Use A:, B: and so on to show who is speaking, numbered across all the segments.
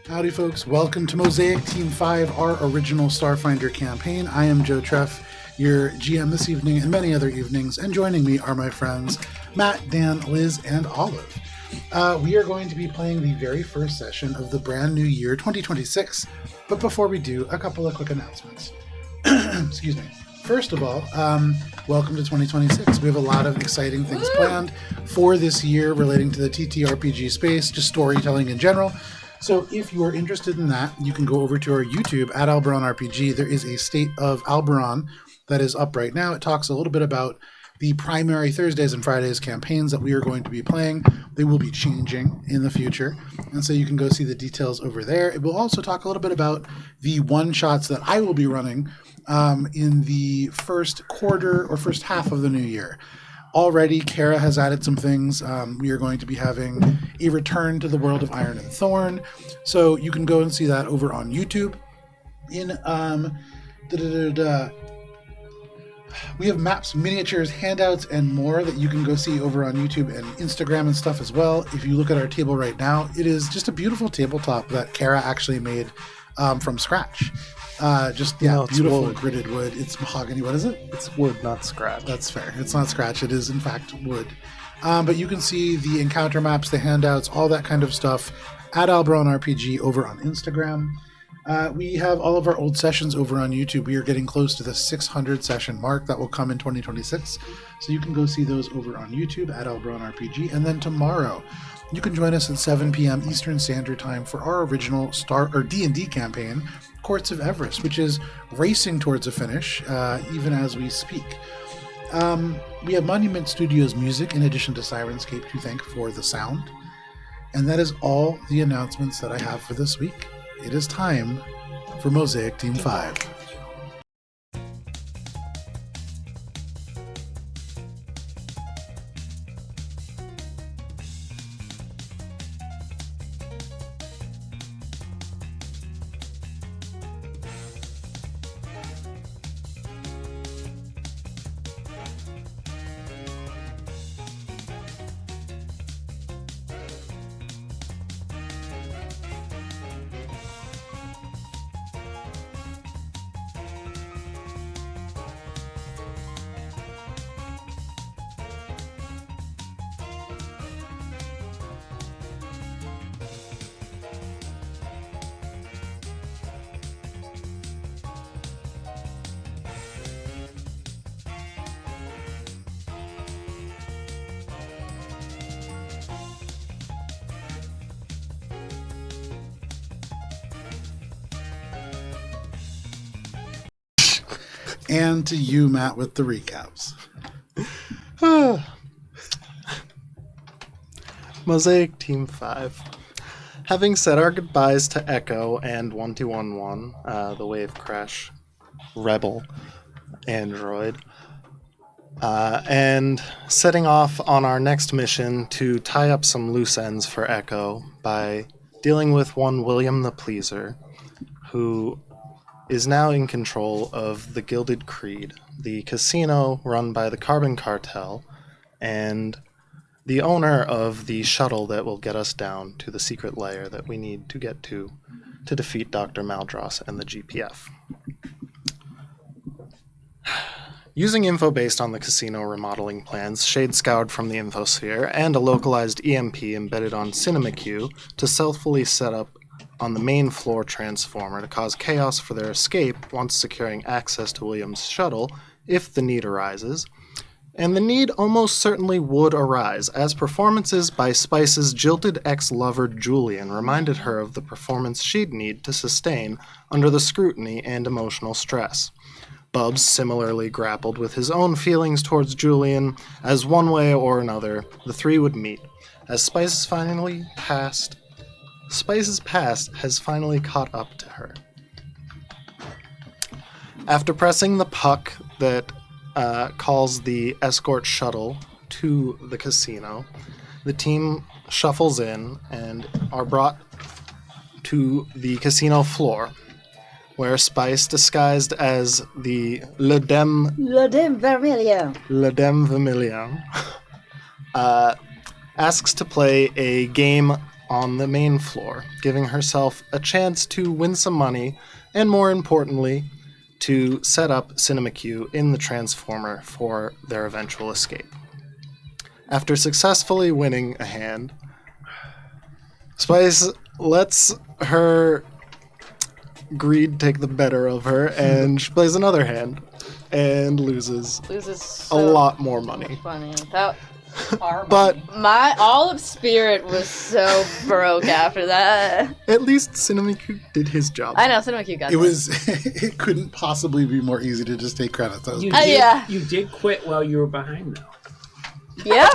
A: Howdy folks, welcome to Mosaic Team 5, our original Starfinder campaign. I am Joe Treff, your GM this evening and many other evenings, and joining me are my friends Matt, Dan, Liz, and Olive. We are going to be playing the very first session of the brand new year 2026, but before we do, a couple of quick announcements. Excuse me. First of all, welcome to 2026. We have a lot of exciting things planned for this year relating to the TTRPG space, just storytelling in general. So if you are interested in that, you can go over to our YouTube at AlberonRPG. There is a State of Alberon that is up right now. It talks a little bit about the primary Thursdays and Fridays campaigns that we are going to be playing. They will be changing in the future, and so you can go see the details over there. It will also talk a little bit about the one-shots that I will be running in the first quarter or first half of the new year. Already, Cara has added some things. We are going to be having a return to the world of Iron and Thorn, so you can go and see that over on YouTube. We have maps, miniatures, handouts, and more that you can go see over on YouTube and Instagram and stuff as well. If you look at our table right now, it is just a beautiful tabletop that Cara actually made from scratch. Beautiful
B: wood.
A: Gridded wood. It's mahogany. What is it?
B: It's wood, not scratch.
A: That's fair. It's not scratch. It is, in fact, wood. But you can see the encounter maps, the handouts, all that kind of stuff at AlberonRPG over on Instagram. We have all of our old sessions over on YouTube. We are getting close to the 600 session mark that will come in 2026. So you can go see those over on YouTube at AlberonRPG. And then tomorrow, you can join us at 7 p.m. Eastern Standard Time for our original D&D campaign, Courts of Everest, which is racing towards a finish, even as we speak. We have Monument Studios music in addition to Sirenscape to thank for the sound. And that is all the announcements that I have for this week. It is time for Mosaic Team 5. And to you, Matt, with the recaps.
B: Mosaic Team 5. Having said our goodbyes to Echo and 1211, the Wave Crash Rebel android, and setting off on our next mission to tie up some loose ends for Echo by dealing with one William the Pleaser, who is now in control of the Gilded Creed, the casino run by the Carbon Cartel, and the owner of the shuttle that will get us down to the secret lair that we need to get to defeat Dr. Maldross and the GPF. Using info based on the casino remodeling plans, shade scoured from the infosphere, and a localized EMP embedded on CinemaQ to stealthily set up on the main floor transformer to cause chaos for their escape once securing access to William's shuttle if the need arises. And the need almost certainly would arise, as performances by Spice's jilted ex-lover Julian reminded her of the performance she'd need to sustain under the scrutiny and emotional stress. Bubs similarly grappled with his own feelings towards Julian, as one way or another, the three would meet, as Spice's past has finally caught up to her. After pressing the puck that calls the escort shuttle to the casino, the team shuffles in and are brought to the casino floor, where Spice, disguised as the Le Dame Vermilion, asks to play a game on the main floor, giving herself a chance to win some money, and more importantly, to set up Cinema Q in the Transformer for their eventual escape. After successfully winning a hand, Spice lets her greed take the better of her, and she plays another hand and loses
C: so
B: a lot more money.
C: Funny.
B: But
C: My Olive Spirit was so broke after that.
B: at least Cinema Q did his job.
C: I know, Cinema Q got
A: It couldn't possibly be more easy to just take credit. That was
C: You
D: did quit while you were behind, though.
C: Yeah,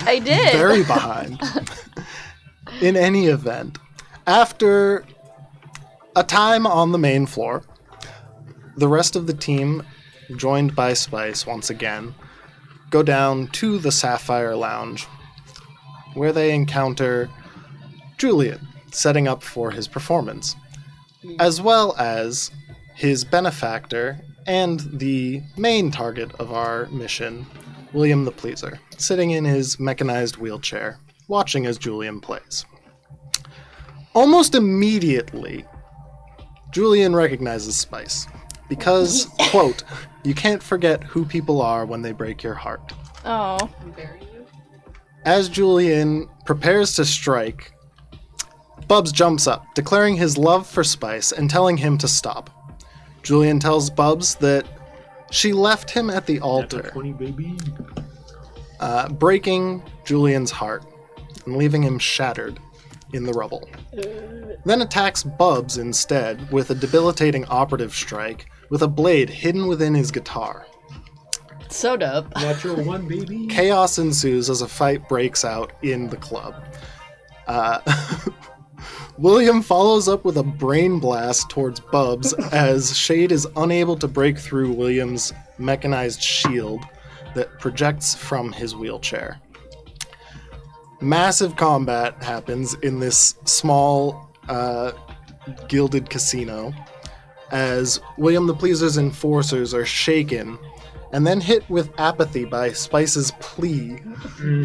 C: I did.
B: Very behind. In any event, after a time on the main floor, the rest of the team, joined by Spice once again, go down to the Sapphire Lounge, where they encounter Julian setting up for his performance, as well as his benefactor and the main target of our mission, William the Pleaser, sitting in his mechanized wheelchair, watching as Julian plays. Almost immediately, Julian recognizes Spice because, quote, "You can't forget who people are when they break your heart."
C: Oh.
B: As Julian prepares to strike, Bubs jumps up, declaring his love for Spice and telling him to stop. Julian tells Bubs that she left him at the altar,
D: 20, baby.
B: breaking Julian's heart and leaving him shattered in the rubble. Then attacks Bubs instead with a debilitating operative strike with a blade hidden within his guitar.
C: So dope.
D: Natural 1, baby.
B: Chaos ensues as a fight breaks out in the club. William follows up with a brain blast towards Bubs as Shade is unable to break through William's mechanized shield that projects from his wheelchair. Massive combat happens in this small gilded casino as William the Pleaser's enforcers are shaken and then hit with apathy by Spice's plea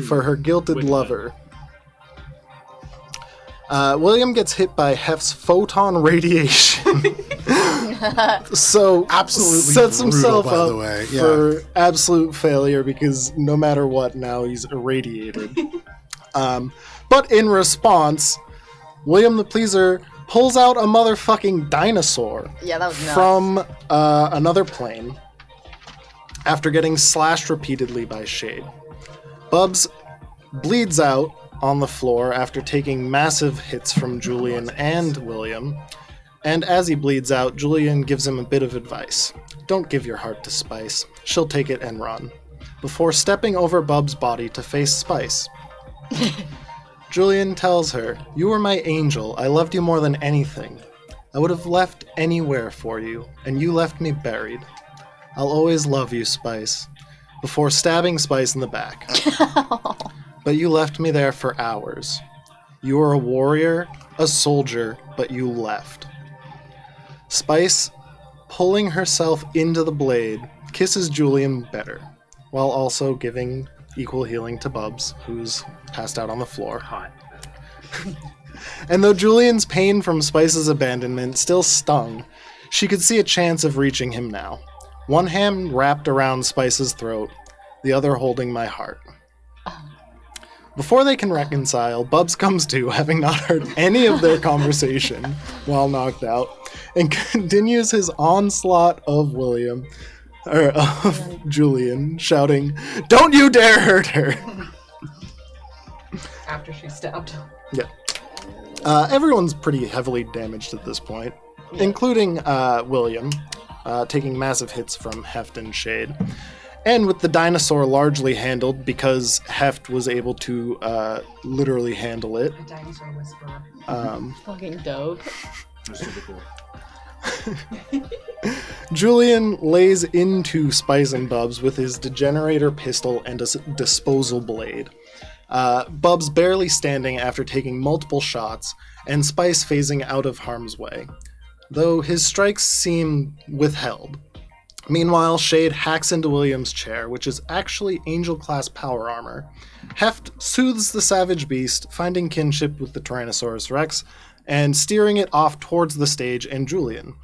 B: for her guilted lover. William gets hit by Hef's photon radiation. So
A: absolutely
B: sets himself
A: brutal, by
B: up
A: the way. Yeah.
B: for absolute failure because no matter what, now he's irradiated. But in response, William the Pleaser pulls out a motherfucking dinosaur
C: Yeah, that was nuts.
B: from another plane after getting slashed repeatedly by Shade. Bubs bleeds out on the floor after taking massive hits from Julian and William, and as he bleeds out, Julian gives him a bit of advice. Don't give your heart to Spice. She'll take it and run. Before stepping over Bubs' body to face Spice. Julian tells her, "You were my angel. I loved you more than anything. I would have left anywhere for you, and you left me buried. I'll always love you, Spice." Before stabbing Spice in the back. But you left me there for hours. You were a warrior, a soldier, but you left. Spice, pulling herself into the blade, kisses Julian better, while also giving equal healing to Bubs, who's passed out on the floor.
D: Hot.
B: And though Julian's pain from Spice's abandonment still stung, she could see a chance of reaching him now. One hand wrapped around Spice's throat, the other holding my heart. Before they can reconcile, Bubs comes to, having not heard any of their conversation while knocked out, and continues his onslaught of Julian, shouting, "Don't you dare hurt her!"
E: After she stabbed him.
B: Yeah. Everyone's pretty heavily damaged at this point, including William, taking massive hits from Heft and Shade. And with the dinosaur largely handled because Heft was able to literally handle it.
E: A dinosaur whisperer.
C: Fucking dope.
D: That's typical.
B: Julian lays into Spice and Bubs with his degenerator pistol and a disposal blade. Bubs barely standing after taking multiple shots, and Spice phasing out of harm's way, though his strikes seem withheld. Meanwhile, Shade hacks into William's chair, which is actually Angel-class power armor. Heft soothes the savage beast, finding kinship with the Tyrannosaurus Rex, and steering it off towards the stage and Julian.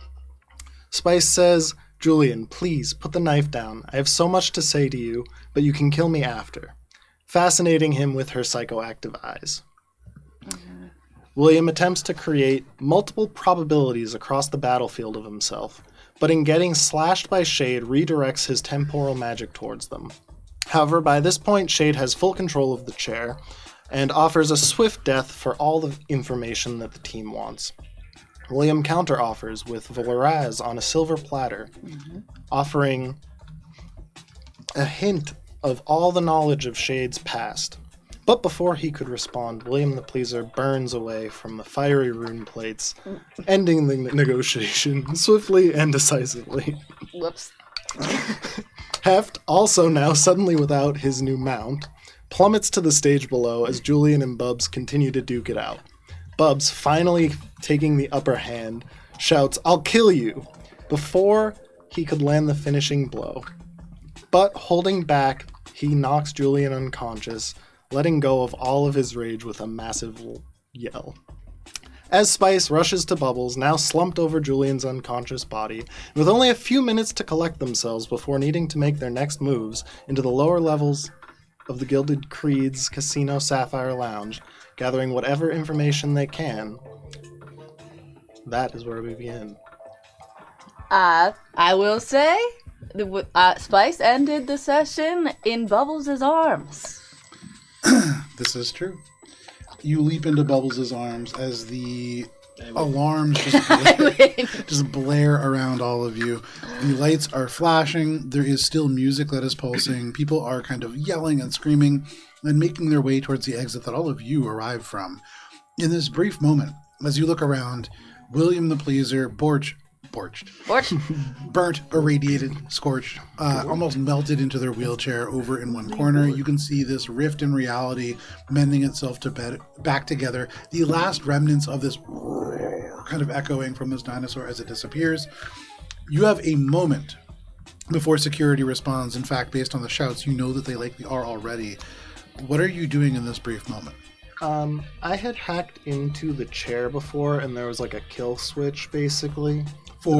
B: Spice says, "Julian, please, put the knife down. I have so much to say to you, but you can kill me after," fascinating him with her psychoactive eyes. William attempts to create multiple probabilities across the battlefield of himself, but in getting slashed by Shade, redirects his temporal magic towards them. However, by this point, Shade has full control of the chair, and offers a swift death for all the information that the team wants. William counter-offers with Valoraz on a silver platter, offering a hint of all the knowledge of Shade's past. But before he could respond, William the Pleaser burns away from the fiery rune plates, ending the negotiation swiftly and decisively.
C: Whoops.
B: Heft, also now suddenly without his new mount, plummets to the stage below as Julian and Bubs continue to duke it out. Bubs, finally taking the upper hand, shouts, "I'll kill you!" before he could land the finishing blow. But holding back, he knocks Julian unconscious, letting go of all of his rage with a massive yell. As Spice rushes to Bubbles, now slumped over Julian's unconscious body, with only a few minutes to collect themselves before needing to make their next moves into the lower levels of the Gilded Creed's Casino Sapphire Lounge, gathering whatever information they can. That is where we begin.
C: I will say, Spice ended the session in Bubbles' arms.
A: This is true. You leap into Bubbles' arms as the alarms just blare around all of you. The lights are flashing. There is still music that is pulsing. People are kind of yelling and screaming and making their way towards the exit that all of you arrive from. In this brief moment, as you look around, William the Pleaser, burnt, irradiated, scorched, almost melted into their wheelchair over in one corner. You can see this rift in reality mending itself back together. The last remnants of this roar kind of echoing from this dinosaur as it disappears. You have a moment before security responds. In fact, based on the shouts, you know that they likely are already. What are you doing in this brief moment?
B: I had hacked into the chair before, and there was like a kill switch, basically.
A: For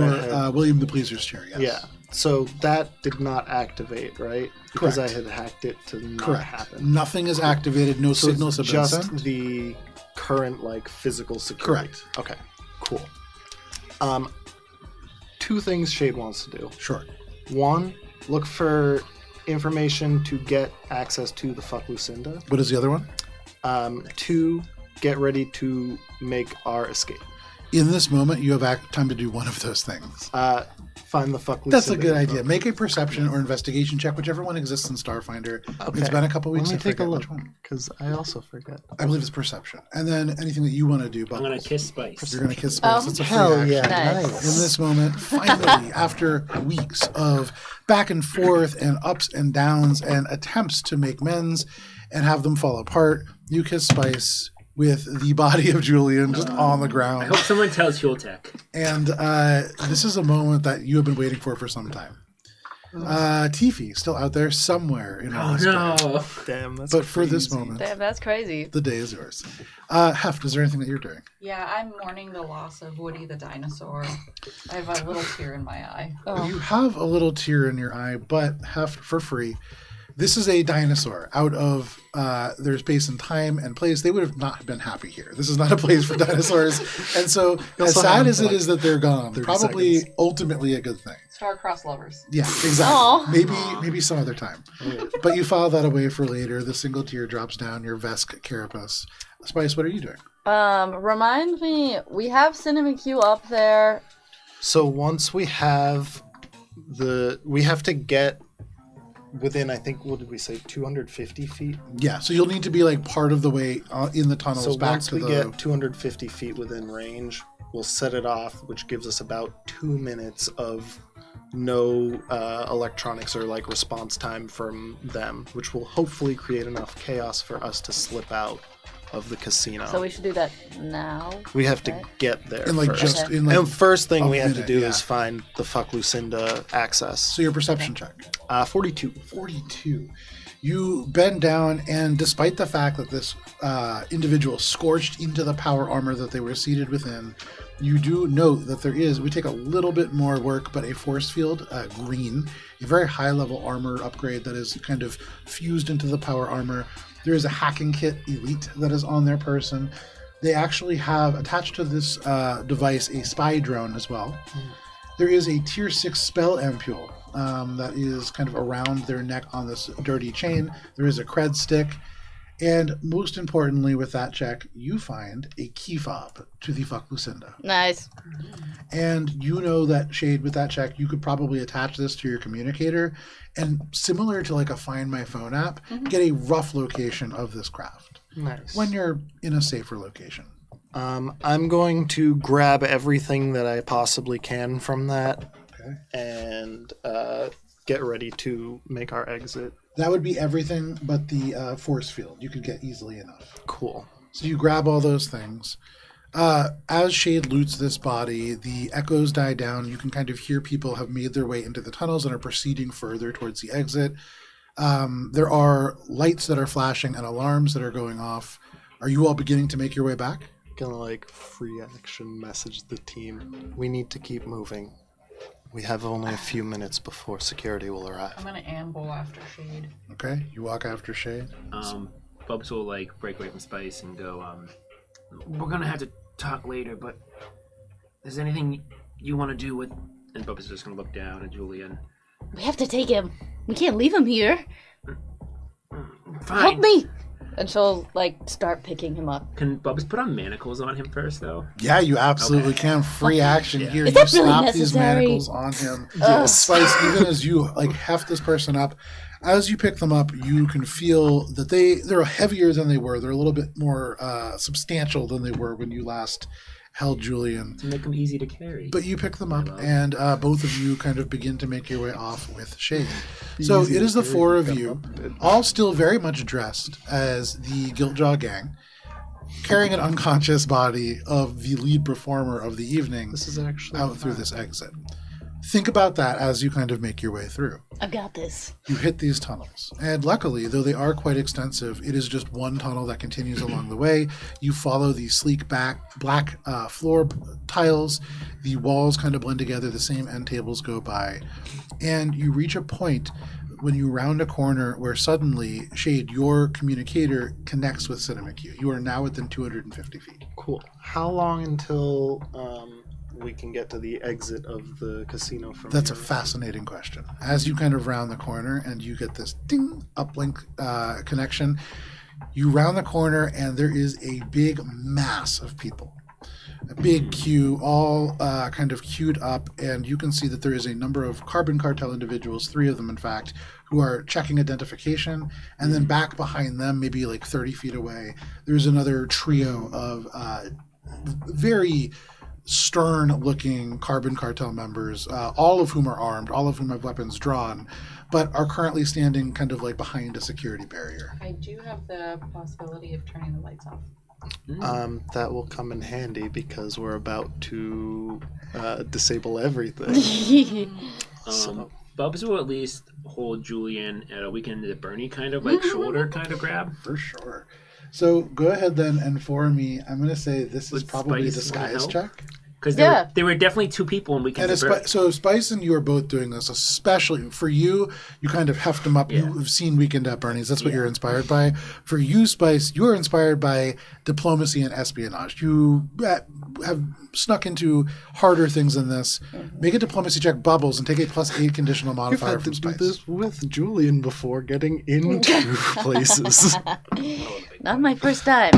A: William the Pleaser's chair, yes.
B: Yeah. So that did not activate, right? Because
A: Correct.
B: I had hacked it to not
A: Correct.
B: happen.
A: Nothing is activated. No
B: So
A: signals have
B: it's
A: been
B: just
A: sent.
B: the current, like, physical security.
A: Correct.
B: Okay, cool. Two things Shade wants to do.
A: Sure.
B: One, look for information to get access to the Fuck Lucinda.
A: What is the other one?
B: Two, get ready to make our escape.
A: In this moment, you have time to do one of those things.
B: Find the Fuck Lucinda.
A: That's a good idea. Make a perception or investigation check, whichever one exists in Starfinder.
B: Okay.
A: It's been a couple weeks.
B: Let me take a
A: forget
B: look,
A: which one.
B: because I also forget.
A: I believe it's perception. And then anything that you want to do,
D: I'm
A: Bubbles.
D: gonna kiss Spice.
A: You're going to kiss Spice.
C: Oh.
A: It's a free
B: Hell
A: action.
B: yeah,
C: Nice.
A: In this moment, finally, after weeks of back and forth and ups and downs and attempts to make amends and have them fall apart, you kiss Spice with the body of Julian just on the
D: I
A: ground.
D: hope someone tells Fuel Tech.
A: And this is a moment that you have been waiting for some time. Tiffy still out there somewhere in our
D: Oh
A: story.
D: no!
B: Damn, that's
A: But for this
B: crazy.
A: moment,
C: Damn, that's crazy.
A: the day is yours. Heft, is there anything that you're doing?
E: Yeah, I'm mourning the loss of Woody the dinosaur. I have a little tear in my eye.
A: You have a little tear in your eye, but Heft, for free. This is a dinosaur out of their space and time and place. They would have not been happy here. This is not a place for dinosaurs. And so, as
B: also
A: sad
B: have
A: as it
B: like
A: is that they're gone,
B: 30
A: probably
B: seconds.
A: ultimately a good thing.
E: Star-crossed lovers.
A: Yeah, exactly.
C: Aw.
A: Maybe some other time. But you file that away for later. The single tear drops down your vest carapace. Spice, what are you doing?
C: Remind me, we have Cinema Q up there.
B: So once we have we have to get within, I think, what did we say, 250 feet?
A: Yeah, so you'll need to be like part of the way in the tunnels
B: So
A: back
B: once
A: to
B: we
A: the...
B: get 250 feet within range, we'll set it off, which gives us about 2 minutes of no electronics or like response time from them, which will hopefully create enough chaos for us to slip out of the casino.
C: So we should do that now.
B: We have to
C: right?
B: get there
A: In like
B: first.
A: just in like
B: And first thing
A: a
B: we have to
A: minute,
B: do
A: yeah.
B: is find the fuck Lucinda access.
A: So your perception check.
B: 42.
A: 42. You bend down, and despite the fact that this individual scorched into the power armor that they were seated within, you do note that there is, we take a little bit more work, but a force field, green, a very high-level armor upgrade that is kind of fused into the power armor. There is a hacking kit elite that is on their person. They actually have, attached to this device, a spy drone as well. There is a tier 6 spell ampule that is kind of around their neck on this dirty chain. There is a cred stick. And most importantly, with that check, you find a key fob to the fuck Lucinda.
C: Nice.
A: And you know that, Shade, with that check, you could probably attach this to your communicator and, similar to like a Find My Phone app, get a rough location of this craft
B: Nice.
A: when you're in a safer location.
B: I'm going to grab everything that I possibly can from that
A: Okay.
B: and get ready to make our exit.
A: That would be everything but the force field. You could get easily enough.
B: Cool.
A: So you grab all those things. As Shade loots this body, the echoes die down. You can kind of hear people have made their way into the tunnels and are proceeding further towards the exit. There are lights that are flashing and alarms that are going off. Are you all beginning to make your way back?
B: Gonna like free action message the team. We need to keep moving. We have only a few minutes before security will arrive.
E: I'm gonna amble after Shade.
A: Okay, you walk after Shade.
D: Bubs will like break away from Spice and go, we're gonna have to talk later, but is there anything you want to do with... And Bubs is just gonna look down at Julian.
C: We have to take him. We can't leave him here.
D: Fine.
C: Help me! And she'll, like, start picking him up.
D: Can Bubs put on manacles on him first, though?
A: Yeah, you absolutely
D: Okay.
A: can. Free action
D: Yeah.
A: here.
C: Is
A: You
C: that really
A: slap these
C: necessary?
A: manacles on him.
C: Ugh.
A: Spice, even as you like heft this person up, as you pick them up, you can feel that they're heavier than they were. They're a little bit more substantial than they were when you last held Julian.
D: To make them easy to carry.
A: But you pick them up, and both of you kind of begin to make your way off with Shade. So it is the four of you, all still very much dressed as the Guiltjaw gang, carrying an unconscious body of the lead performer of the evening
B: This is actually
A: out through this exit. Think about that as you kind of make your way through.
C: I've got this.
A: You hit these tunnels. And luckily, though they are quite extensive, it is just one tunnel that continues along the way. You follow the sleek black floor tiles. The walls kind of blend together. The same end tables go by. And you reach a point when you round a corner where suddenly, Shade, your communicator connects with CinemaQ. You are now within 250 feet.
B: Cool. How long until we can get to the exit of the casino from
A: That's a
B: here?
A: fascinating question. As you kind of round the corner and you get this ding uplink connection, you round the corner and there is a big mass of people. A big queue, all kind of queued up, and you can see that there is a number of Carbon Cartel individuals, 3 of them in fact, who are checking identification, and then back behind them, maybe like 30 feet away, there's another trio of very stern-looking Carbon Cartel members, all of whom are armed, all of whom have weapons drawn, but are currently standing kind of like behind a security barrier.
E: I do have the possibility of turning the lights off.
B: That will come in handy because we're about to disable everything.
D: Bubs will at least hold Julian at a weekend at Bernie kind of like shoulder kind of grab.
A: For sure. So go ahead then, and for me, I'm going to say this is
D: Would
A: probably a
D: Spice wanna
A: disguise
D: help?
A: check.
D: Because
C: Yeah.
D: there were definitely 2 people in Weekend
A: And
D: at Bernie.
A: so Spice and you are both doing this, especially for you. You kind of heft them up.
D: Yeah.
A: You have seen Weekend at Bernie's. That's what you're inspired by. For you, Spice, you are inspired by diplomacy and espionage. You have snuck into harder things than this. Make a diplomacy check, Bubbles, and take a +8 conditional
B: We've
A: modifier
B: had to
A: from
B: do
A: Spice.
B: this with Julian before getting into places.
C: Not my first time.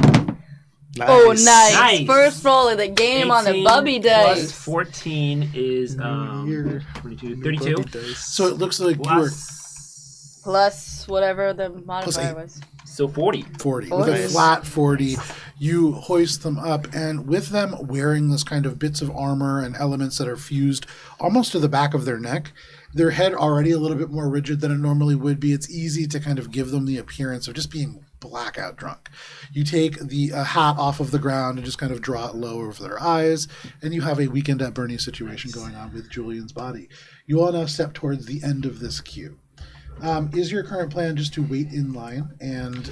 B: Nice.
C: Oh, nice.
D: Nice.
C: First roll of the game on the
D: 18
C: Bubby
D: plus
C: dice.
D: 14 is
B: Your
D: 22,
B: Bubby
D: 32.
B: dice.
A: So it looks like you are
D: Plus,
C: Plus whatever the modifier
A: 8.
C: was.
D: So 40.
A: 40. With a
B: Nice.
A: flat 40, you hoist them up, and with them wearing this kind of bits of armor and elements that are fused almost to the back of their neck, their head already a little bit more rigid than it normally would be. It's easy to kind of give them the appearance of just being blackout drunk. You take the hat off of the ground and just kind of draw it low over their eyes, and you have a Weekend at Bernie's situation going on with Julian's body. You all now step towards the end of this queue. Is your current plan just to wait in line and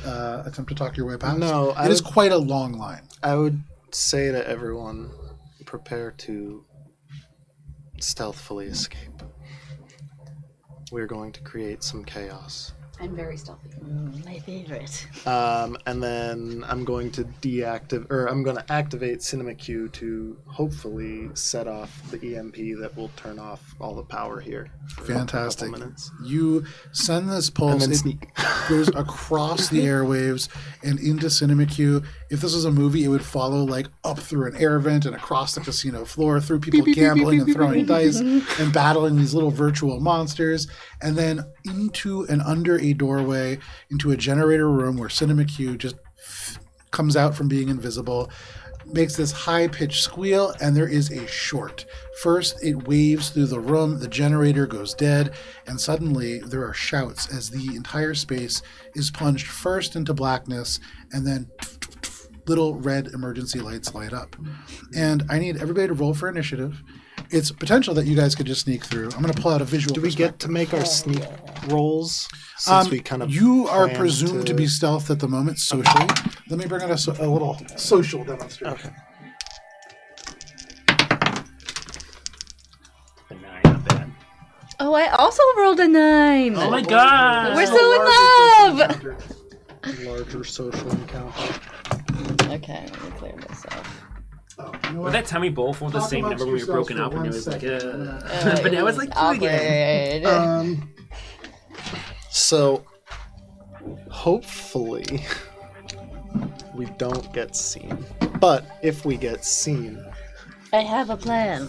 A: attempt to talk your way past?
B: No,
A: It is quite a long line.
B: I would say to everyone, prepare to stealthily escape. We're going to create some chaos.
E: I'm very stealthy.
C: My favorite.
B: And then I'm going to activate Cinema Q to hopefully set off the EMP that will turn off all the power here. For
A: Fantastic.
B: A couple minutes.
A: You send this pulse.
B: And then
A: It
B: sneak.
A: goes across the airwaves and into Cinema Q. If this was a movie, it would follow like up through an air vent and across the casino floor, through people gambling and throwing dice and battling these little virtual monsters, and then into and under a doorway into a generator room where Cinema Q just comes out from being invisible, makes this high-pitched squeal, and there is a short. First, it waves through the room, the generator goes dead, and suddenly there are shouts as the entire space is plunged first into blackness, and then little red emergency lights light up. And I need everybody to roll for initiative. It's potential that you guys could just sneak through. I'm going to pull out a visual
B: Do we get to make our sneak rolls? Since we kind of
A: you are
B: planned
A: presumed to be stealth at the moment socially. Let me bring out a little social demonstration.
B: Okay.
D: A 9, not bad.
C: Oh, I also rolled a 9.
D: Oh my god!
C: We're so in love.
B: Larger social encounter.
C: Okay, let me clear this off.
D: But that time we both rolled the
A: Talk
D: same
A: amongst
D: number when we were
A: yourselves
D: broken
A: for
D: up, and it
A: 1
D: was like,
A: second.
D: but now it's like 2 again.
C: Awkward.
B: So, hopefully, we don't get seen. But if we get seen,
C: I have a plan.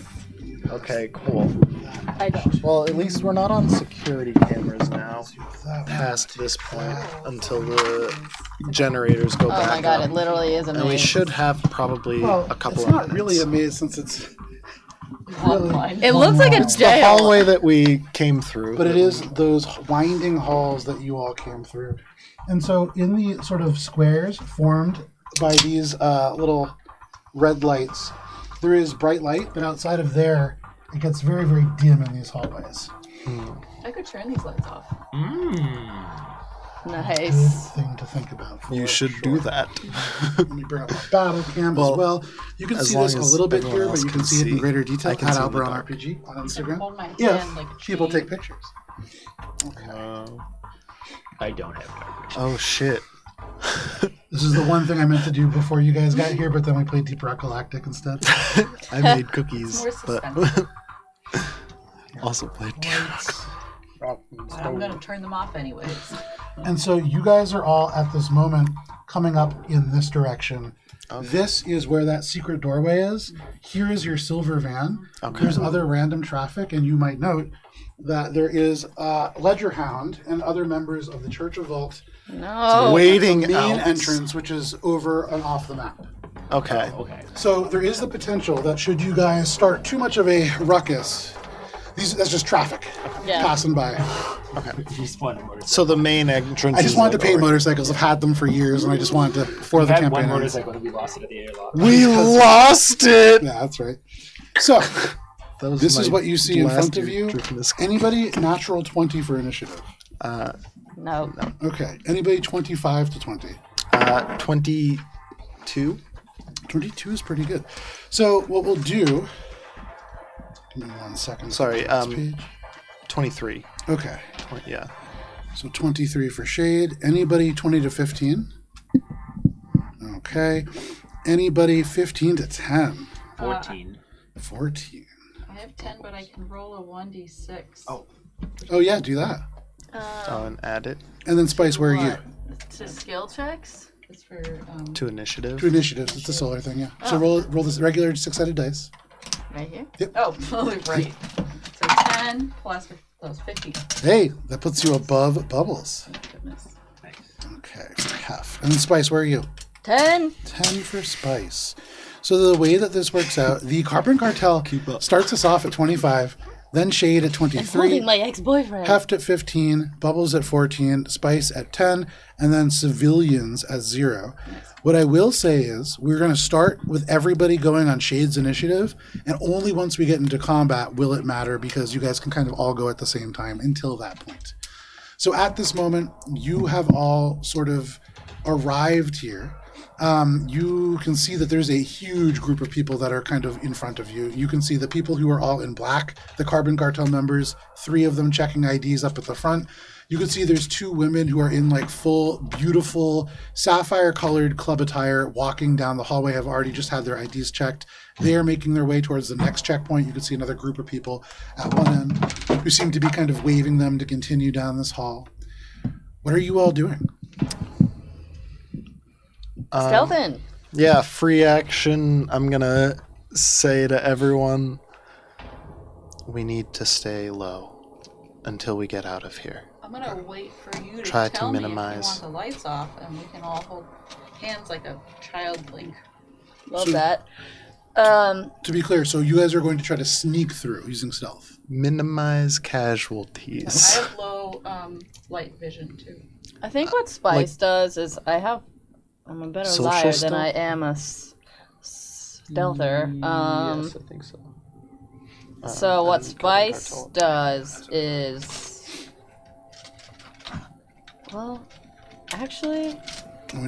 B: okay, cool.
C: I don't.
B: Well, at least we're not on security cameras now. Past this point, until the generators go
C: Oh
B: back
C: my god,
B: up.
C: it literally is a
B: And we
C: maze.
B: should have probably a couple
A: it's
B: of
A: not
B: minutes.
A: really a maze since it's
C: It looks like a
B: It's the
C: jail.
B: hallway that we came through.
A: but it is those winding halls that you all came through. And so in the sort of squares formed by these little red lights, there is bright light, but outside of there, it gets very, very dim in these hallways.
E: I could turn these lights off.
A: Good
C: Nice.
A: thing to think about. For
B: You should
A: sure.
B: do that.
A: Let me bring up my battle cam
B: Well,
A: as well. You can
B: as
A: see
B: long
A: this a
B: as
A: little bit
B: everyone
A: here, but
B: else
A: you
B: can
A: can see it in
B: see.
A: greater detail
B: I
A: at
B: can see in the dark.
A: AlberonRPG on
E: I
A: Instagram.
E: hold my
A: If
E: hand like a
A: people
E: tree.
A: take pictures.
D: I don't have garbage.
B: Oh shit.
A: This is the one thing I meant to do before you guys got here, but then we played Deep Rock Galactic instead.
B: I made cookies,
E: More
B: but
E: suspense.
B: also played
E: But I'm gonna turn them off anyways.
A: And so you guys are all at this moment coming up in this direction. This is where that secret doorway is. Here is your silver van.
B: Okay.
A: There's other random traffic, and you might note that there is Ledger Hound and other members of the Church of Vault
C: No.
B: waiting
A: main
B: out.
A: entrance, which is over and off the map.
B: Okay.
D: Okay.
A: So there is the potential that should you guys start too much of a ruckus, that's just traffic
C: Yeah.
A: passing by.
D: You spawned a motorcycle.
B: So the main entrance.
A: I just
B: is
A: wanted to
B: like
A: paint
B: over-
A: motorcycles. I've had them for years, and I just wanted to for
D: We
A: the
D: had
A: campaign.
D: one motorcycle and we lost it at the airlock.
B: We lost it.
A: Yeah, that's right. So
B: That was
A: this
B: my
A: is what you see in
B: last
A: front of
B: year
A: you.
B: driven this-
A: Anybody natural 20 for initiative?
C: No.
A: Okay. Anybody 25 to 20?
B: 22.
A: 22 is pretty good. So what we'll do. Give me 1 second.
B: Sorry,
A: This page.
B: 23.
A: Okay.
B: Yeah.
A: So 23 for Shade. Anybody 20 to 15? Okay. Anybody 15 to 10?
D: 14.
A: 14.
E: I have 10, but I can roll a 1d6.
A: Oh, yeah, do that.
B: Oh, and add it
A: And then Spice, where are you?
E: To skill checks? It's for
B: to initiative.
A: To initiatives. It's the solar thing, yeah. So roll this regular 6-sided dice.
C: Right here?
E: oh, right. So 10 plus those 15.
A: Hey, that puts you above Bubbles.
E: Goodness.
A: Okay. Heft. And then Spice, where are you?
C: 10.
A: 10 for Spice. So the way that this works out, the Carbon Cartel starts us off at 25, then Shade at 23.
C: Holding my ex-boyfriend.
A: Heft at 15, Bubbles at 14, Spice at 10, and then Civilians at 0. What I will say is we're going to start with everybody going on Shade's initiative, and only once we get into combat will it matter because you guys can kind of all go at the same time until that point. So at this moment, you have all sort of arrived here. You can see that there's a huge group of people that are kind of in front of you. You can see the people who are all in black, the Carbon Cartel members, 3 of them checking IDs up at the front. You can see there's 2 women who are in like full, beautiful, sapphire-colored club attire walking down the hallway, have already just had their IDs checked. They are making their way towards the next checkpoint. You can see another group of people at one end who seem to be kind of waving them to continue down this hall. What are you all doing?
C: Stealthing.
B: Yeah, free action. I'm going to say to everyone, we need to stay low until we get out of here.
E: I'm gonna wait for you to
B: Try to
E: tell
B: minimize.
E: me if you want the lights off, and we can all hold hands like a child link.
C: Love
A: So-
C: that.
A: To be clear, so you guys are going to try to sneak through using stealth.
B: Minimize
E: I
B: casualties.
E: have low light vision too.
C: I think what Spice does is I'm a better
B: Social
C: liar than
B: stealth?
C: I am a stealther.
B: Yes, I think so.
C: So what
B: and
C: Spice
B: Carbon
C: does is, well, actually,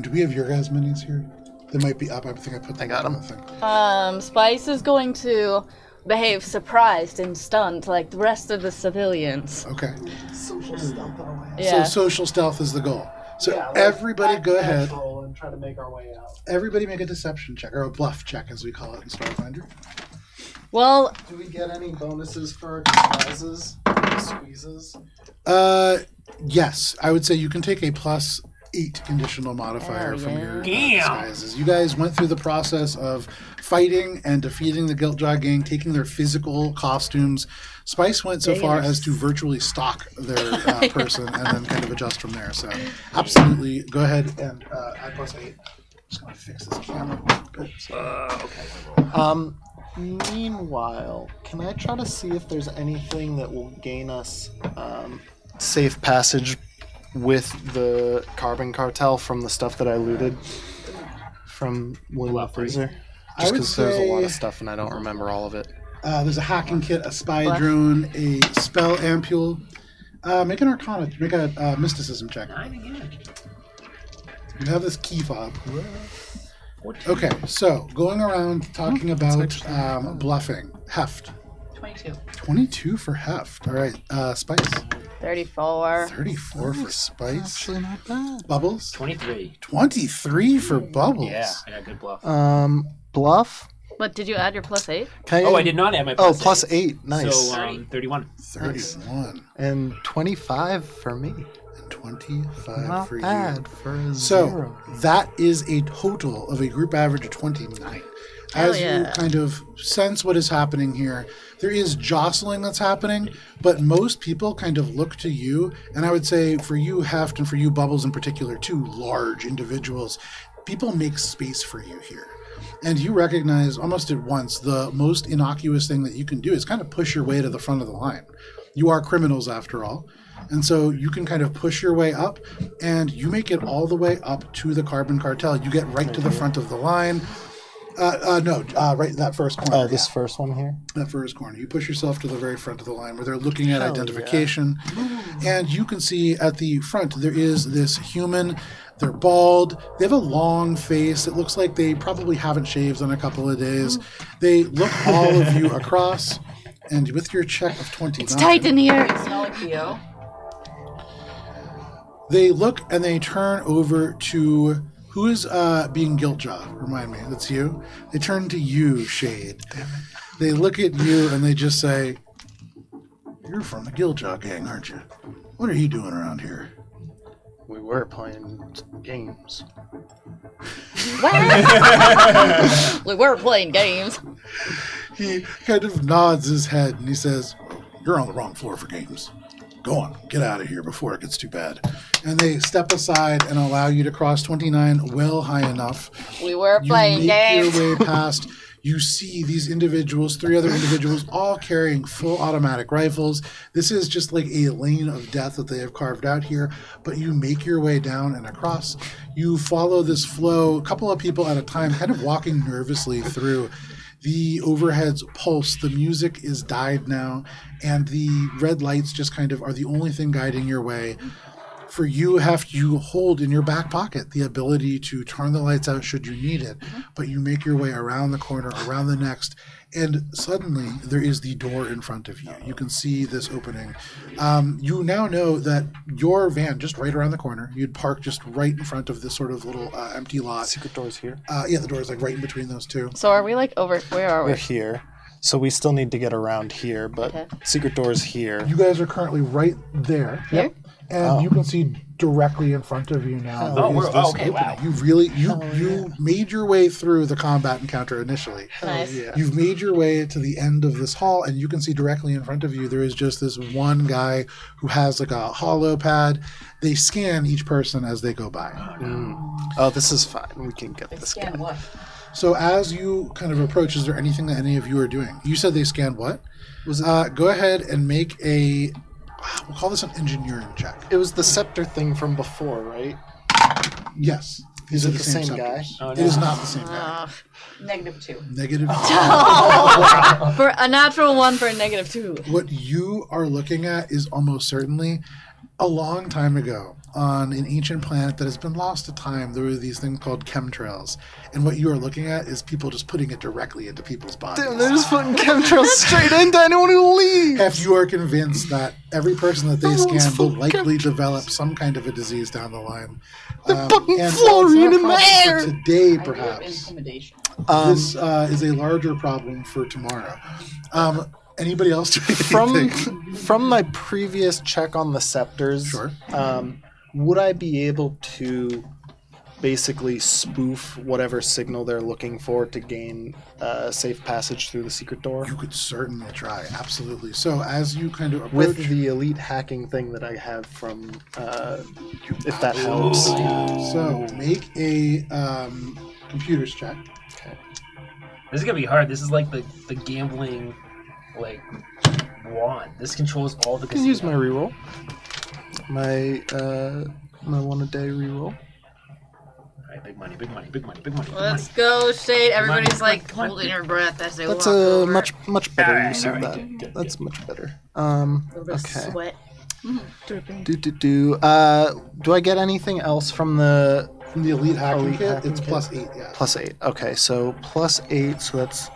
A: Do we have your guys' minis here? They might be up. I think I put them
B: I got
A: on
B: them.
A: the thing.
C: Spice is going to behave surprised and stunned like the rest of the civilians.
A: Okay.
F: Social stealth in a way.
C: Yeah.
A: So social stealth is the goal. So
F: Yeah, like
A: everybody
F: act
A: go ahead.
F: natural and try to make our way out.
A: Everybody make a deception check, or a bluff check as we call it in Starfinder.
C: Well,
F: Do we get any bonuses for our disguises? Squeezes?
A: Yes. I would say you can take a +8 conditional modifier
C: Oh,
A: from
C: yeah.
A: your
D: Damn.
A: disguises. You guys went through the process of fighting and defeating the Guiltjaw gang, taking their physical costumes. Spice went so far as to virtually stalk their person and then kind of adjust from there. So absolutely, go ahead and add +8. Just gonna fix this camera a bit.
B: Meanwhile, can I try to see if there's anything that will gain us safe passage with the Carbon Cartel from the stuff that I looted from William Freezer?
A: I
B: Just
A: would
B: because there's a lot
A: say-
B: of stuff and I don't remember all of it.
A: There's a hacking kit, a spy
C: What?
A: drone, a spell ampule. Make an arcana, make a mysticism check. You have this key fob. Okay, so going around talking about bluffing. Heft.
E: 22.
A: 22 for Heft. All right, Spice.
C: 34.
A: 34 for Spice.
B: Actually not bad.
A: Bubbles.
D: 23.
A: 23 for Bubbles.
D: Yeah, I got good bluff.
B: Bluff?
C: But did you add your +8?
B: Can
D: Oh, I did not add my
B: Oh,
D: plus
B: +8. Nice.
D: So, 31.
A: 31.
B: And 25 for me.
A: And 25
B: Not
A: for you.
B: bad for a
A: So
B: 0.
A: that is a total of a group average of 29.
C: Hell
A: As you
C: yeah.
A: kind of sense what is happening here, there is jostling that's happening, but most people kind of look to you, and I would say for you, Heft, and for you, Bubbles in particular, 2 large individuals, people make space for you here. And you recognize almost at once the most innocuous thing that you can do is kind of push your way to the front of the line. You are criminals after all. And so you can kind of push your way up, and you make it all the way up to the Carbon Cartel. You get right to the front of the line. Right in that first corner.
B: Oh, this first one here?
A: That first corner. You push yourself to the very front of the line where they're looking at identification. And you can see at the front there is this human. They're bald. They have a long face. It looks like they probably haven't shaved in a couple of days. They look all of you across. And with your check of 29.
C: It's tight in here.
E: Smell like Theo.
A: They look and they turn over to who is being Guiltjaw? Remind me, that's you. They turn to you, Shade. They look at you and they just say, "You're from the Guiltjaw gang, aren't you? What are you doing around here?"
B: We were playing games.
C: We were playing games.
A: He kind of nods his head and he says, "You're on the wrong floor for games." Go on, get out of here before it gets too bad. And they step aside and allow you to cross 29 well high enough.
C: We were playing
A: You make
C: games.
A: your way past. You see these individuals, 3 other individuals, all carrying full automatic rifles. This is just like a lane of death that they have carved out here. But you make your way down and across. You follow this flow, a couple of people at a time, kind of walking nervously through. The overheads pulse, the music is died now, and the red lights just kind of are the only thing guiding your way. For you, you hold in your back pocket the ability to turn the lights out should you need it, but you make your way around the corner, around the next, and suddenly there is the door in front of you. You can see this opening. You now know that your van, just right around the corner, you'd park just right in front of this sort of little empty lot.
B: Secret door's here.
A: Yeah, the door is like right in between those two.
C: So are we like over? Where are we?
B: We're here. So we still need to get around here, but
C: Okay.
B: secret door's here.
A: You guys are currently right there.
C: Here?
A: Yep. And you can see directly in front of you now. there is this
D: okay, wow.
A: opening. You made your way through the combat encounter initially.
C: Nice.
B: Yeah.
A: You've made your way to the end of this hall, and you can see directly in front of you there is just this one guy who has like a holo pad. They scan each person as they go by.
B: Oh, this is fine. We can get
E: They
B: this
E: scan
B: guy.
E: what?
A: So as you kind of approach, is there anything that any of you are doing? You said they scanned what? Go ahead and make a, we'll call this an engineering check.
B: It was the scepter thing from before, right?
A: Yes. These
B: Is
A: are
B: it the same
A: scepters.
B: guy?
D: Oh,
A: It is not the same guy.
E: -2.
A: Negative.
C: For a natural 1 for a -2.
A: What you are looking at is almost certainly a long time ago on an ancient planet that has been lost to time. There were these things called chemtrails. And what you are looking at is people just putting it directly into people's bodies.
B: Damn, they're just putting chemtrails straight into anyone who leaves.
A: If you are convinced that every person that they
B: Everyone's
A: scan will
B: full
A: likely develop some kind of a disease down the line.
B: fucking
A: and
B: fluorine in the
A: problem
B: air.
A: for today,
E: I do
A: perhaps.
E: intimidation.
A: This is a larger problem for tomorrow. Anybody else do anything?
B: From my previous check on the scepters,
A: Sure.
B: Would I be able to basically spoof whatever signal they're looking for to gain safe passage through the secret door?
A: You could certainly try, absolutely. So as you kind of approach...
B: With the elite hacking thing that I have from, if that helps.
A: So make a computers check.
D: This is gonna be hard. This is like the gambling, like wand. This controls all the.
B: I can use my reroll. My 1 a day reroll.
D: All right, big money, big money, big money, big money. Big
C: Let's
D: money.
C: go, Shade. Everybody's
D: Come on,
C: like
D: come on.
C: holding their breath as they
B: That's
C: walk
B: a
C: over.
B: much better
D: Alright,
B: use of
D: alright,
B: that.
D: good,
B: That's much better.
C: A little bit of
B: Okay.
C: sweat. Dripping.
B: Do I get anything else from the
A: From the elite hacking
B: Elite
A: kit,
B: hacking
A: it's
B: kit.
A: +8, yeah.
B: +8? Okay, so +8, so that's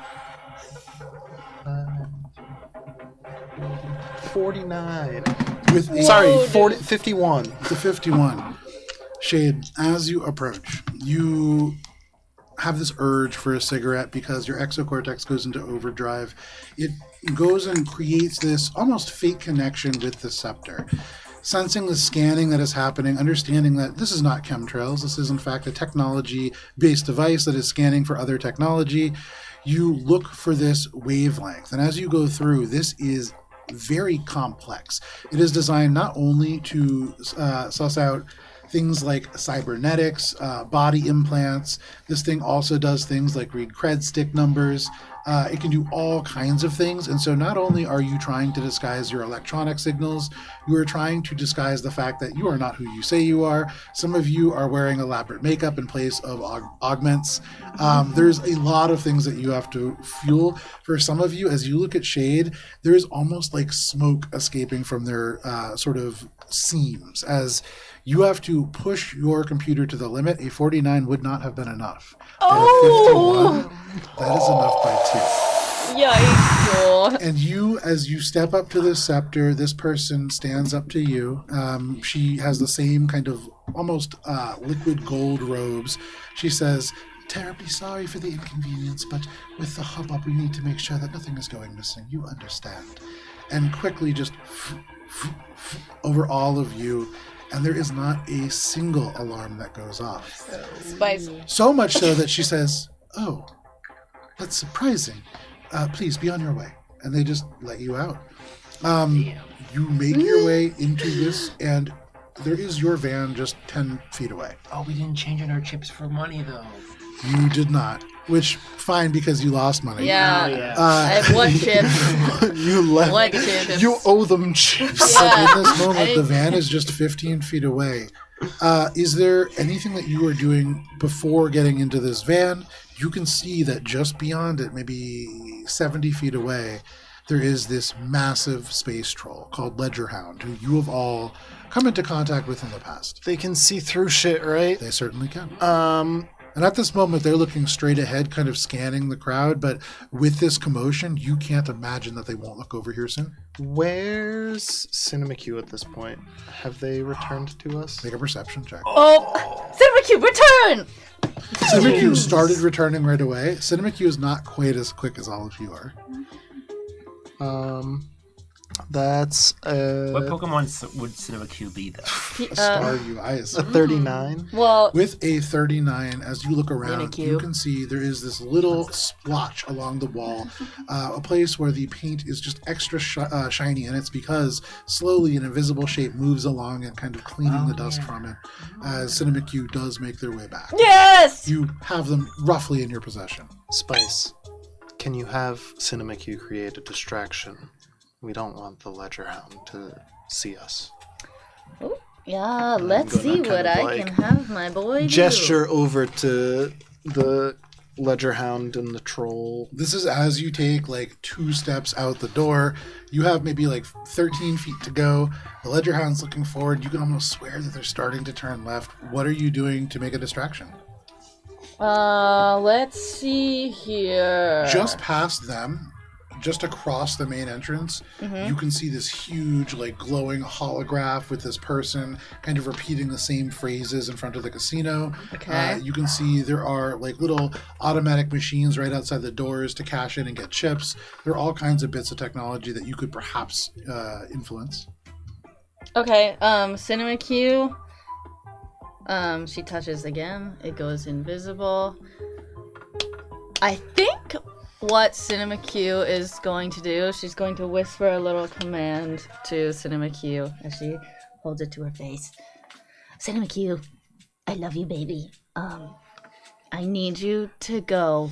B: 49.
A: With a,
B: Sorry,
C: Whoa,
B: 40, 51.
A: to 51. Shade, as you approach, you have this urge for a cigarette because your exocortex goes into overdrive. It goes and creates this almost fake connection with the scepter. Sensing the scanning that is happening, understanding that this is not chemtrails, this is in fact a technology-based device that is scanning for other technology, you look for this wavelength. And as you go through, this is very complex. It is designed not only to suss out things like cybernetics, body implants. This thing also does things like read cred stick numbers. It can do all kinds of things. And so not only are you trying to disguise your electronic signals, you are trying to disguise the fact that you are not who you say you are. Some of you are wearing elaborate makeup in place of augments. There's a lot of things that you have to fuel. For some of you, as you look at Shade, there is almost like smoke escaping from their sort of seams as you have to push your computer to the limit. A 49 would not have been enough.
C: Oh!
A: At a 51, that is enough by 2.
C: Yikes.
A: And you, as you step up to this scepter, this person stands up to you. She has the same kind of almost liquid gold robes. She says, "Terribly sorry for the inconvenience, but with the hubbub, we need to make sure that nothing is going missing. You understand." And quickly just over all of you, and there is not a single alarm that goes off.
C: Spicy.
A: So much so that she says, "Oh, that's surprising. Please be on your way." And they just let you out. You make your way into this, and there is your van just 10 feet away.
D: Oh, we didn't change in our chips for money, though.
A: You did not, which, fine, because you lost money.
C: Yeah.
D: Oh, yeah.
C: I have one chip.
A: You left.
C: One chip.
A: You owe them chips.
C: Yeah.
A: In this moment, the van is just 15 feet away. Is there anything that you are doing before getting into this van? You can see that just beyond it, maybe 70 feet away, there is this massive space troll called Ledgerhound, who you have all come into contact with in the past.
B: They can see through shit, right?
A: They certainly can. And at this moment, they're looking straight ahead, kind of scanning the crowd. But with this commotion, you can't imagine that they won't look over here soon.
B: Where's CinemaQ at this point? Have they returned to us?
A: Make a perception check.
C: Oh, CinemaQ, return!
A: CinemaQ started returning right away. CinemaQ is not quite as quick as all of you are.
B: That's
D: What Pokemon would CinemaQ be, though?
A: Star UIs.
B: a 39.
C: Well,
A: With a 39, as you look around,
C: CinemaQ.
A: you can see there is this little splotch along the wall, a place where the paint is just extra shiny, and it's because slowly an invisible shape moves along and kind of cleaning the dust from it as CinemaQ does make their way back.
C: yes!
A: You have them roughly in your possession.
B: Spice, can you have CinemaQ create a distraction? We don't want the Ledgerhound to see us.
C: Yeah,
B: I'm
C: let's
B: gonna
C: see
B: kind
C: what
B: of,
C: I
B: like,
C: can have my boy do.
B: Gesture over to the Ledgerhound and the troll.
A: This is as you take like 2 steps out the door. You have maybe like 13 feet to go. The Ledgerhound's looking forward. You can almost swear that they're starting to turn left. What are you doing to make a distraction?
C: Let's see here.
A: Just past them, just across the main entrance, you can see this huge, like, glowing holograph with this person kind of repeating the same phrases in front of the casino.
C: Okay.
A: You can see there are, like, little automatic machines right outside the doors to cash in and get chips. There are all kinds of bits of technology that you could perhaps influence.
C: Okay, CinemaQ. She touches again. It goes invisible. I think what CinemaQ is going to do, she's going to whisper a little command to CinemaQ as she holds it to her face. CinemaQ, I love you, baby. I need you to go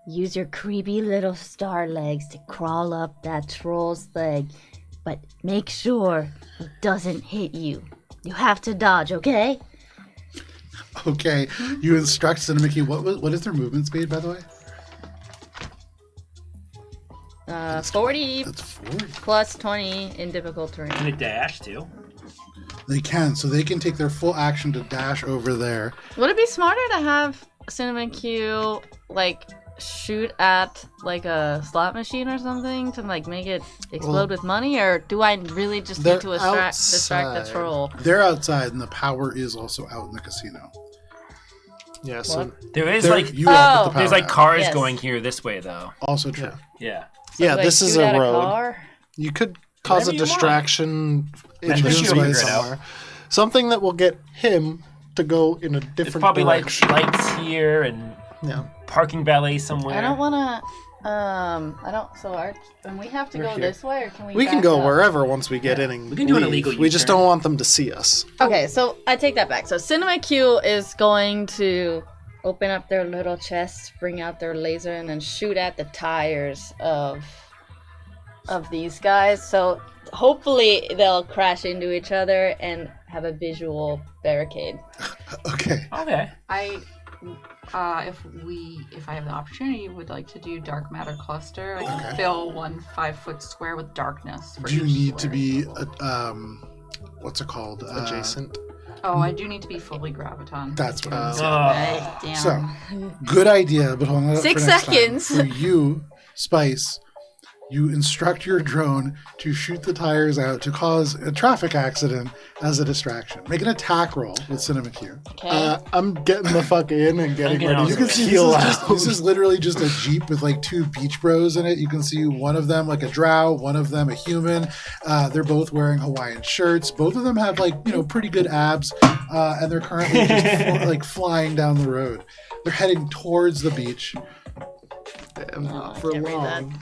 C: use your creepy little star legs to crawl up that troll's leg, but make sure it doesn't hit you. You have to dodge, okay?
A: Okay. You instruct CinemaQ. What is their movement speed, by the way?
C: 40
A: That's 40.
C: plus 20 in difficult terrain.
D: Can it dash, too?
A: They can. So they can take their full action to dash over there.
C: Would it be smarter to have CinemaQ, like, shoot at, like, a slot machine or something to, like, make it explode with money? Or do I really just need to distract the
B: outside.
C: troll?
A: They're outside, and the power is also out in the casino.
B: Yeah, so
D: There is,
A: They're-
D: like,
A: you all put the power
D: there's, like,
A: out.
D: cars
C: Yes.
D: going here this way, though.
A: Also true.
D: Yeah.
B: yeah,
C: Do I
B: this is
C: shoot
B: a
C: at
B: road.
C: car?
B: You could cause
D: Whatever
B: a
D: you want.
B: distraction in
D: I'm sure
B: this
D: she'll
B: way
D: figure it out.
B: somewhere. Something that will get him to go in a
D: It's
B: different
D: probably,
B: direction.
D: like, lights here and
B: Yeah.
D: parking valet somewhere.
C: I don't want to, so and we have to
B: We're
C: go
B: here.
C: this way, or can we
B: We can
C: back
B: go
C: up?
B: wherever once we get in and
D: We can do an
B: leave.
D: illegal
B: We just
D: U-turn.
B: don't want them to see us.
C: Okay, so I take that back. So CinemaQ is going to open up their little chests, bring out their laser, and then shoot at the tires of these guys. So hopefully they'll crash into each other and have a visual barricade.
A: Okay.
D: Okay.
E: If I have the opportunity, would like to do dark matter cluster. I can
A: Okay.
E: fill 1 5-foot square with darkness. For
A: Do you
E: each
A: need to
E: square
A: be,
E: table.
A: what's it called?
B: Adjacent.
E: Oh, I do need to be fully graviton.
A: That's what I was
E: Right, damn.
A: So, good idea, but hold on.
C: 6
A: for next
C: seconds.
A: Time. For you, Spice, you instruct your drone to shoot the tires out to cause a traffic accident as a distraction. Make an attack roll with CinemaQ.
C: Okay.
B: I'm getting the fuck in and getting
D: getting
B: ready
D: out
B: to
D: of the way.
B: peel out.
A: This is literally just a Jeep with like 2 beach bros in it. You can see one of them like a drow, one of them a human. They're both wearing Hawaiian shirts. Both of them have like, pretty good abs. And they're currently just like flying down the road. They're heading towards the beach.
B: Damn,
C: Oh,
B: not
C: I
B: for
C: can't read that.
B: long.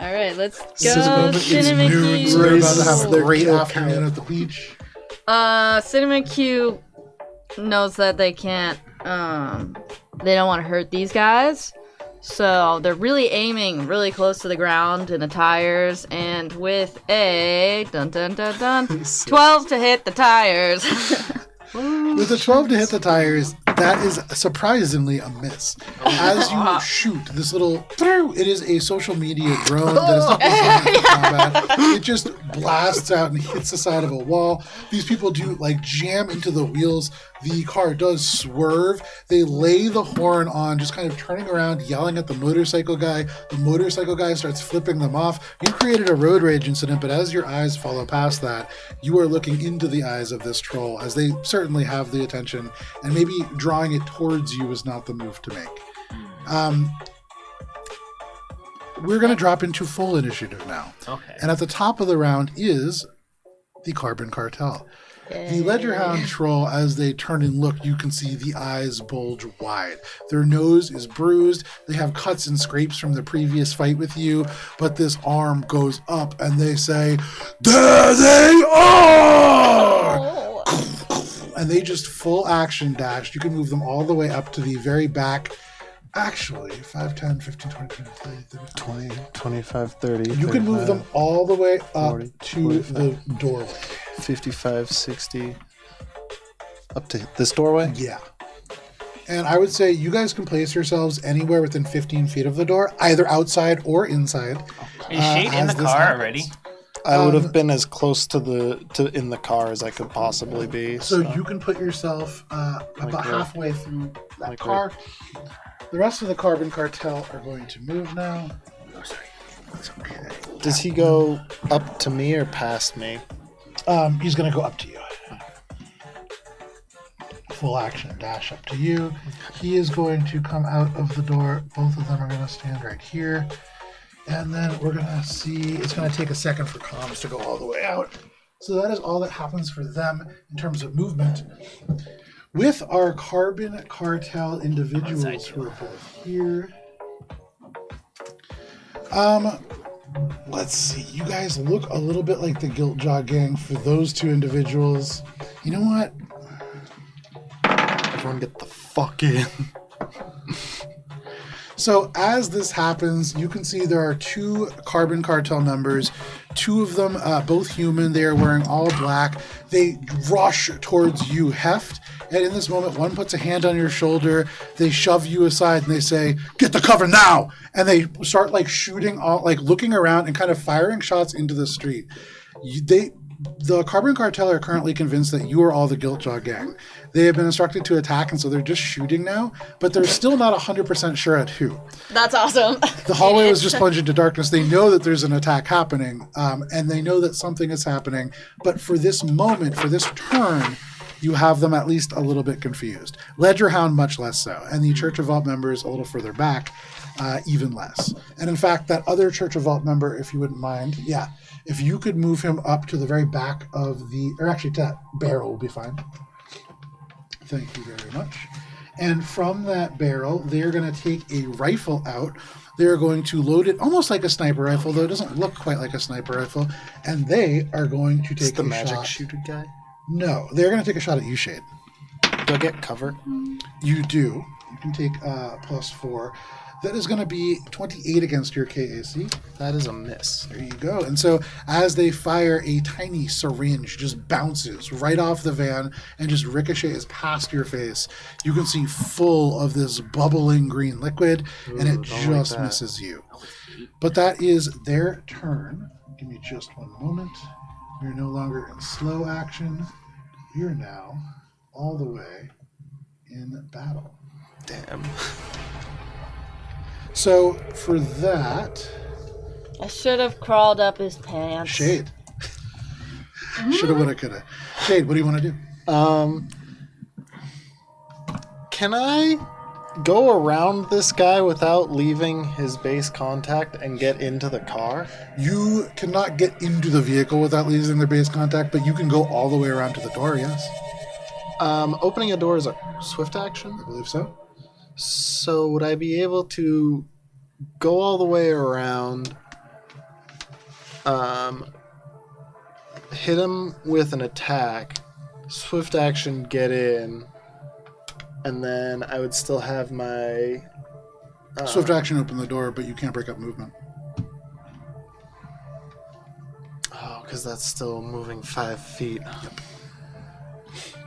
C: All right, let's
A: This is the
C: go,
A: moment. It's noon, so they're about to have their great afternoon at the beach.
C: Cinnamon Q knows that they can't, they don't want to hurt these guys. So they're really aiming really close to the ground in the tires, and with a 12 to hit the tires.
A: With a 12 to hit the tires, that is surprisingly a miss. As you shoot this little, it is a social media drone that is not designed for combat. It just blasts out and hits the side of a wall. These people do like jam into the wheels. The car does swerve. They lay the horn on, just kind of turning around, yelling at the motorcycle guy. The motorcycle guy starts flipping them off. You created a road rage incident, but as your eyes follow past that, you are looking into the eyes of this troll, as they certainly have the attention, and maybe drawing it towards you is not the move to make. We're going to drop into full initiative now.
D: Okay.
A: And at the top of the round is the Carbon Cartel. The Ledgerhound troll, as they turn and look, you can see the eyes bulge wide. Their nose is bruised. They have cuts and scrapes from the previous fight with you, but this arm goes up and they say, "There they are!" And they just full action dash. You can move them all the way up to the very back. Actually, 5, 10, 15, 20, 30,
B: 20, 25, 30.
A: You can move them all the way up
B: 40,
A: to
B: 45.
A: the doorway.
B: 55, 60. Up to this doorway?
A: Yeah. And I would say you guys can place yourselves anywhere within 15 feet of the door, either outside or inside.
G: Is Shade in
A: as
G: the
A: this
G: car
A: happens.
G: already?
B: I would have been as close to in the car as I could possibly be.
A: So you can put yourself about
B: where?
A: halfway through that
B: Like
A: car. The rest of the Carbon Cartel are going to move now. Oh, sorry. That's okay.
B: Does he go up to me or past me?
A: He's going to go up to you. Full action dash up to you. He is going to come out of the door. Both of them are going to stand right here. And then we're going to see, it's going to take a second for comms to go all the way out. So that is all that happens for them in terms of movement. With our Carbon Cartel individuals who are both here. Let's see. You guys look a little bit like the Guiltjaw gang for those two individuals. You know what?
B: Everyone get the fuck in.
A: So as this happens, you can see there are two Carbon Cartel members. Two of them, both human. They are wearing all black. They rush towards you, Heft. And in this moment, one puts a hand on your shoulder. They shove you aside and they say, "Get the cover now!" And they start like shooting, all like looking around and kind of firing shots into the street. The Carbon Cartel are currently convinced that you are all the Guiltjaw gang. They have been instructed to attack, and so they're just shooting now, but they're still not 100% sure at who.
C: That's awesome.
A: The hallway was just plunged into darkness. They know that there's an attack happening, and they know that something is happening, but for this moment, for this turn, you have them at least a little bit confused. Ledgerhound, much less so, and the Church of Vault members a little further back, even less. And in fact, that other Church of Vault member, if you wouldn't mind, if you could move him up to the very back of the, or actually to that barrel will be fine. Thank you very much. And from that barrel, they're going to take a rifle out. They're going to load it almost like a sniper rifle, though it doesn't look quite like a sniper rifle. And they are going to
B: Is
A: take
B: the
A: a
B: magic
A: shot.
B: shooter guy?
A: No, they're going to take a shot at you, Shade.
B: Do I get cover?
A: You do. You can take +4. That is going to be 28 against your KAC.
B: That is a miss.
A: There you go. And so as they fire, a tiny syringe just bounces right off the van and just ricochets past your face. You can see full of this bubbling green liquid, and it just misses you. But that is their turn. Give me just one moment. You're no longer in slow action. You're now all the way in battle.
B: Damn.
A: So for that,
C: I should have crawled up his pants.
A: Shade. Shoulda, woulda, coulda. Shade, what do you want to do?
B: Can I go around this guy without leaving his base contact and get into the car?
A: You cannot get into the vehicle without losing their base contact, but you can go all the way around to the door, yes?
B: Opening a door is a swift action.
A: I believe so.
B: So would I be able to go all the way around hit him with an attack, swift action, get in, and then I would still have my...
A: Swift action, open the door, but you can't break up movement.
B: Oh, because that's still moving 5 feet. Yep.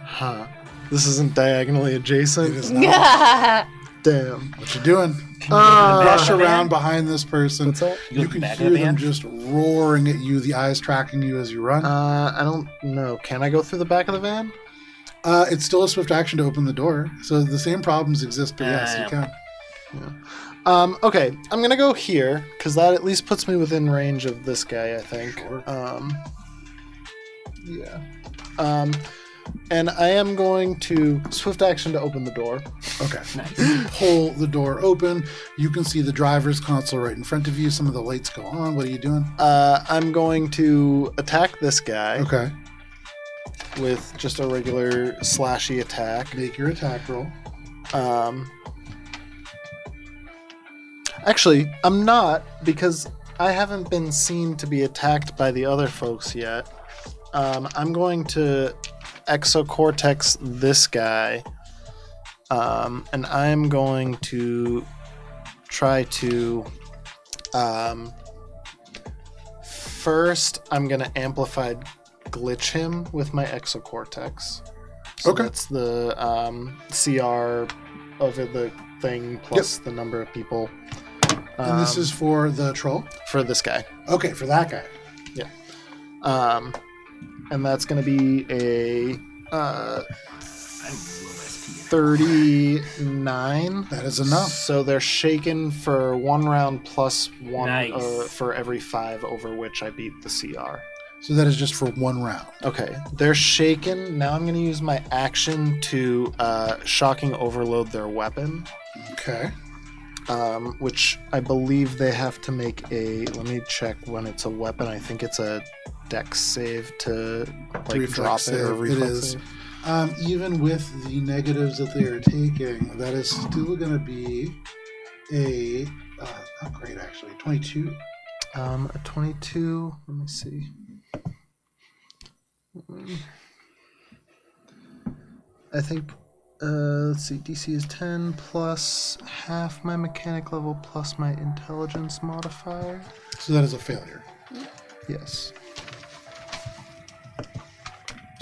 B: Huh. This isn't diagonally adjacent?
A: It is not.
B: Damn.
A: What you doing? Rush around behind this person.
B: What's that?
A: You can hear them just roaring at you, the eyes tracking you as you run.
B: I don't know. Can I go through the back of the van?
A: It's still a swift action to open the door, so the same problems exist, but yes, you can.
B: Yeah. Okay, I'm going to go here, because that at least puts me within range of this guy, I think.
A: Sure.
B: Yeah. And I am going to swift action to open the door.
A: Okay. You pull the door open. You can see the driver's console right in front of you. Some of the lights go on. What are you doing?
B: I'm going to attack this guy.
A: Okay.
B: With just a regular slashy attack.
A: Make your attack roll.
B: Actually, I'm not, because I haven't been seen to be attacked by the other folks yet. I'm going to exocortex this guy, and I'm going to try to... first, I'm going to amplify glitch him with my exocortex. So
A: okay.
B: That's the CR over the thing plus the number of people.
A: And this is for the troll?
B: For this guy.
A: Okay, for that guy.
B: Yeah. And that's going to be a 39.
A: That is enough.
B: So they're shaken for 1 round plus 1
D: Nice.
B: for every 5 over which I beat the CR.
A: So that is just for 1 round.
B: Okay, they're shaken. Now I'm going to use my action to shocking overload their weapon.
A: Okay.
B: Which I believe they have to make a... Let me check when it's a weapon. I think it's a dex save to drop it or reflex save.
A: Even with the negatives that they are taking, that is still going to be a... not great, actually. 22?
B: A 22... Let me see. I think... let's see, DC is 10 plus half my mechanic level plus my intelligence modifier.
A: So that is a failure.
B: Yes.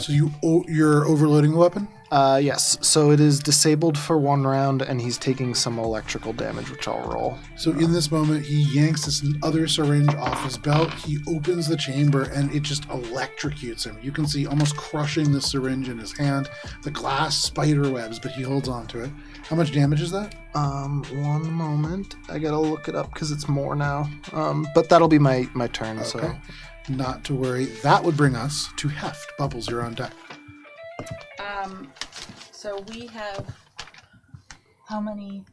A: So you're overloading the weapon?
B: Yes. So it is disabled for 1 round, and he's taking some electrical damage, which I'll roll.
A: So in this moment, he yanks this other syringe off his belt. He opens the chamber, and it just electrocutes him. You can see almost crushing the syringe in his hand. The glass spider webs, but he holds on to it. How much damage is that?
B: 1 moment. I gotta look it up because it's more now. But that'll be my turn.
A: Okay.
B: So.
A: Not to worry. That would bring us to Heft. Bubbles, you're on deck.
E: So we have how many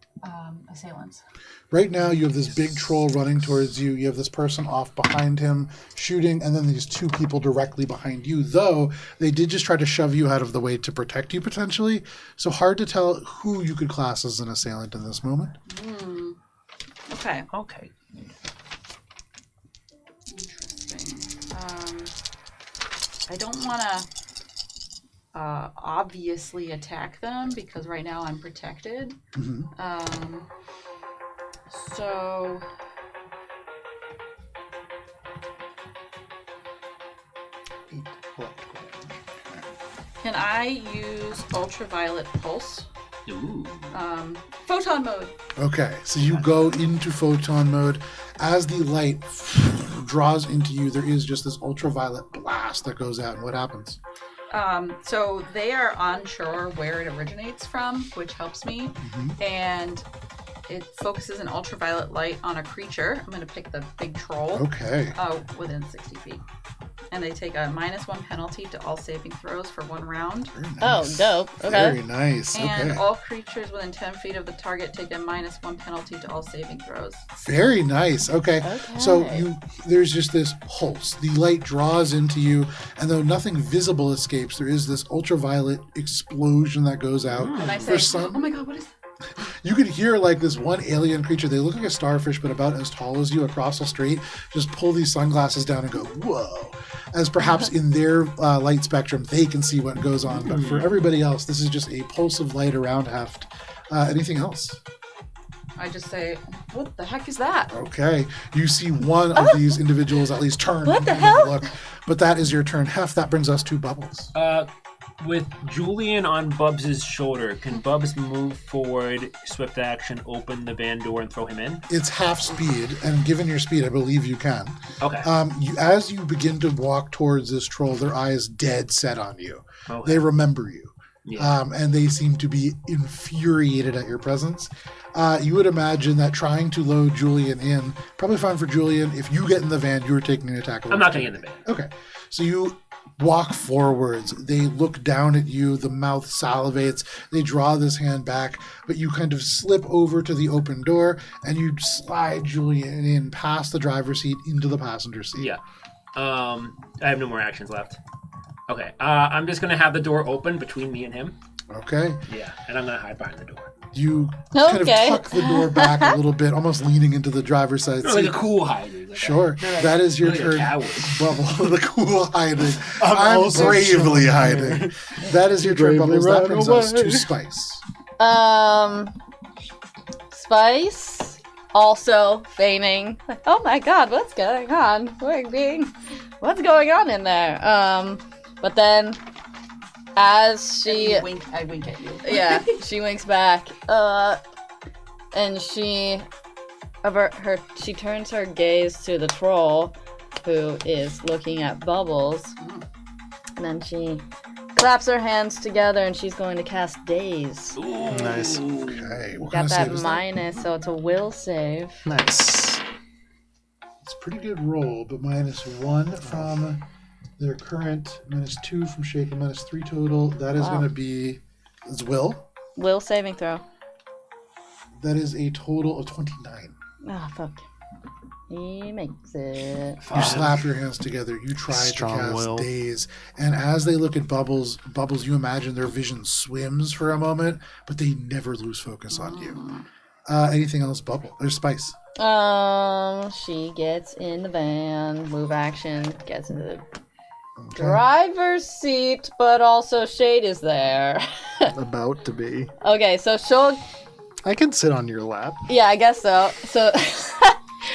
E: assailants?
A: Right now, you have this big troll running towards you. You have this person off behind him shooting, and then these 2 people directly behind you, though they did just try to shove you out of the way to protect you, potentially. So hard to tell who you could class as an assailant in this moment.
E: Okay.
D: Okay.
E: Interesting. I don't want to obviously attack them because right now I'm protected.
A: Mm-hmm.
E: So can I use ultraviolet pulse?
D: Ooh.
E: Photon mode.
A: Okay, so you go into photon mode. As the light draws into you, there is just this ultraviolet blast that goes out. And what happens?
E: So they are unsure where it originates from, which helps me.
A: Mm-hmm.
E: And it focuses an ultraviolet light on a creature. I'm going to pick the big troll.
A: Okay.
E: Within 60 feet. And they take a -1 penalty to all saving throws for 1 round.
A: Very nice.
C: Oh, dope. Okay.
A: Very nice.
E: And
A: Okay.
E: all creatures within 10 feet of the target take a -1 penalty to all saving throws.
A: Very nice. Okay.
C: Okay.
A: So there's just this pulse. The light draws into you, and though nothing visible escapes, there is this ultraviolet explosion that goes out.
E: And I
A: For
E: say,
A: some,
E: oh my god, what is that?
A: You could hear like this one alien creature. They look like a starfish, but about as tall as you across the street. Just pull these sunglasses down and go, whoa. As perhaps in their light spectrum, they can see what goes on. But for everybody else, this is just a pulse of light around Heft. Anything else?
E: I just say, what the heck is that?
A: Okay. You see one of these individuals at least turn.
C: What the
A: and
C: hell?
A: Look. But that is your turn, Heft. That brings us to Bubbles.
D: With Julian on Bubs' shoulder, can Bubs move forward, swift action, open the van door, and throw him in?
A: It's half speed, and given your speed, I believe you can.
D: Okay.
A: As you begin to walk towards this troll, their eyes dead set on you.
D: Okay.
A: They remember you.
D: Yeah.
A: And they seem to be infuriated at your presence. You would imagine that trying to load Julian in, probably fine for Julian. If you get in the van, you're taking an attack.
D: I'm not getting in the van.
A: Okay. So you walk forwards. They look down at you. The mouth salivates. They draw this hand back, but you kind of slip over to the open door and you slide Julian in past the driver's seat into the passenger seat.
D: Yeah. I have no more actions left. Okay. I'm just gonna have the door open between me and him.
A: Okay.
D: Yeah, and I'm gonna hide behind the door.
A: You kind of
C: Okay.
A: tuck the door back a little bit, almost leaning into the driver's side
D: No,
A: seat.
D: like a cool hiding. Like
A: Sure. That is your
D: like a
A: turn.
D: coward.
A: Bubble. The cool hiding. I'm
B: also
A: bravely hiding. That is your turn,
B: Bravely
A: Bubbles. That
B: ran
A: brings us
B: away.
A: to Spice.
C: Spice also feigning. Like, oh my god, what's going on? What's going on in there? But then, as she,
E: I wink at you.
C: yeah, she winks back. And she turns her gaze to the troll, who is looking at Bubbles. And then she claps her hands together, and she's going to cast Daze.
B: Nice.
A: Okay. What kind
C: Got
A: of
C: that
A: save is
C: minus, so it's a will save.
B: Nice.
A: It's a pretty good roll, but -1 from their current, -2 from Shake, and -3 total. That is
C: Wow.
A: going to be is Will.
C: Will saving throw.
A: That is a total of 29.
C: Ah, fuck. He makes it.
A: You slap your hands together. You try
B: Strong
A: to cast
B: will.
A: Daze. And as they look at Bubbles, you imagine their vision swims for a moment, but they never lose focus on you. Anything else, Bubble? There's Spice.
C: She gets in the van, move action, gets into the driver's seat, but also Shade is there.
B: About to be.
C: Okay, so she'll,
B: I can sit on your lap.
C: yeah, I guess so. So,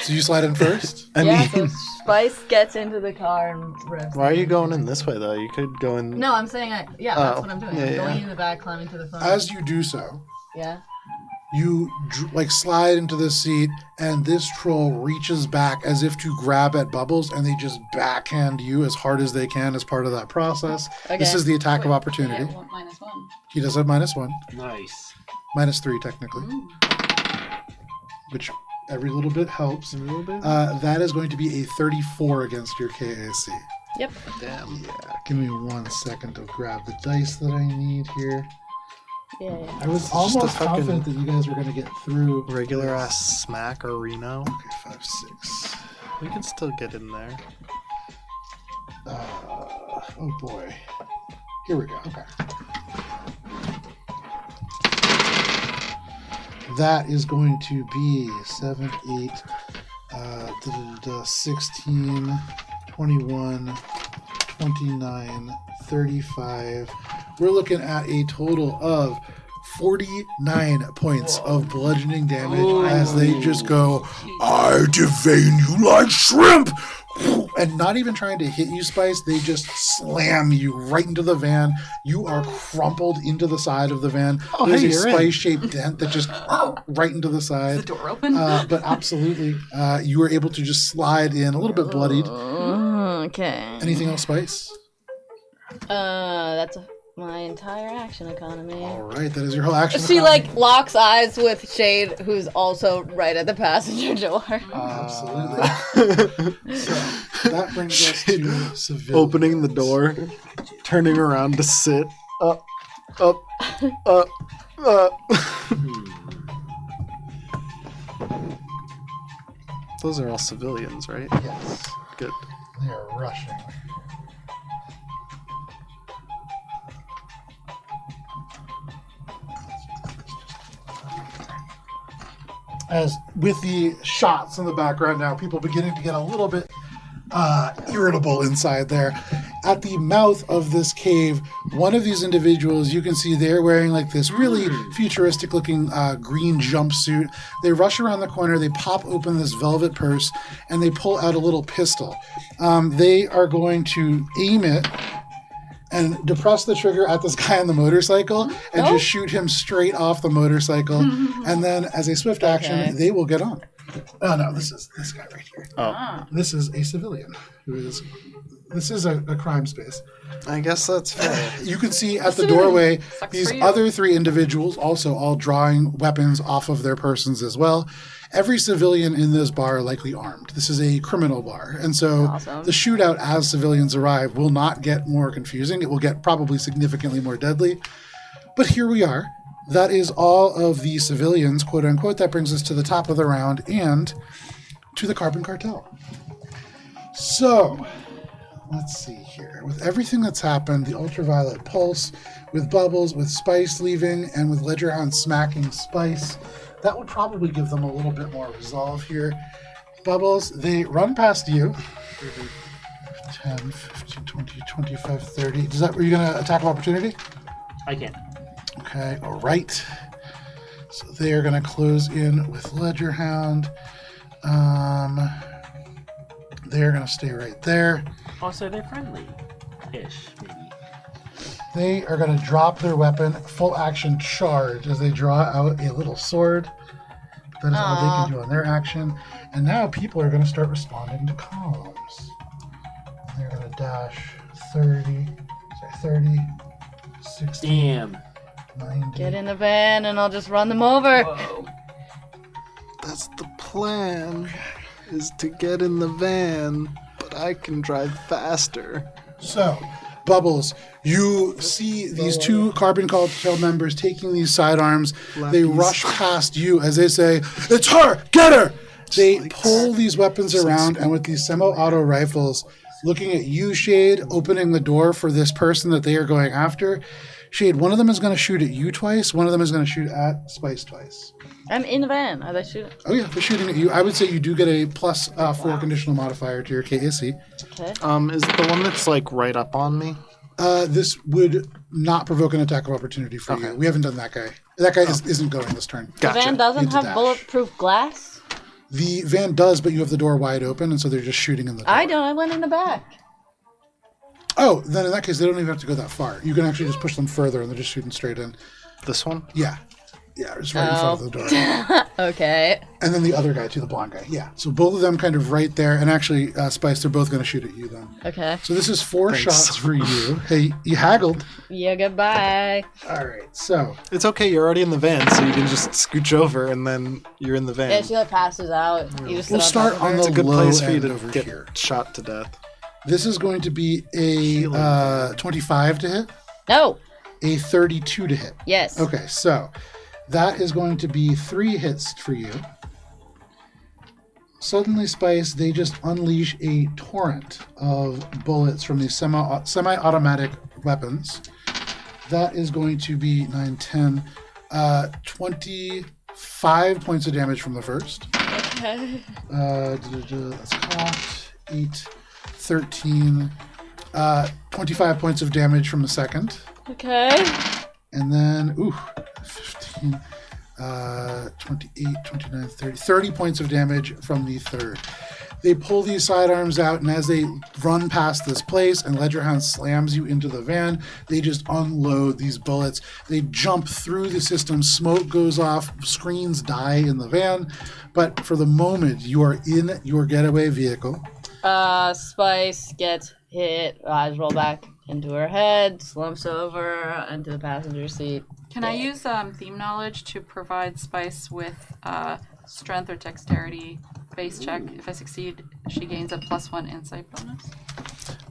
A: So you slide in first?
B: I
C: yeah,
B: mean,
C: so Spice gets into the car and revs.
B: why are you going in this way though? You could go in.
C: No, I'm saying, that's
B: Oh,
C: what I'm doing.
B: yeah,
C: I'm
B: yeah.
C: going in the back, climbing to the front.
A: As you do so,
C: Yeah.
A: you slide into the seat, and this troll reaches back as if to grab at Bubbles, and they just backhand you as hard as they can as part of that process.
C: Okay.
A: This is the attack of
E: Wait,
A: opportunity.
E: yeah, -1.
A: He does have -1,
D: Nice.
A: -3 technically, which every little bit helps.
B: A little bit.
A: That is going to be a 34 against your KAC.
C: Yep.
B: Damn.
A: Yeah, give me 1 second to grab the dice that I need here.
C: Yeah.
A: I was
B: Just a
A: almost
B: fucking
A: confident that you guys were going to get through.
B: Regular
A: this.
B: ass smack or Reno.
A: Okay, 5, 6.
B: We can still get in there.
A: Oh boy. Here we go. Okay. That is going to be 7, 8, 16, 21, 29, 35. We're looking at a total of 49 points of bludgeoning damage as they just go, I devane you like shrimp! And not even trying to hit you, Spice, they just slam you right into the van. You are crumpled into the side of the van.
B: Oh,
A: There's
B: hey,
A: a
B: you're in.
A: Spice-shaped dent that just right into the
E: Is the
A: side.
E: door open?
A: But absolutely, you were able to just slide in, a little bit bloodied.
C: Okay.
A: Anything else, Spice?
C: That's my entire action economy.
A: All right, that is your whole action.
C: She
A: economy.
C: locks eyes with Shade, who's also right at the passenger door.
A: Absolutely. So that brings us to civilians.
B: Opening the door, turning around to sit. Up. Those are all civilians, right?
A: Yes,
B: Good.
A: they are rushing. as with the shots in the background now, people beginning to get a little bit irritable inside there. At the mouth of this cave, one of these individuals, you can see they're wearing like this really futuristic looking green jumpsuit. They rush around the corner, they pop open this velvet purse, and they pull out a little pistol. They are going to aim it and depress the trigger at this guy on the motorcycle and just shoot him straight off the motorcycle. And then as a swift action, they will get on. Oh, no, this is this guy right here.
B: Oh.
A: This is a civilian. This is a crime space.
B: I guess that's fair.
A: You can see at the doorway
E: Sucks
A: these
E: for you.
A: other three individuals also all drawing weapons off of their persons as well. Every civilian in this bar are likely armed. This is a criminal bar. And so
C: Awesome.
A: the shootout as civilians arrive will not get more confusing. It will get probably significantly more deadly. But here we are. That is all of the civilians, quote unquote. That brings us to the top of the round and to the Carbon Cartel. So, let's see here. With everything that's happened, the ultraviolet pulse, with Bubbles, with Spice leaving, and with Ledgerhound smacking Spice, that would probably give them a little bit more resolve here. Bubbles, they run past you. 10, 15, 20, 25, 30. Does that, are you going to attack of opportunity?
D: I can't.
A: Okay, all right. So they are going to close in with Ledgerhound. They're going to stay right there.
D: Also, they're friendly-ish, maybe.
A: They are going to drop their weapon, full action charge, as they draw out a little sword. That is all they can do on their action. And now people are going to start responding to columns. They're going to dash 30, 60,
D: Damn.
A: 90.
C: Get in the van and I'll just run them over.
E: Whoa.
B: That's the plan, is to get in the van, but I can drive faster.
A: So, Bubbles, you see these two Carbon Cartel members taking these sidearms. They
B: Lefties.
A: rush past you as they say, "It's her! Get her!" They pull these weapons around, and with these semi-auto rifles, looking at you, Shade, opening the door for this person that they are going after. Shade, one of them is going to shoot at you twice. One of them is going to shoot at Spice twice.
C: I'm in the van. Are they shooting?
A: Oh yeah, they're shooting at you. I would say you do get a plus 4 conditional modifier to your KAC.
C: Okay.
B: Is it the one that's like right up on me?
A: This would not provoke an attack of opportunity for you. We haven't done that guy. That guy isn't going this turn.
C: The van doesn't
A: Into
C: have
A: dash.
C: bulletproof glass?
A: The van does, but you have the door wide open, and so they're just shooting in the door.
C: I don't. I went in the back.
A: Oh, then in that case, they don't even have to go that far. You can actually just push them further, and they're just shooting straight in.
B: This one?
A: Yeah. Yeah, it's right in front of the door.
C: Okay.
A: And then the other guy, too, the blonde guy. Yeah. So both of them kind of right there. And actually, Spice, they're both going to shoot at you then.
C: Okay.
A: So this is 4 shots for you. Hey, you haggled.
C: Yeah, goodbye.
A: All right. So
B: It's okay, you're already in the van, so you can just scooch over and then you're in the van.
C: Yeah, she like passes out. You just sit
A: we'll start
C: top
A: on
C: of
A: the
C: her.
B: It's a good
A: low
B: place for you
A: end
B: to
A: over
B: get
A: here.
B: shot to death.
A: This is going to be a 25 to hit,
C: No.
A: a 32 to hit.
C: Yes.
A: Okay, so that is going to be 3 hits for you. Suddenly, Spice, they just unleash a torrent of bullets from these semi-automatic weapons. That is going to be 9, 10, 25 points of damage from the first.
C: Okay.
A: That's cocked. 8, 13, 25 points of damage from the second.
C: Okay.
A: And then, 15, 28, 29, 30 points of damage from the third. They pull these sidearms out, and as they run past this place and Ledgerhound slams you into the van, they just unload these bullets. They jump through the system, smoke goes off, screens die in the van. But for the moment, you are in your getaway vehicle.
C: Spice gets hit, eyes roll back into her head, slumps over into the passenger seat.
E: Can I use theme knowledge to provide Spice with strength or dexterity base check? If I succeed, she gains a +1 insight bonus.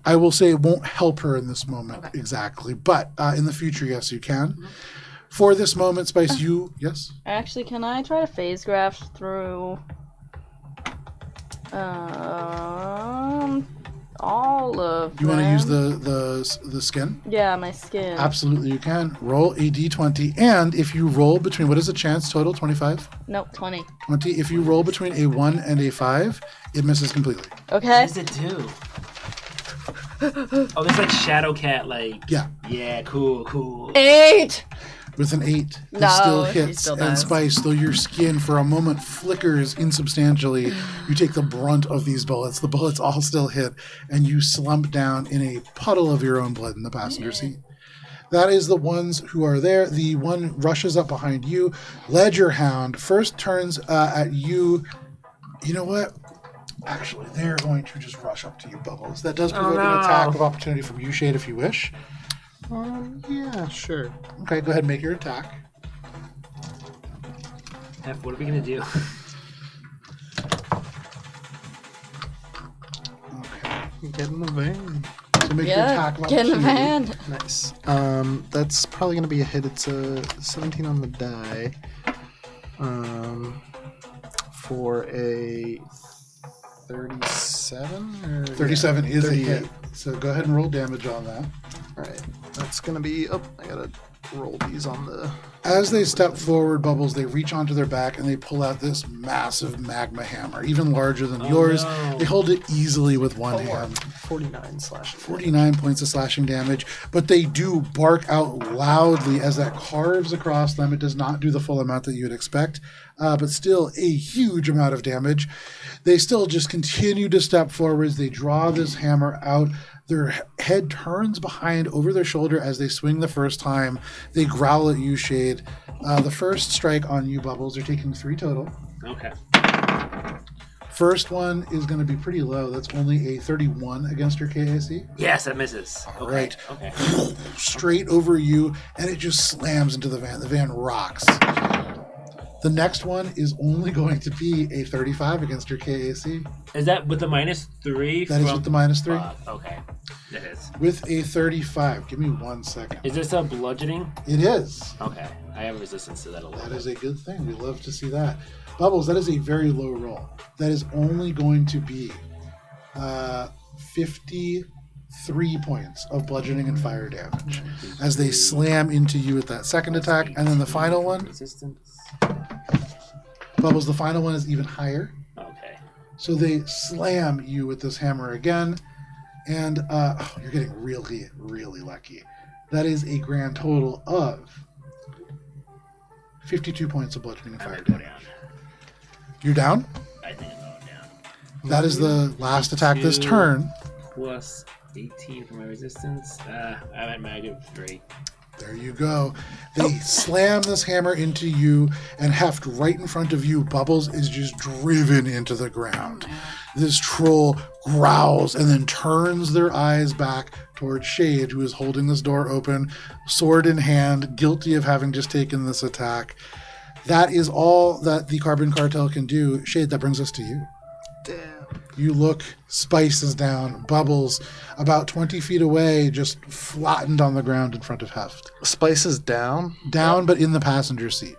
A: I will say it won't help her in this moment exactly, but in the future, yes, you can.
E: Mm-hmm.
A: For this moment, Spice, yes?
C: Actually, can I try to phase graph through all of
A: You want to use
C: them.
A: the skin?
C: Yeah, my skin.
A: Absolutely, you can. Roll a d20, and if you roll between, what is the chance total? 25?
C: Nope, 20.
A: 20. If you roll between a 1 and a 5, it misses completely.
C: Okay.
D: What does it do? Oh, there's like Shadow Cat, like.
A: Yeah.
D: Yeah, cool.
C: 8!
A: With an 8, it
C: No,
A: still
C: she
A: hits.
C: still
A: And
C: does.
A: Spice, though your skin for a moment flickers insubstantially, you take the brunt of these bullets. The bullets all still hit, and you slump down in a puddle of your own blood in the passenger seat. That is the ones who are there. The one rushes up behind you. Ledger Hound first turns at you. You know what? Actually, they're going to just rush up to you, Bubbles. That does provoke an attack of opportunity from you, Shade, if you wish.
B: Yeah, sure.
A: Okay, go ahead and make your attack.
D: F, what are we gonna do?
A: Okay.
B: Get in the van.
A: So make your attack of
C: get in the
A: opportunity.
C: van.
B: Nice. That's probably gonna be a hit. It's a 17 on the die. For a 37 or
A: 37 is a
B: 38.
A: hit. So go ahead and roll damage on that.
B: All right, that's gonna be. Oh, I gotta roll these on the.
A: As they step forward, Bubbles, they reach onto their back and they pull out this massive magma hammer, even larger than yours.
D: no.
A: They hold it easily with one hand.
B: 49 slashing.
A: 49 points of slashing damage, but they do bark out loudly as that carves across them. It does not do the full amount that you would expect, but still a huge amount of damage. They still just continue to step forwards. They draw this hammer out. Their head turns behind over their shoulder as they swing the first time. They growl at you, Shade. The first strike on you, Bubbles, they're taking 3 total.
D: Okay.
A: First one is going to be pretty low. That's only a 31 against your KAC.
D: Yes, that misses.
A: All right.
D: Okay.
A: Straight over you, and it just slams into the van. The van rocks. The next one is only going to be a 35 against your KAC.
D: Is that with the -3?
A: That is with the -3.
D: Okay. That is.
A: With a 35. Give me 1 second.
D: Is this a bludgeoning?
A: It is.
D: Okay. I have resistance to that a little
A: That
D: bit.
A: is a good thing. We love to see that. Bubbles, that is a very low roll. That is only going to be 53 points of bludgeoning and fire damage as they slam into you with that second attack. And then the final one,
D: Resistance.
A: Bubbles, the final one is even higher.
D: Okay.
A: So they slam you with this hammer again. And you're getting really, really lucky. That is a grand total of 52 points of bludgeoning and
D: I'm
A: fire
D: gonna go
A: damage.
D: down.
A: You're down?
D: I think I'm going down.
A: That is the last attack this
D: 52
A: turn.
D: Plus 18 for my resistance. I'm at -3.
A: There you go. They slam this hammer into you, and heft right in front of you. Bubbles is just driven into the ground. This troll growls and then turns their eyes back towards Shade, who is holding this door open, sword in hand, guilty of having just taken this attack. That is all that the Carbon Cartel can do. Shade, that brings us to you.
B: Damn.
A: You look, Spice is down. Bubbles, about 20 feet away, just flattened on the ground in front of Heft.
B: Spice is down.
A: Down, but in the passenger seat.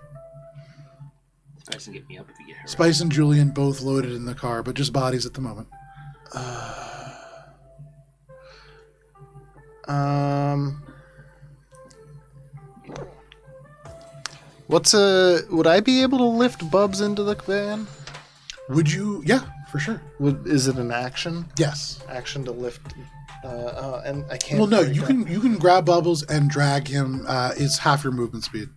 D: Spice can get me up if you get her.
A: Spice and Julian both loaded in the car, but just bodies at the moment.
B: Would I be able to lift Bubs into the van?
A: Would you? Yeah, for sure.
B: Is it an action?
A: Yes.
B: Action to lift. And I can't.
A: Well, no,
B: break
A: you
B: up.
A: can grab Bubbles and drag him. It's half your movement speed.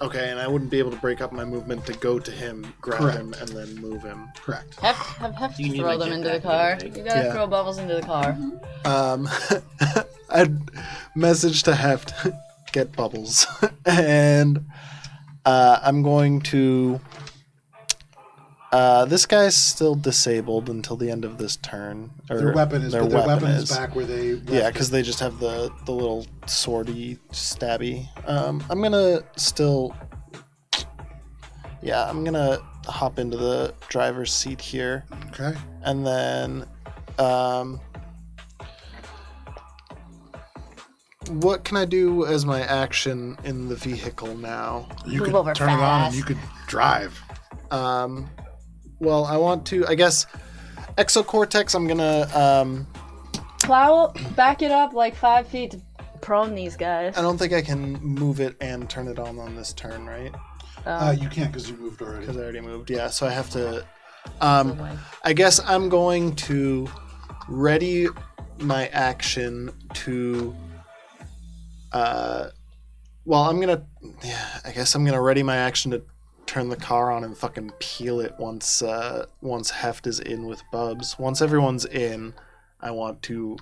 B: Okay, and I wouldn't be able to break up my movement to go to him, grab
A: Correct.
B: him, and then move him.
A: Correct.
C: Have
D: You need,
C: throw
D: like,
C: them into the
D: jetpack
C: car.
D: and everything.
C: You gotta
B: Yeah.
C: throw Bubbles into the car.
B: I'd message to Heft, get Bubbles, and I'm going to. This guy's still disabled until the end of this turn. Or
A: Their weapon is,
B: their
A: but their weapon is
B: is.
A: back where they. Left
B: Yeah,
A: it.
B: because they just have the little swordy stabby. I'm gonna still. Yeah, I'm gonna hop into the driver's seat here,
A: Okay.
B: and then. What can I do as my action in the vehicle now?
A: You
C: Move
A: could
C: over
A: turn it on and
C: fast.
A: you could drive.
B: Well, I want to. I guess Exocortex. I'm gonna
C: back it up like 5 feet to prone these guys.
B: I don't think I can move it and turn it on this turn, right?
A: You can't because you moved already.
B: Because I already moved. Yeah, so I have to. I guess I'm going to ready my action to. I guess I'm gonna ready my action to turn the car on and fucking peel it once Heft is in with Bubs. Once everyone's in, I want to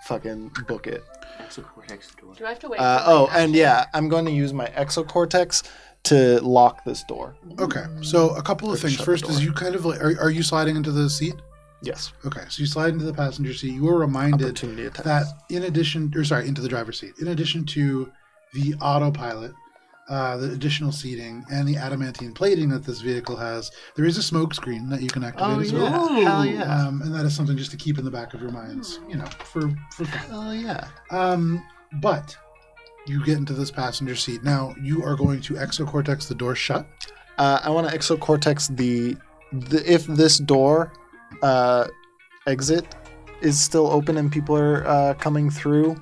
B: fucking book it.
D: Exocortex door.
E: Do I have to wait?
B: I'm going to use my exocortex to lock this door.
A: Okay, so a couple of things.
B: shut the
A: First,
B: door.
A: is you kind of like, are you sliding into the seat?
B: Yes.
A: Okay, so you slide into the passenger seat. You were reminded
B: Opportunity attacks.
A: that into the driver's seat. In addition to the autopilot, the additional seating, and the adamantine plating that this vehicle has, there is a smoke screen that you can activate as well.
B: Hell yeah.
A: And that is something just to keep in the back of your minds, for fun.
B: Hell yeah.
A: But you get into this passenger seat. Now, you are going to exocortex the door shut.
B: I want to exocortex the if this door exit is still open and people are coming through,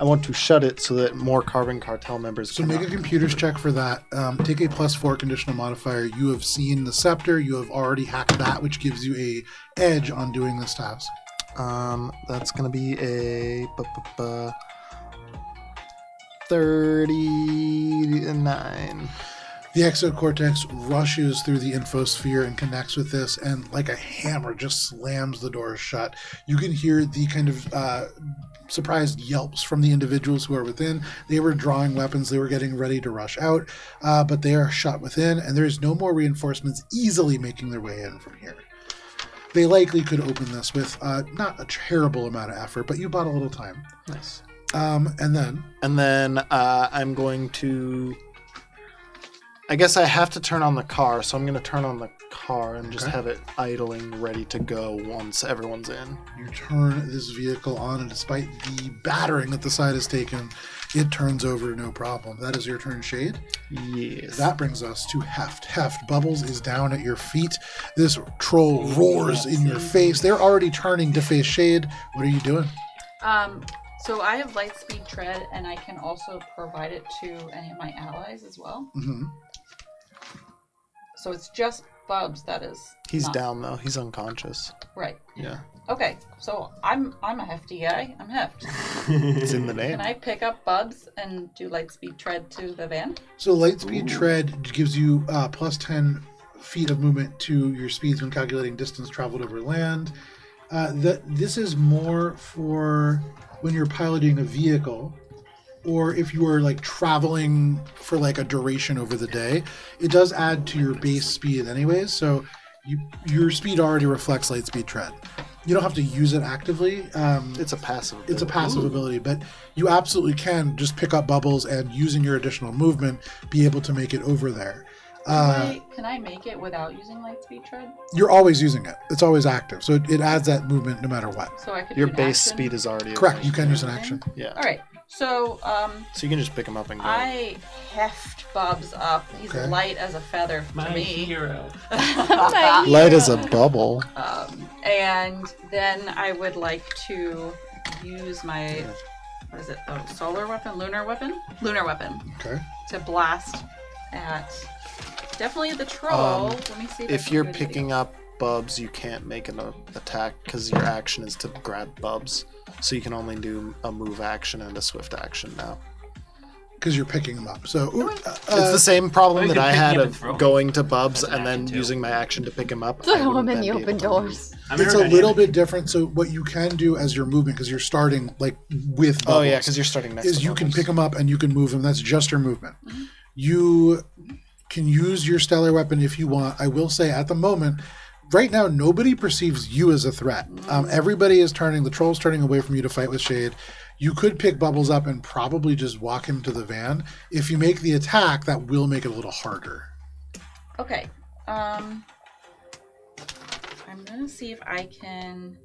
B: I want to shut it so that more Carbon Cartel members
A: So
B: can
A: make a computer's check for that. Take a +4 conditional modifier. You have seen the scepter. You have already hacked that, which gives you a edge on doing this task.
B: That's going to be a 39.
A: The exocortex rushes through the infosphere and connects with this, and like a hammer just slams the door shut. You can hear the kind of surprised yelps from the individuals who are within. They were drawing weapons. They were getting ready to rush out, but they are shut within, and there is no more reinforcements easily making their way in from here. They likely could open this with not a terrible amount of effort, but you bought a little time.
B: Nice.
A: And then
B: I'm going to... I guess I have to turn on the car, so I'm going to turn on the car and just have it idling, ready to go once everyone's in.
A: you turn this vehicle on, and despite the battering that the side has taken, it turns over no problem. That is your turn, Shade.
B: Yes.
A: That brings us to Heft. Heft, Bubbles is down at your feet. This troll roars in your face. They're already turning to face Shade. What are you doing?
E: So I have light speed tread, and I can also provide it to any of my allies as well.
A: Mm-hmm.
E: So it's just Bubs that is.
B: He's
E: not.
B: down, though. He's unconscious.
E: Right.
B: Yeah.
E: Okay. So I'm a hefty guy. I'm heft.
B: It's in the name.
E: Can I pick up Bubs and do light speed tread to the van?
A: So Lightspeed Tread gives you plus 10 feet of movement to your speeds when calculating distance traveled over land. This is more for when you're piloting a vehicle, or if you are like traveling for like a duration over the day. It does add to your base speed anyways, so your speed already reflects Lightspeed Tread. You don't have to use it actively.
B: It's a passive ability.
A: It's a passive ability, but you absolutely can just pick up Bubbles and using your additional movement be able to make it over there.
E: Can I make it without using light speed tread?
A: You're always using it. It's always active, so it adds that movement no matter what.
E: So I could
B: Your
E: do an
B: base
E: action?
B: speed is already...
A: Correct, you can use an action.
B: Yeah.
E: All right. So
B: So you can just pick him up and go.
E: I heft Bubs up. He's
A: Okay.
E: light as a feather to
D: My
E: me.
D: hero.
B: Light as a bubble.
E: And then I would like to use my, what is it? Oh, solar weapon? Lunar weapon? Lunar weapon.
A: Okay.
E: To blast at definitely the troll. Let me see
B: If you're picking up Bubs, you can't make an attack because your action is to grab Bubs. So you can only do a move action and a swift action now.
A: Because you're picking them up. So
B: It's the same problem
D: you
B: that
D: could
B: I
D: pick
B: had
D: him and
B: of
D: throw him.
B: going to Bubs
D: That's an
B: and then
D: action too.
B: using my action to pick him up.
C: Throw
B: I wouldn't
C: him in
B: then
C: the
B: be
C: open
B: able to
C: doors.
A: it's a little bit different. So what you can do as your movement, because you're starting like with Bubbles,
B: Oh yeah, because you're starting next.
A: is
B: to
A: you can
B: Bubbles.
A: pick them up and you can move them. That's just your movement. You can use your stellar weapon if you want. I will say at the moment, right now, nobody perceives you as a threat. Everybody is turning. The troll's turning away from you to fight with Shade. You could pick Bubbles up and probably just walk him to the van. If you make the attack, that will make it a little harder.
E: Okay. I'm gonna see if I can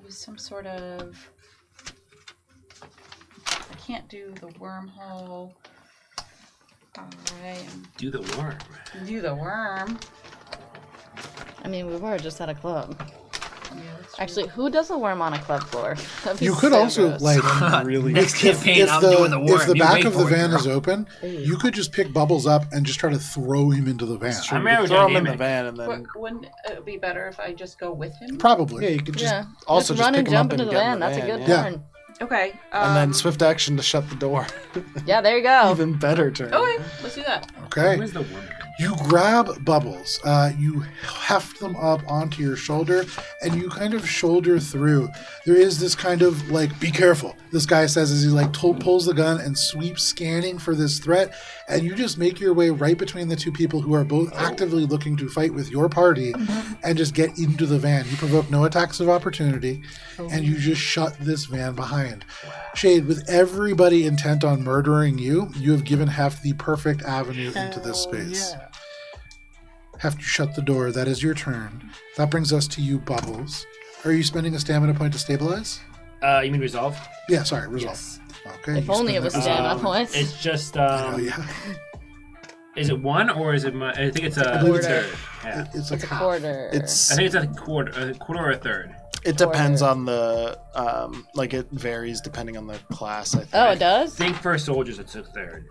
E: use some sort of. I can't do the wormhole. I am
D: Do the worm.
E: do the worm.
C: I mean, we were just at a club. Actually, who does a worm on a club floor? That'd be
A: You could
C: so
A: also
C: gross.
A: like
B: Really?
D: Next campaign, I'm doing the worm.
A: if the
D: You
A: back
D: wait
A: of the
D: for it,
A: van
D: girl.
A: is open, you could just pick Bubbles up and just try to throw him into the van.
D: I'm married with
B: Throw him in the
D: dynamic.
B: van and then
E: Wouldn't it be better if I just go with him?
A: Probably.
B: yeah, you could just
C: Yeah.
B: also
C: just run
B: pick
C: and
B: him
C: jump
B: up
C: into
B: and
C: the
B: get
C: van.
B: in the
C: That's a
B: van,
C: good
B: yeah.
C: turn.
E: Okay.
B: And then swift action to shut the door.
C: Yeah, there you go.
B: Even better turn.
E: Okay, let's do that.
A: Okay.
D: Where's the worm?
A: You grab Bubbles, you heft them up onto your shoulder, and you kind of shoulder through. There is this kind of like, be careful, this guy says as he like pulls the gun and sweeps scanning for this threat, and you just make your way right between the two people who are both actively looking to fight with your party and just get into the van. You provoke no attacks of opportunity, and you just shut this van behind. Shade, with everybody intent on murdering you, you have given Heft the perfect avenue into this space. Have to shut the door. That is your turn. That brings us to you, Bubbles. Are you spending a stamina point to stabilize?
D: You mean resolve?
A: Yeah, sorry, resolve.
D: Yes.
A: Okay.
C: If
A: you
C: only
A: spend
C: it was
A: that
C: stamina
A: resolve.
C: points.
D: It's just
A: Oh, yeah.
D: Is it one or is it my? I think it's a
A: believe it's
D: third. Yeah.
A: It's
C: It's a
A: half.
C: quarter.
D: I
B: It's
D: think it's a quarter or a third.
B: it depends on the like it varies depending on the class. I think.
C: Oh, it does?
D: I think for soldiers it's a third.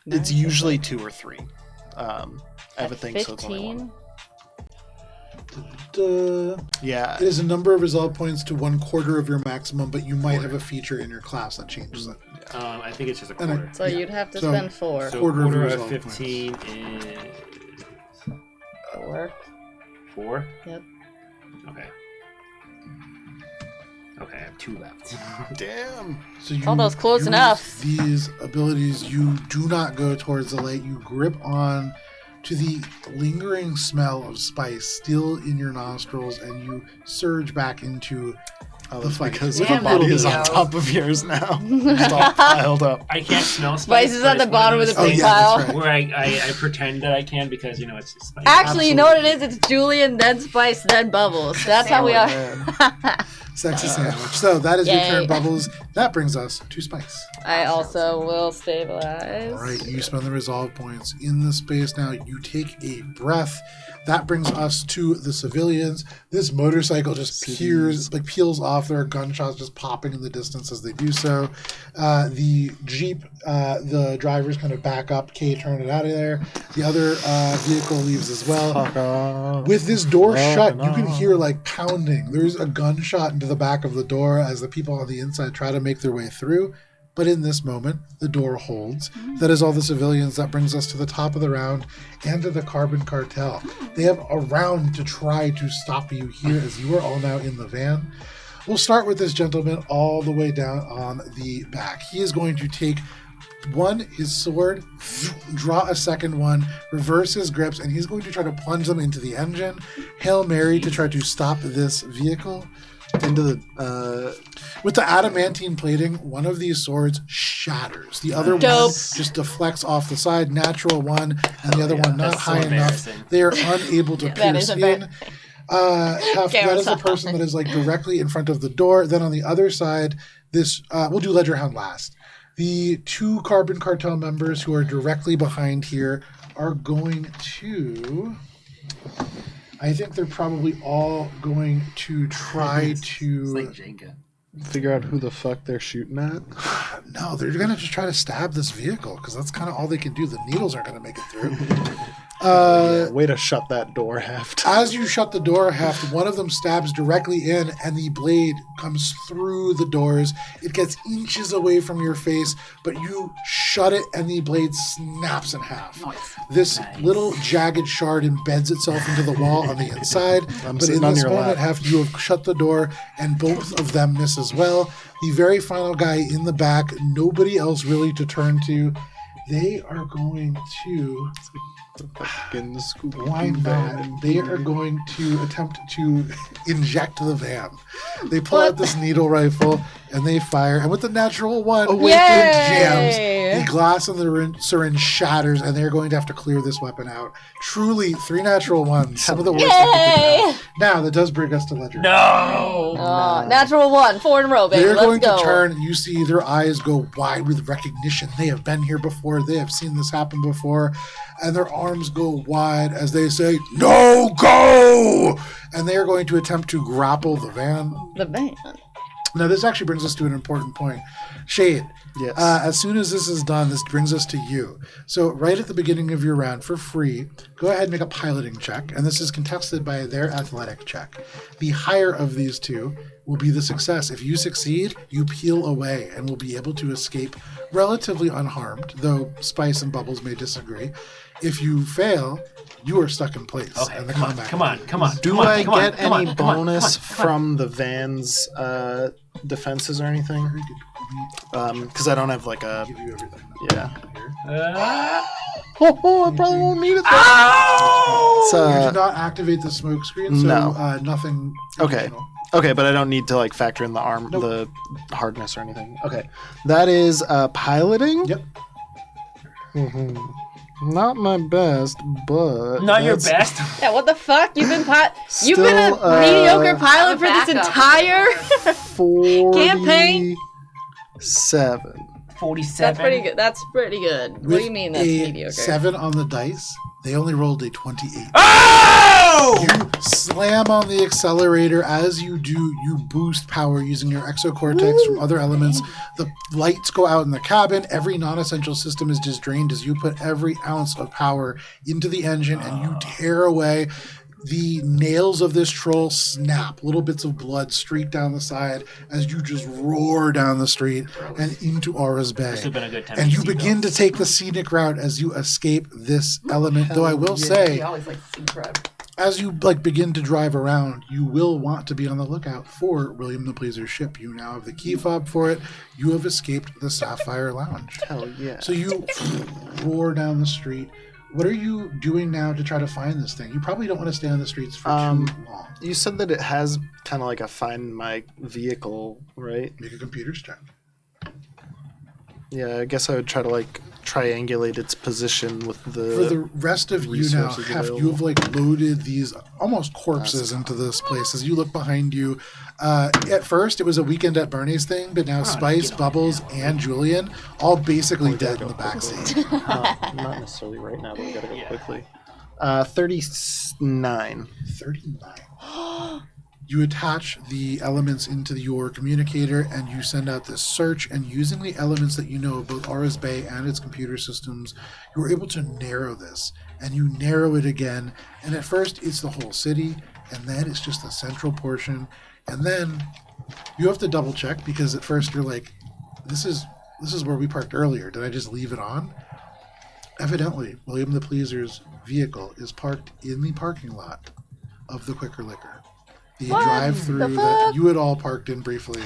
B: It's usually 2 or 3. Everything, so it's only
C: 15?
B: 1. Yeah,
A: It is a number of resolve points to 1/4 of your maximum, but you might have a feature in your class that changes it.
D: I think it's just a
A: And I-
D: quarter.
C: So
A: Yeah.
C: you'd have to
A: So-
C: spend 4.
D: So
A: quarter of
D: quarter of
A: resolve
D: 15 is
C: 4.
D: 4.
C: Yep.
D: Okay. Okay, I have 2 left.
B: damn.
A: So you
C: Almost close
A: use
C: enough.
A: These abilities, you do not go towards the light. You grip on to the lingering smell of spice still in your nostrils, and you surge back into the fight.
B: Because
E: Damn
B: the body
E: it,
B: is on
E: Leo.
B: top of yours now. It's all piled up.
D: I can't smell
C: Spice
D: spice.
C: is
D: but
C: at the
D: it's one
C: bottom of
D: those
C: the
A: Oh,
C: big
D: things
A: yeah,
C: pile.
A: that's right.
D: Where I pretend that I can because it's spice.
C: Actually, you know what it is? It's Julian, then Spice, then Bubbles. That's how we are.
A: Sexy sandwich. So that is your
C: Yay.
A: turn, Bubbles. That brings us to Spice.
C: I also will stabilize.
A: All right, you spend the resolve points in the space now. You take a breath. That brings us to the civilians. This motorcycle just peels off. There are gunshots just popping in the distance as they do so. The Jeep, the drivers kind of back up. Kay, turn it out of there. The other vehicle leaves as well. With this door shut, you can hear like pounding. There's a gunshot into the back of the door as the people on the inside try to make their way through. But in this moment, the door holds. That is all the civilians. That brings us to the top of the round and to the Carbon Cartel. They have a round to try to stop you here as you are all now in the van. We'll start with this gentleman all the way down on the back. He is going to take his sword, draw a second one, reverse his grips, and he's going to try to plunge them into the engine. Hail Mary to try to stop this vehicle.
B: Into the
A: With the adamantine plating, one of these swords shatters. The other one
C: Dope.
A: just deflects off the side, natural one, and the other one not
D: that's so
A: high enough.
D: embarrassing.
A: They are unable to
C: that
A: pierce
C: is
A: in. That is a person that is like directly in front of the door. Then on the other side, we'll do Ledger Hound last. The 2 Carbon Cartel members who are directly behind here are going to... I think they're probably all going to try to...
D: Jenga.
B: figure out who the fuck they're shooting at.
A: No, they're going to just try to stab this vehicle because that's kind of all they can do. The needles aren't going to make it through.
B: Yeah, way to shut that door, Heft.
A: As you shut the door, Heft, one of them stabs directly in and the blade comes through the doors. It gets inches away from your face, but you shut it and the blade snaps in half. This little jagged shard embeds itself into the wall on the inside.
B: I'm
A: But in
B: sitting on
A: this
B: your
A: moment,
B: lap.
A: Heft, you have shut the door and both of them miss as well. The very final guy in the back, nobody else really to turn to. They are going to...
B: Fucking
A: Why not? They are going to attempt to inject the van. They pull out this needle rifle and they fire. And with the natural one,
C: Yay!
A: jams. The glass in the syringe shatters, and they're going to have to clear this weapon out. Truly, 3 natural ones. Some of the worst I could think of. Now, that does bring us to Ledger.
D: No!
C: Natural 1, 4 in a row, baby.
A: They're
C: Let's
A: going
C: go.
A: to turn, and you see their eyes go wide with recognition. They have been here before. They have seen this happen before. And their arms go wide as they say, "No, go!" And they are going to attempt to grapple the van.
C: The van.
A: Now, this actually brings us to an important point. Shade,
B: Yes.
A: as soon as this is done, this brings us to you. So right at the beginning of your round, for free, go ahead and make a piloting check. And this is contested by their athletic check. The higher of these two will be the success. If you succeed, you peel away and will be able to escape relatively unharmed, though Spice and Bubbles may disagree. If you fail, you are stuck in place.
D: Okay,
A: and the
D: come on,
A: combat
D: come on, come on.
B: Do
D: come on,
B: I
D: come on,
B: get
D: come on,
B: any
D: come on,
B: bonus
D: come on, come on.
B: from the van's defenses or anything?
A: Very good.
B: Because I don't have like a...
A: Give you everything.
B: Yeah.
A: Here.
B: Oh, I probably won't need it.
D: Ow!
B: It's,
A: You did not activate the smoke screen, so
B: No.
A: nothing.
B: Okay.
A: additional.
B: Okay, but I don't need to like factor in the the hardness or anything. Okay, that is piloting.
A: Yep.
B: Not my best, but
D: Not your
B: that's
D: best.
C: Yeah, what the fuck? You've been You've been a
B: Still,
C: mediocre pilot for this
E: backup.
C: entire
B: 47.
C: campaign.
D: 47.
C: That's pretty good. That's pretty good. What do you mean that's
A: a
C: mediocre?
A: 7 on the dice, they only rolled a 28.
D: Oh!
A: You slam on the accelerator. As you do, you boost power using your exocortex from other elements. The lights go out in the cabin. Every non-essential system is just drained as you put every ounce of power into the engine and you tear away. The nails of this troll snap. Little bits of blood streak down the side as you just roar down the street and into Aura's Bay.
D: This would have been a good time
A: And
D: to
A: you
D: see
A: begin
D: though.
A: to take the scenic route as you escape this element. Though I will say,
E: He always likes to grab.
A: as you begin to drive around, you will want to be on the lookout for William the Pleaser's ship. You now have the key fob for it. You have escaped the Sapphire Lounge.
B: Hell yeah.
A: So you roar down the street. What are you doing now to try to find this thing? You probably don't want to stay on the streets for too long.
B: You said that it has kind of like a find my vehicle, right?
A: Make a computer's check.
B: Yeah, I guess I would try to like triangulate its position with
A: For the rest of you now,
B: resources
A: you
B: available.
A: have like loaded these almost corpses into this place. As you look behind you, at first it was a Weekend at Bernie's thing, but now Spice, Bubbles, and Julian all basically dead in the backseat.
B: not necessarily right now, but we gotta go quickly. 39.
A: 39. You attach the elements into your communicator and you send out this search, and using the elements that you know of both Aura's Bay and its computer systems, you're able to narrow this, and you narrow it again, and at first it's the whole city, and then it's just the central portion, and then you have to double check because at first you're like, this is where we parked earlier. Did I just leave it on? Evidently, William the Pleaser's vehicle is parked in the parking lot of the Quicker Liquor. The drive-through
C: The
A: that
C: fuck?
A: you had all parked in briefly,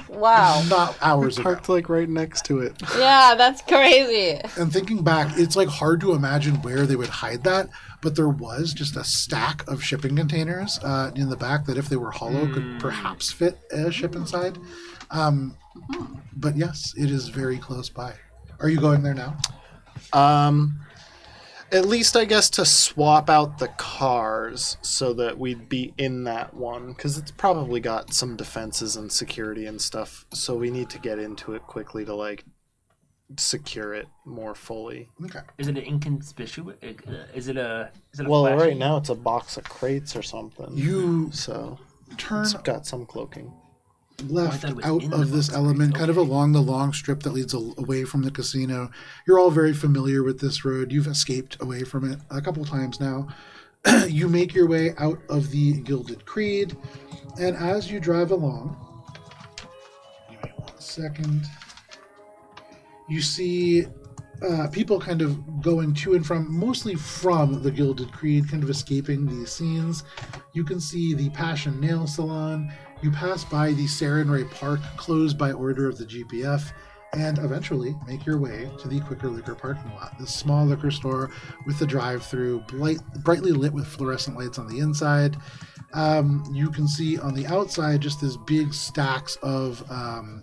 C: Wow.
A: not hours ago.
B: Parked like right next to it.
C: Yeah, that's crazy.
A: And thinking back, it's like hard to imagine where they would hide that, but there was just a stack of shipping containers in the back that, if they were hollow, could perhaps fit a ship inside. But yes, it is very close by. Are you going there now?
B: At least I guess to swap out the cars so that we'd be in that one, because it's probably got some defenses and security and stuff, so we need to get into it quickly to like secure it more fully.
A: Okay.
D: Is it an inconspicuous? Is it a
B: Well,
D: flashy?
B: right now it's a box of crates or something.
A: You
B: So
A: turn
B: it's got some cloaking.
A: left
D: I thought it was
A: out
D: in the
A: of this
D: box.
A: element, kind of
D: Okay.
A: along the long strip that leads away from the casino. You're all very familiar with this road. You've escaped away from it a couple times now. You make your way out of the Gilded Creed, and as you drive along, give me 1 second, you see people kind of going to and from, mostly from the Gilded Creed, kind of escaping these scenes. You can see the Passion Nail Salon. You pass by the Sarenrae Park, closed by order of the GPF, and eventually make your way to the Quicker Liquor parking lot. This small liquor store with the drive-through, brightly lit with fluorescent lights on the inside. You can see on the outside just this big stacks of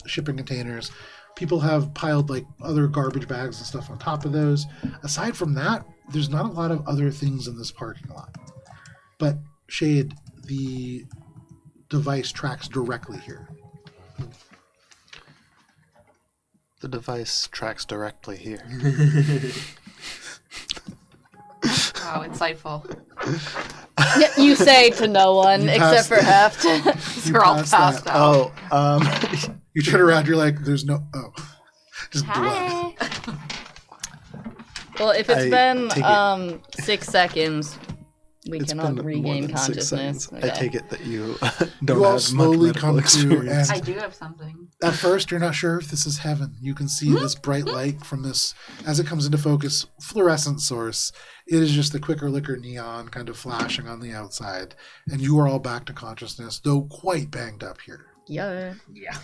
A: shipping containers. People have piled like other garbage bags and stuff on top of those. Aside from that, there's not a lot of other things in this parking lot. But Shade, the device tracks directly here.
B: The device tracks directly here.
E: Wow, insightful.
C: Yeah, you say to no one
A: You
C: except
A: passed
C: for Heft.
E: These are all
A: passed
E: passed
A: that.
E: out.
A: You turn around, you're like, there's no... Oh. Just blood.
E: Hi.
C: Well, if it's
B: I
C: been
B: take
C: 6 seconds, we
B: It's
C: cannot
B: been more
C: regain
B: than 6
C: consciousness.
B: seconds. I take it that you don't
A: You all
B: have
A: slowly
B: much
A: come
B: medical
A: to,
B: experience.
A: and
E: I do have something.
A: at first you're not sure if this is heaven. You can see this bright light from this, as it comes into focus, fluorescent source. It is just the quicker liquor neon kind of flashing on the outside. And you are all back to consciousness, though quite banged up here.
C: Yeah.
D: Yeah.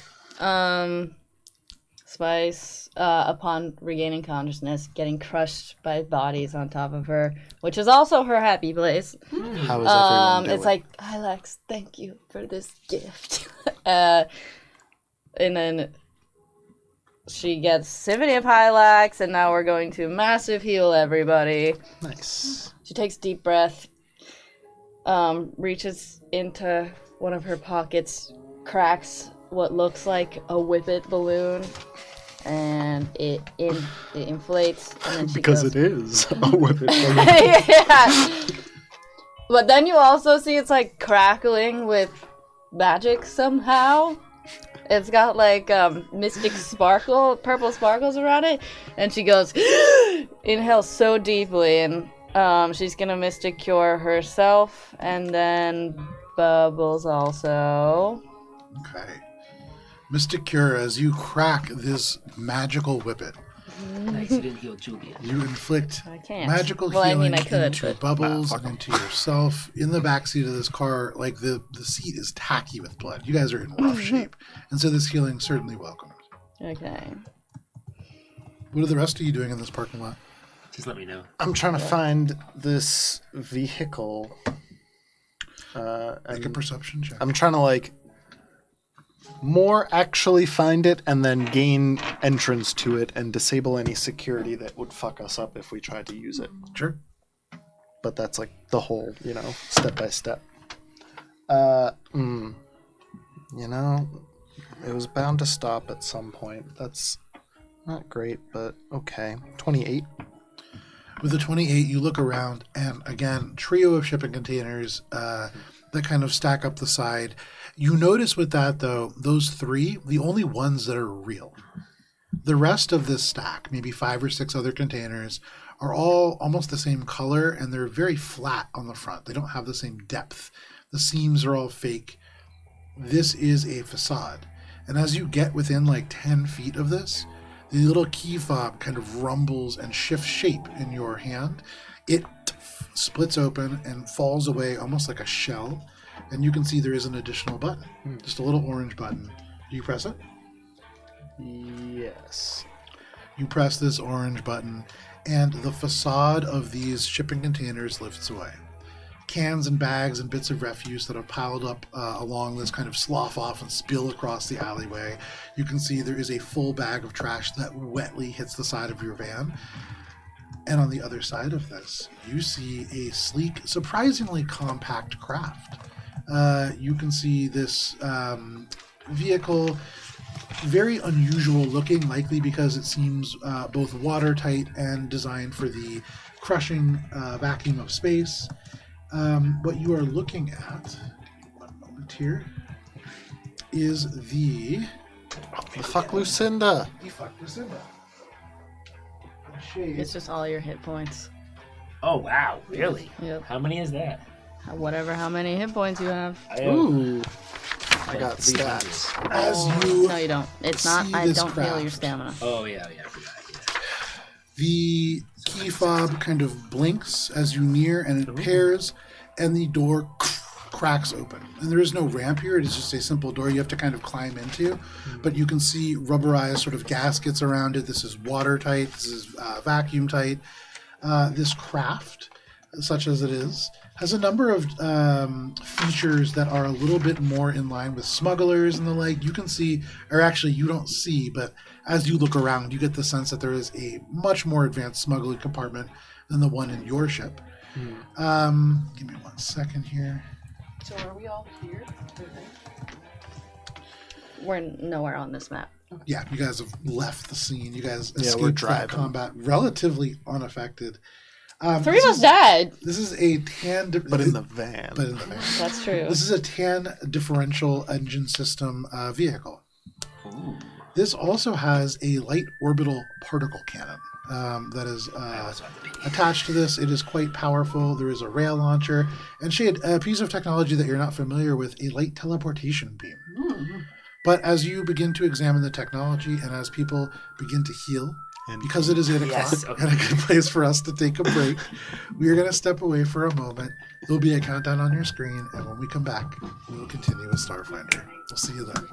C: Spice, upon regaining consciousness, getting crushed by bodies on top of her, which is also her happy place.
B: How is everyone doing?
C: It's like, hi Lex, thank you for this gift. And then she gets Symphony of Hylax, and now we're going to massive heal everybody.
B: Nice.
C: She takes a deep breath, reaches into one of her pockets, cracks what looks like a whippet balloon, and it inflates, and then she
B: Because
C: goes,
B: it is a whippet.
C: yeah. But then you also see it's like crackling with magic somehow. It's got like mystic sparkle, purple sparkles around it, and she goes, inhales so deeply, and she's gonna mystic cure herself, and then Bubbles also.
A: Okay. Mystic Cure, as you crack this magical whippet,
D: Nice, you didn't heal Julian.
A: you inflict
C: I can't.
A: magical
C: Well, I
A: healing
C: mean, I could,
A: into
C: but-
A: Bubbles and into yourself. In the backseat of this car, like the seat is tacky with blood. You guys are in rough shape. And so this healing certainly welcomed.
C: Okay.
A: What are the rest of you doing in this parking lot?
D: Just let me know.
B: I'm trying to find this vehicle.
A: Make a perception check.
B: I'm trying to like more actually find it and then gain entrance to it and disable any security that would fuck us up if we tried to use it.
A: Sure.
B: But that's like the whole, step by step. It was bound to stop at some point. That's not great, but okay. 28.
A: With the 28, you look around, and again, trio of shipping containers that kind of stack up the side. You notice with that, though, those three, the only ones that are real. The rest of this stack, maybe 5 or 6 other containers, are all almost the same color, and they're very flat on the front. They don't have the same depth. The seams are all fake. This is a facade. And as you get within like 10 feet of this, the little key fob kind of rumbles and shifts shape in your hand. It splits open and falls away almost like a shell. And you can see there is an additional button, just a little orange button. Do you press it?
B: Yes.
A: You press this orange button, and the facade of these shipping containers lifts away. Cans and bags and bits of refuse that have piled up along this kind of slough off and spill across the alleyway. You can see there is a full bag of trash that wetly hits the side of your van. And on the other side of this, you see a sleek, surprisingly compact craft. You can see this vehicle, very unusual looking, likely because it seems both watertight and designed for the crushing vacuum of space. What you are looking at, one moment here, is the
B: Fuck Lucinda.
A: fuck Lucinda. Shade.
C: It's just all your hit points.
D: Oh, wow. Really?
C: Yep.
D: How many is that?
C: How many hit points you have.
D: I have
B: Ooh. I
D: like
B: got
D: 300.
B: stats.
A: As you
C: No, you don't. It's not.
A: see
C: I
A: this
C: don't feel your
A: craft.
C: stamina.
D: Oh, yeah, I forgot. Yeah.
A: The key fob kind of blinks as you near, and it pairs, and the door cracks open. And there is no ramp here. It is just a simple door you have to kind of climb into. But you can see rubberized sort of gaskets around it. This is watertight. This is vacuum tight. This craft, such as it is, has a number of features that are a little bit more in line with smugglers and the like. You can see, or actually you don't see, but as you look around, you get the sense that there is a much more advanced smuggling compartment than the one in your ship. Give me 1 second here.
E: So are we all here?
C: We're nowhere on this map.
A: Yeah, you guys have left the scene. You guys
B: Yeah, we're
A: escaped that
B: driving.
A: combat relatively unaffected.
C: Three of us died.
A: This is a tan...
B: But in the van.
A: But in the van.
C: That's true.
A: This is a tan differential engine system vehicle.
D: Ooh.
A: This also has a light orbital particle cannon that is attached to this. It is quite powerful. There is a rail launcher. And Shade, a piece of technology that you're not familiar with, a light teleportation beam. But as you begin to examine the technology and as people begin to heal,
B: And
A: because it is 8 o'clock
D: Yes, okay.
A: and a good place for us to take a break, we are going to step away for a moment. There'll be a countdown on your screen, and when we come back, we will continue with Starfinder. We'll see you then.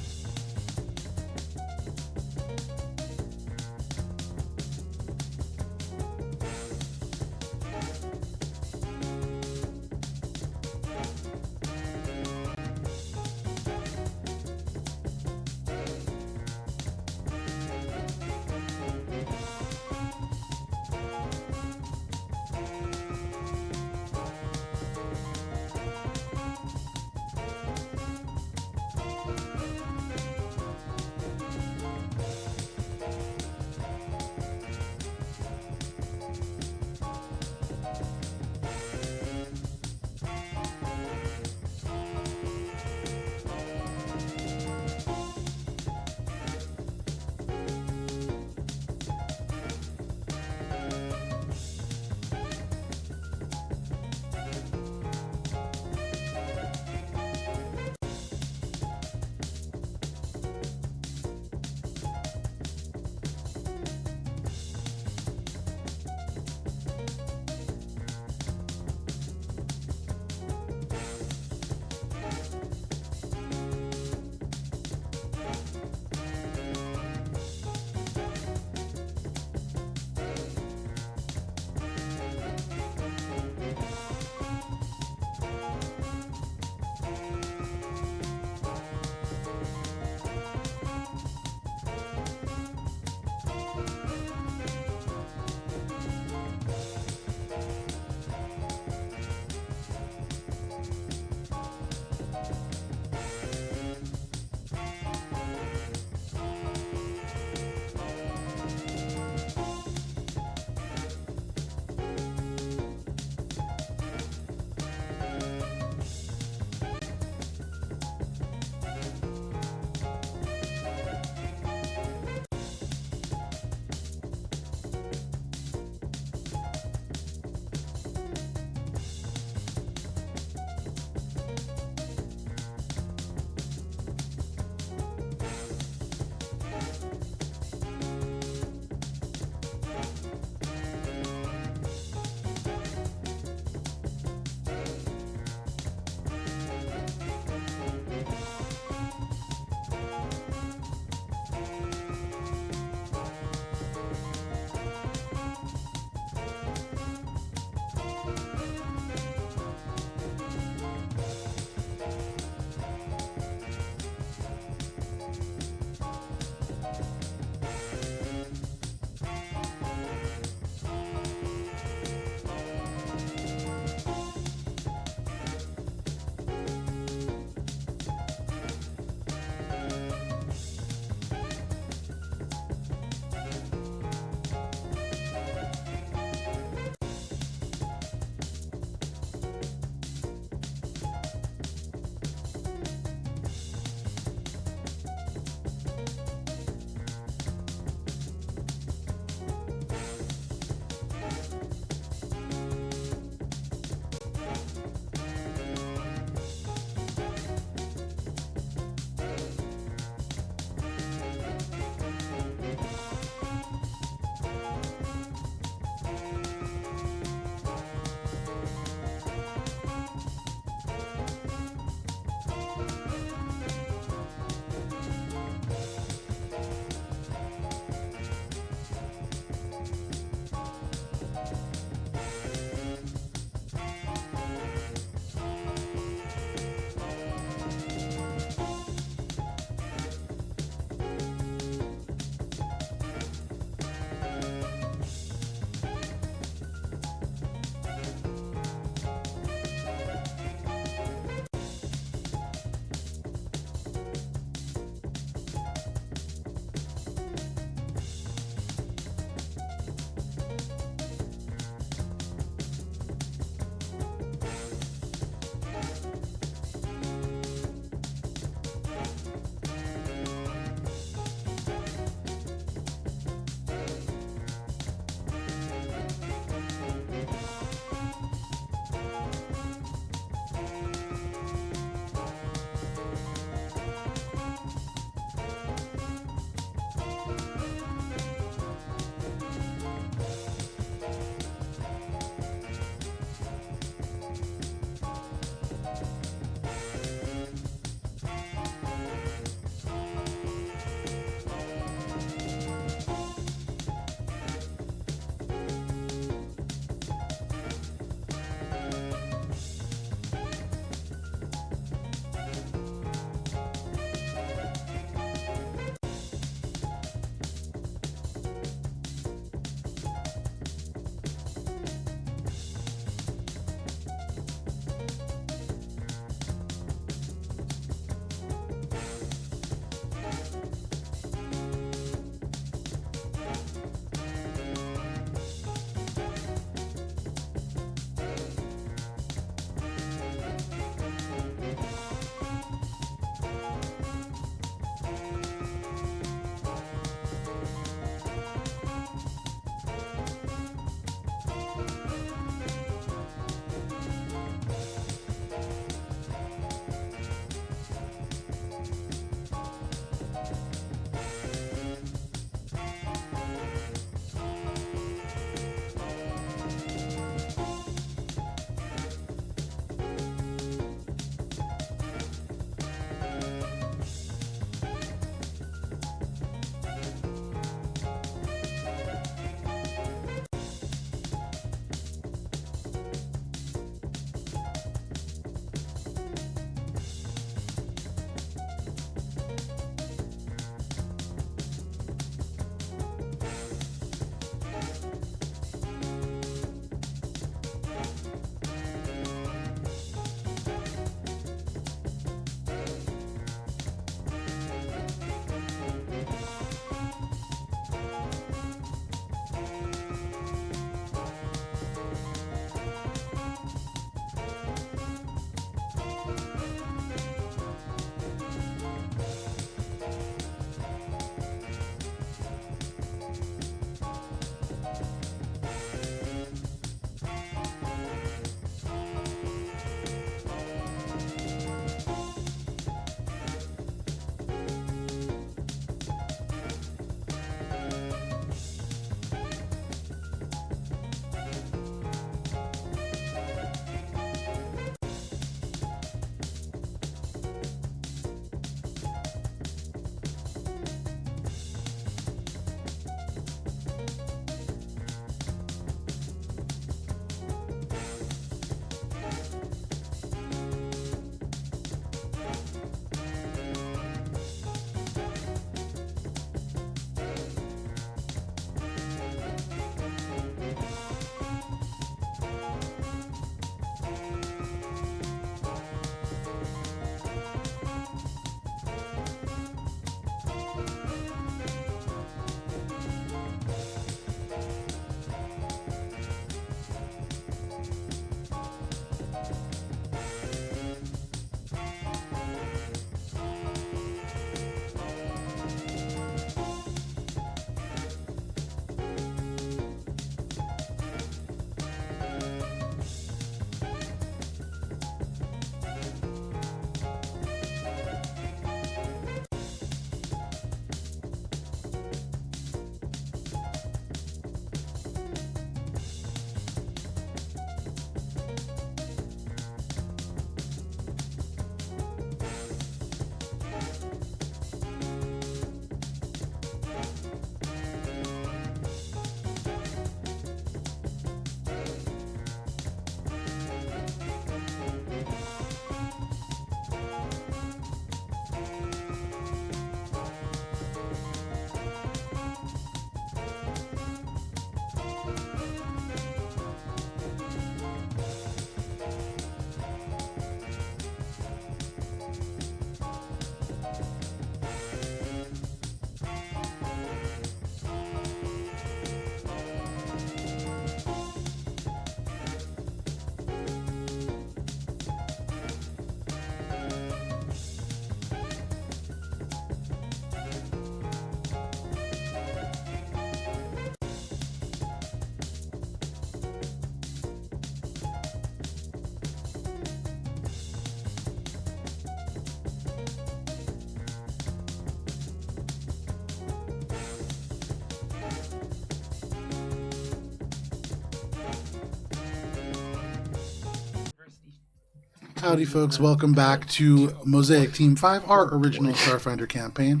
A: Howdy, folks. Welcome back to Mosaic Team 5, our original Starfinder campaign.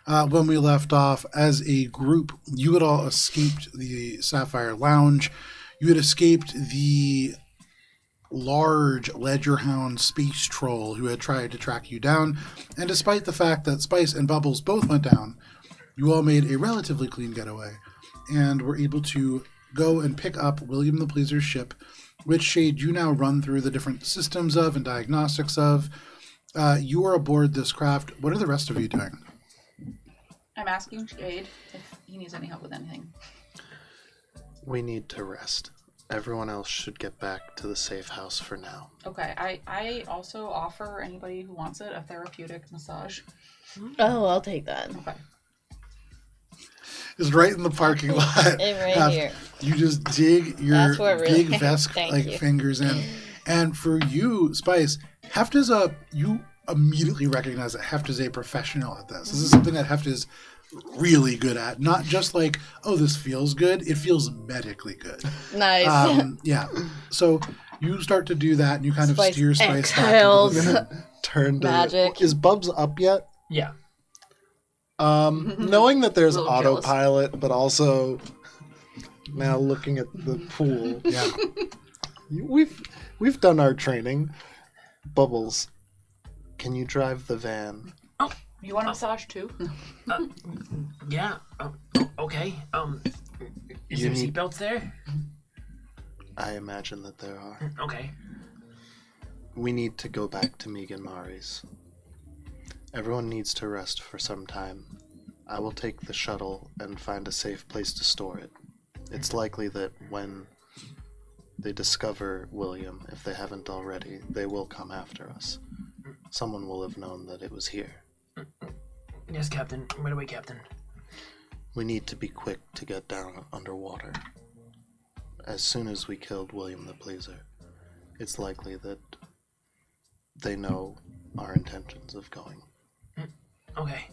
A: When we left off, as a group, you had all escaped the Sapphire Lounge. You had escaped the large Ledgerhound space troll who had tried to track you down. And despite the fact that Spice and Bubbles both went down, you all made a relatively clean getaway and were able to go and pick up William the Pleaser's ship, which, Shade, you now run through the different systems of and diagnostics of. You are aboard this craft. What are the rest of you doing?
E: I'm asking Shade if he needs any help with anything.
B: We need to rest. Everyone else should get back to the safe house for now.
E: Okay, I also offer anybody who wants it a therapeutic massage.
C: Oh, I'll take that.
E: Okay.
A: Is right in the parking lot.
C: Right here.
A: You just dig your
C: That's what really-
A: big vest
C: Thank you.
A: fingers in. And for you, Spice, Heft is you immediately recognize that Heft is a professional at this. This is something that Heft is really good at. Not just like, oh, this feels good. It feels medically good.
C: Nice.
A: Yeah. So you start to do that and you kind of
C: Spice
A: steer Spice
C: exhales.
A: back.
B: I'm gonna turn to
C: Magic.
B: Is Bubs up yet?
D: Yeah.
B: Knowing that there's
E: A little jealous.
B: autopilot, but also now looking at the pool.
A: Yeah.
B: We've done our training. Bubbles, can you drive the van?
E: You want a massage too?
D: Yeah. Okay. Is
B: You
D: there
B: need-
D: seatbelts there?
B: I imagine that there are.
D: Okay.
B: We need to go back to Megan Mari's. Everyone needs to rest for some time. I will take the shuttle and find a safe place to store it. It's likely that when they discover William, if they haven't already, they will come after us. Someone will have known that it was here.
D: Yes, Captain. Right away, Captain.
B: We need to be quick to get down underwater. As soon as we killed William the Pleaser, it's likely that they know our intentions of going.
D: Okay.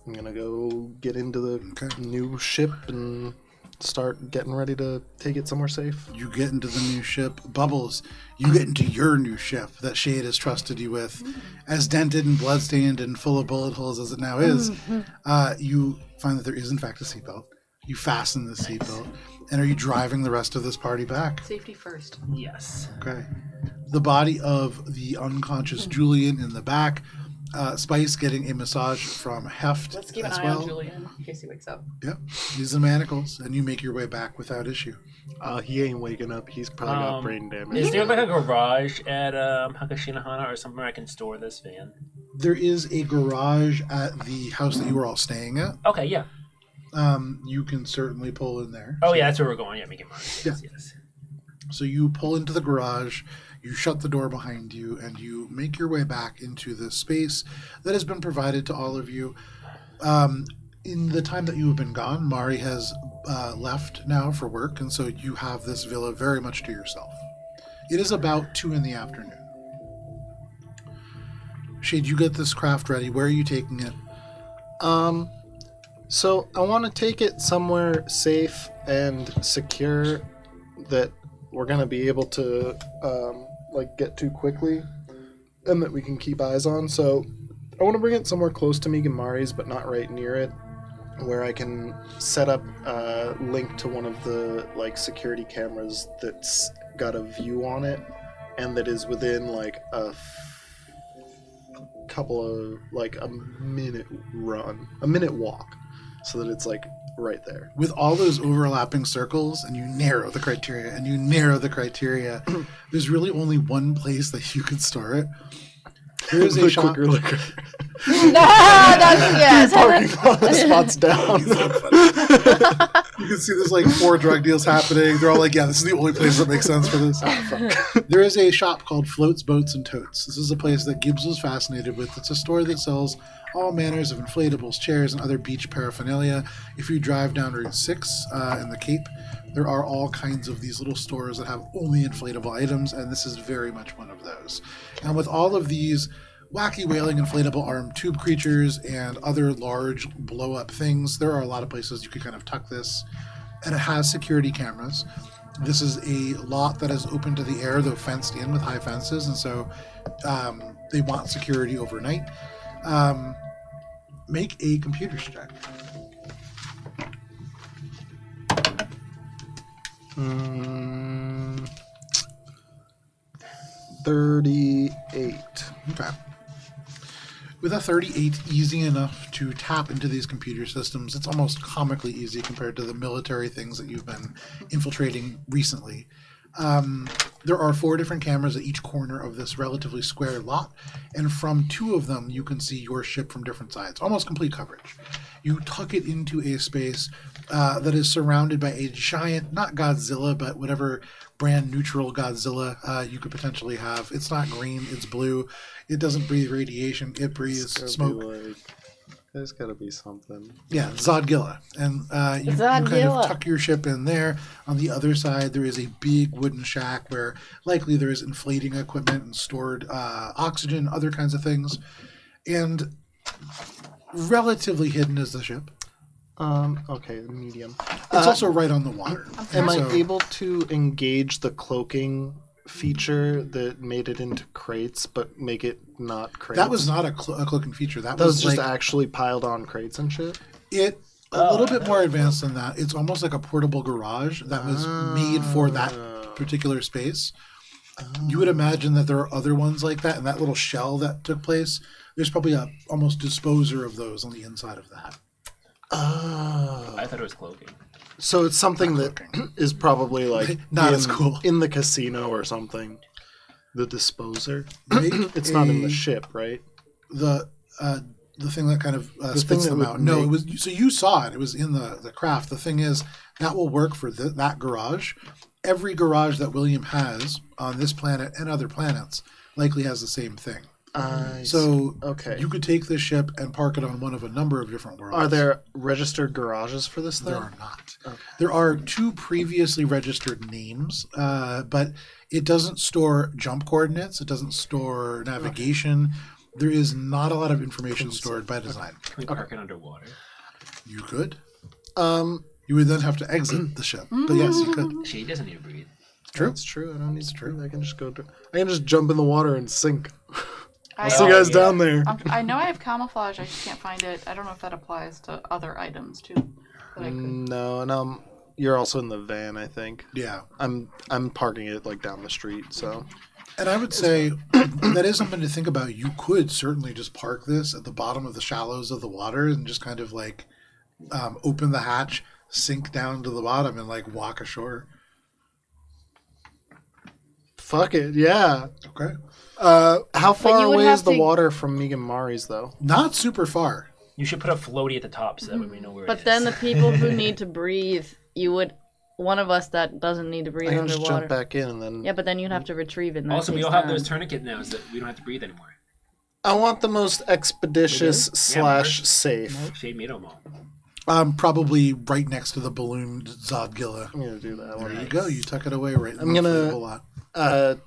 B: I'm gonna go get into the new ship and start getting ready to take it somewhere safe.
A: You get into the new ship. Bubbles, you get into your new ship that Shade has trusted you with. As dented and bloodstained and full of bullet holes as it now is, you find that there is in fact a seatbelt. You fasten the seatbelt. And are you driving the rest of this party back?
E: Safety first.
D: Yes.
A: Okay. The body of the unconscious Julian in the back. Spice getting a massage from Heft
E: Let's keep an
A: as
E: eye
A: well.
E: on Julian in case he wakes up.
A: Yep. Use the manacles, and you make your way back without issue.
B: He ain't waking up. He's probably got brain damage.
D: Is there like a garage at Hakashinahana or somewhere I can store this van?
A: There is a garage at the house that you were all staying at.
D: Okay, yeah.
A: You can certainly pull in there.
D: Oh, yeah, that's where we're going. Yeah, Megan Mari. Yes, yes.
A: So you pull into the garage, you shut the door behind you, and you make your way back into the space that has been provided to all of you. In the time that you have been gone, Mari has left now for work, and so you have this villa very much to yourself. It is about 2 p.m. Shade, you get this craft ready. Where are you taking it?
B: So I want to take it somewhere safe and secure that we're gonna be able to get to quickly, and that we can keep eyes on. So I want to bring it somewhere close to Megan Mari's, but not right near it, where I can set up a link to one of the security cameras that's got a view on it, and that is within a couple of a minute walk, so that it's right there.
A: With all those overlapping circles, and you narrow the criteria, and you narrow the criteria, there's really only one place that you can store it. There is a
B: The
A: shop.
B: quicker liquor.
C: Yes.
B: Parking lot spots down.
A: You can see there's 4 drug deals happening. They're all yeah, this is the only place that makes sense for this. There is a shop called Floats, Boats, and Totes. This is a place that Gibbs was fascinated with. It's a store that sells all manners of inflatables, chairs, and other beach paraphernalia. If you drive down Route 6 in the Cape, there are all kinds of these little stores that have only inflatable items, and this is very much one of those. And with all of these wacky whaling inflatable armed tube creatures and other large blow-up things, there are a lot of places you could kind of tuck this. And it has security cameras. This is a lot that is open to the air, though fenced in with high fences, and so they want security overnight. Make a computer check.
B: 38.
A: Okay. With a 38, easy enough to tap into these computer systems. It's almost comically easy compared to the military things that you've been infiltrating recently. There are 4 different cameras at each corner of this relatively square lot, and from 2 of them you can see your ship from different sides. Almost complete coverage. You tuck it into a space that is surrounded by a giant, not Godzilla, but whatever brand neutral Godzilla you could potentially have. It's not green, it's blue. It doesn't breathe radiation, it breathes smoke.
B: There's got to be something.
A: Yeah, Zodgilla. And you kind
C: Zodgilla.
A: of tuck your ship in there. On the other side, there is a big wooden shack where likely there is inflating equipment and stored oxygen, other kinds of things. And relatively hidden is the ship.
B: Okay, medium.
A: It's also right on the water.
B: Am I
A: So-
B: able to engage the cloaking feature that made it into crates, but make it not crates?
A: That was not a cloaking feature. That
B: That was just
A: like,
B: actually piled on crates and shit?
A: a little bit more advanced than that. It's almost like a portable garage that was made for that particular space. You would imagine that there are other ones like that, and that little shell that took place, there's probably a almost disposer of those on the inside of that.
D: I thought it was cloaking.
B: So it's something that is probably like
A: Not as cool.
B: in the casino or something. The disposer.
A: Make
B: It's not in
A: a-
B: the ship, right?
A: The thing that kind of
B: thing
A: spits
B: that
A: them
B: would
A: out. No,
B: make-
A: it was. So you saw it. It was in the craft. The thing is, that will work for that garage. Every garage that William has on this planet and other planets likely has the same thing. So
B: okay.
A: you could take this ship and park it on one of a number of different worlds.
B: Are there registered garages for this thing?
A: There are not. There are 2 previously registered names, but it doesn't store jump coordinates. It doesn't store navigation. There is not a lot of information stored by design.
D: Can we park it underwater?
A: You could. You would then have to exit the ship. But yes, you could.
D: She doesn't need to breathe.
A: True.
B: It's true. I don't need to breathe. I can just go. I can just jump in the water and sink. I'll
E: I,
B: see you guys down there.
E: I know I have camouflage. I just can't find it. I don't know if that applies to other items too. That I could.
B: No, and you're also in the van, I think.
A: Yeah.
B: I'm parking it like down the street, so.
A: And I would say that is something to think about. You could certainly just park this at the bottom of the shallows of the water and just kind of like open the hatch, sink down to the bottom, and like walk ashore.
B: Fuck it, yeah.
A: Okay.
B: How far
C: you would
B: away
C: have
B: is the
C: to-
B: water from Megan Mari's, though?
A: Not super far.
D: You should put a floaty at the top so that way we know where it
C: But
D: is.
C: then the people who need to breathe, one of us that doesn't need to breathe
B: I can just
C: underwater.
B: jump back in and then.
C: Yeah, but then you'd have to retrieve it. And that
D: Also, we
C: takes
D: all have
C: time.
D: those tourniquet now, so that we don't have to breathe anymore.
B: I want the most expeditious
D: We do? Yeah,
B: / safe.
D: Shade made them all.
A: Probably right next to the balloon Zodgilla.
B: I'm gonna do that.
A: There you go. You tuck it away right in
B: I'm
A: the
B: gonna-
A: inflatable lot.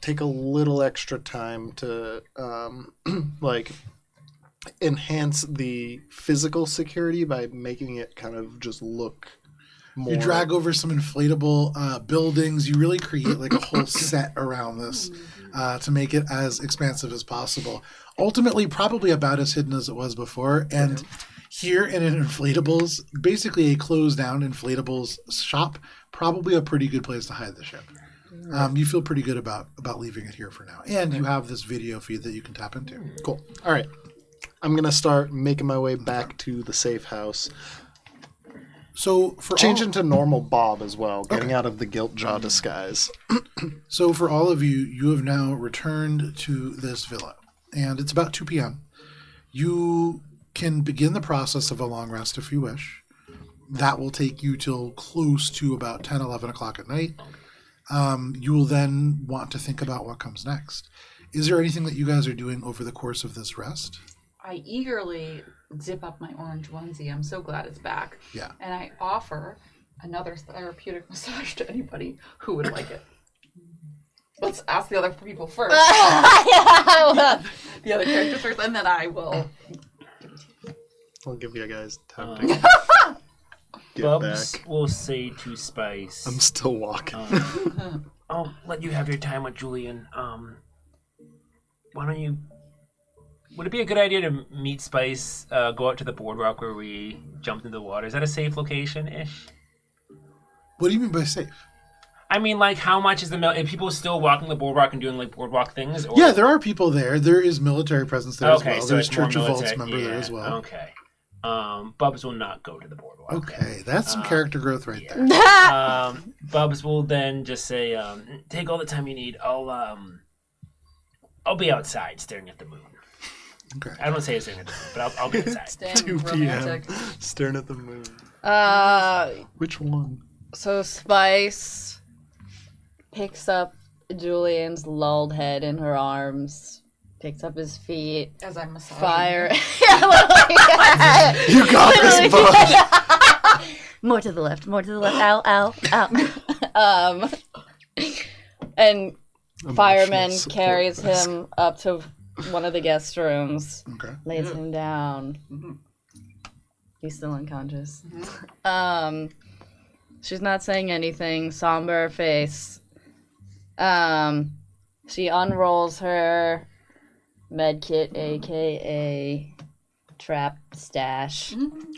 B: Take a little extra time to like enhance the physical security by making it kind of just look more.
A: You drag over some inflatable buildings. You really create like a whole set around this to make it as expansive as possible. Ultimately, probably about as hidden as it was before. And here in an inflatables, basically a closed down inflatables shop, probably a pretty good place to hide the ship. You feel pretty good about leaving it here for now. And you have this video feed that you can tap into.
B: Cool. All right. I'm gonna start making my way back to the safe house.
A: So for
B: Change
A: all,
B: into normal Bob as well, getting out of the guilt jaw disguise.
A: So for all of you, you have now returned to this villa, and it's about 2 p.m. You can begin the process of a long rest if you wish. That will take you till close to about 10, 11 o'clock at night. You will then want to think about what comes next. Is there anything that you guys are doing over the course of this rest?
E: I eagerly zip up my orange onesie. I'm so glad it's back.
A: Yeah.
E: And I offer another therapeutic massage to anybody who would like it. Let's ask the other people first. The other characters first, and then I will.
B: I'll give you guys time to
D: Bubs
B: back.
D: will say to Spice.
B: I'm still walking.
D: I'll let you have your time with Julian. Why don't you? Would it be a good idea to meet Spice? Go out to the boardwalk where we jumped into the water. Is that a safe location-ish?
A: What do you mean by safe?
D: I mean, like, how much is the are people still walking the boardwalk and doing like boardwalk things? Or...
A: Yeah, there are people there. There is military presence there as
D: Okay,
A: well.
D: so
A: There's
D: it's more
A: Church of Vaults
D: military-
A: member there as well.
D: Okay. Bubs will not go to the boardwalk.
A: Okay, that's some character growth right there.
D: Bubs will then just say, "Take all the time you need. I'll be outside staring at the moon."
A: Okay.
D: I don't say staring at the moon, but I'll be outside.
E: Damn
B: 2 p.m.
E: romantic.
B: Staring at the moon. Which one?
C: So Spice picks up Julian's lulled head in her arms, picks up his feet,
E: As I'm massaging.
C: fire. Yeah, literally.
B: You got this, bud.
C: More to the left, more to the left. Ow, ow, ow. And fireman
B: support
C: carries
B: desk.
C: him up to one of the guest rooms,
A: Okay.
C: lays him down. He's still unconscious. She's not saying anything, somber face. She unrolls her medkit, aka trap stash.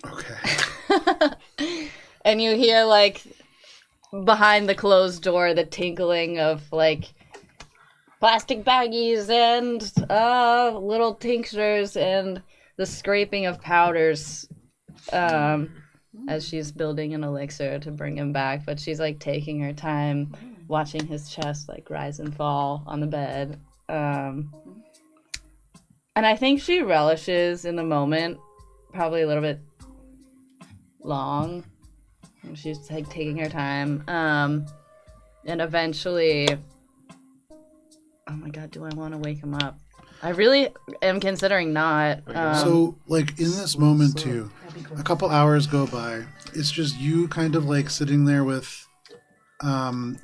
A: Okay.
C: And you hear, like, behind the closed door, the tinkling of, like, plastic baggies and little tinctures and the scraping of powders as she's building an elixir to bring him back. But she's, like, taking her time, watching his chest, like, rise and fall on the bed. And I think she relishes in the moment, probably a little bit long. She's like taking her time. And eventually, oh my god, do I want to wake him up? I really am considering not.
A: So, like, in this moment, too, a couple hours go by. It's just you kind of, like, sitting there with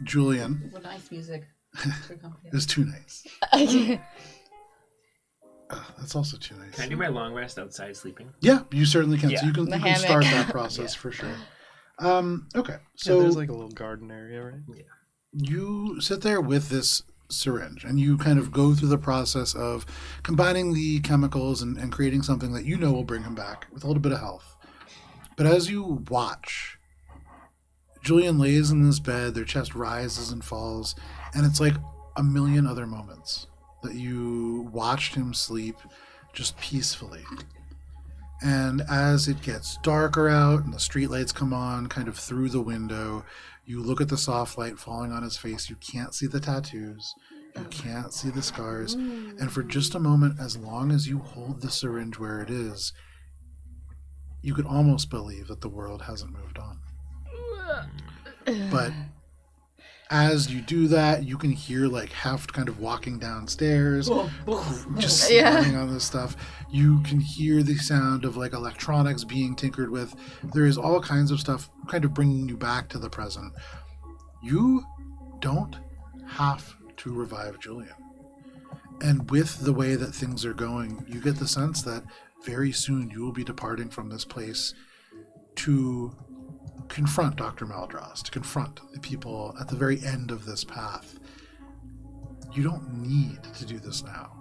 A: Julian.
E: What nice music. to accompany
A: It was too nice. That's also too nice.
D: Can I do my long rest outside sleeping?
A: Yeah, you certainly can.
D: Yeah.
A: So you can,
C: The
A: you can start
C: hammock.
A: that process for sure. Okay,
B: So
A: so
B: there's like a little garden area, right?
A: you sit there with this syringe and you kind of go through the process of combining the chemicals and creating something that you know will bring him back with a little bit of health. But as you watch, Julian lays in this bed, their chest rises and falls, and it's like a million other moments that you watched him sleep just peacefully. And as it gets darker out and the streetlights come on kind of through the window, you look at the soft light falling on his face. You can't see the tattoos. You can't see the scars. And for just a moment, as long as you hold the syringe where it is, you could almost believe that the world hasn't moved on. But as you do that, you can hear like Heft kind of walking downstairs, just slamming on this stuff. You can hear the sound of like electronics being tinkered with. There is all kinds of stuff kind of bringing you back to the present. You don't have to revive Julian. And with the way that things are going, you get the sense that very soon you will be departing from this place to confront Dr. Maldras, to confront the people at the very end of this path. You don't need to do this now.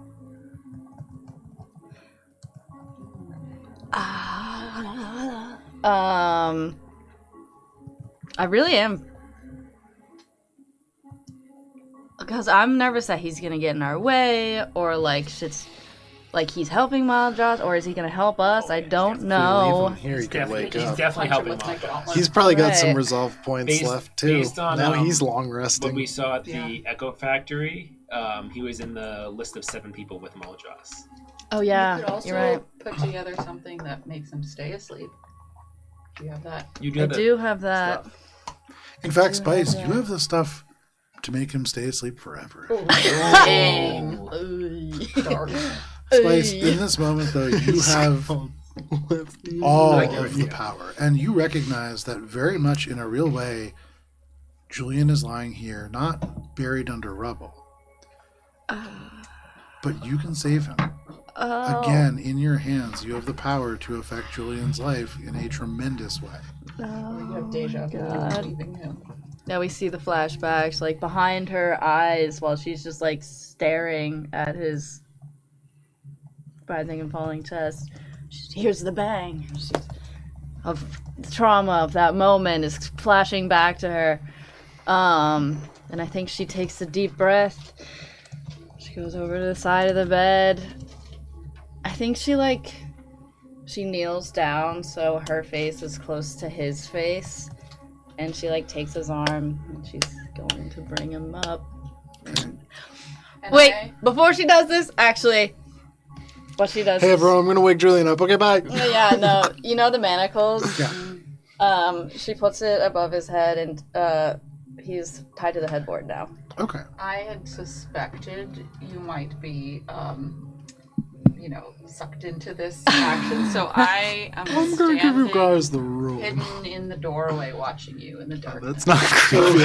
C: I really am. Because I'm nervous that he's gonna get in our way, or like shit's like he's helping Maldras, or is he gonna help us? I don't
B: Leave
C: know.
B: him here, he
D: He's
B: can
D: definitely,
B: wake
D: he's
B: up.
D: definitely
E: Punch him
D: helping
E: with my
D: Maldras.
E: gauntlet.
B: He's probably got some
C: Right.
B: resolve points
D: Based-
B: left too.
D: based on,
B: Now he's long
D: What
B: resting.
D: we saw at the
E: Yeah.
D: Echo Factory, he was in the list of 7 people with Maldras.
C: Oh
E: You
C: yeah,
E: could also
C: you're right.
E: put together something that makes him stay asleep. Do you have that?
D: You
C: I do have that.
D: stuff.
A: In fact, Spice, you have the stuff to make him stay asleep forever.
C: Dang.
E: Dark.
A: Spice, in this moment, though, you have all of the power. And you recognize that very much in a real way, Julian is lying here, not buried under rubble. But you can save him.
C: Oh.
A: Again, in your hands, you have the power to affect Julian's life in a tremendous way.
C: No.
E: have deja vu
C: God.
E: leaving him.
C: Now we see the flashbacks, like, behind her eyes while she's just, like, staring at his rising and falling chest. She hears the bang. Of the trauma of that moment is flashing back to her. And I think she takes a deep breath. She goes over to the side of the bed. I think she kneels down so her face is close to his face. And she, takes his arm and she's going to bring him up.
E: And
C: Wait, before she does this, actually, what she does
B: Hey, everyone, I'm going to wake Julian up. Okay, bye.
C: Yeah, no. You know the manacles?
A: Yeah.
C: She puts it above his head and he's tied to the headboard now.
A: Okay.
E: I had suspected you might be, sucked into this action, so I am
B: I'm going to give you
E: standing
B: guys the room.
E: hidden in the doorway watching you in the dark.
B: That's not creepy.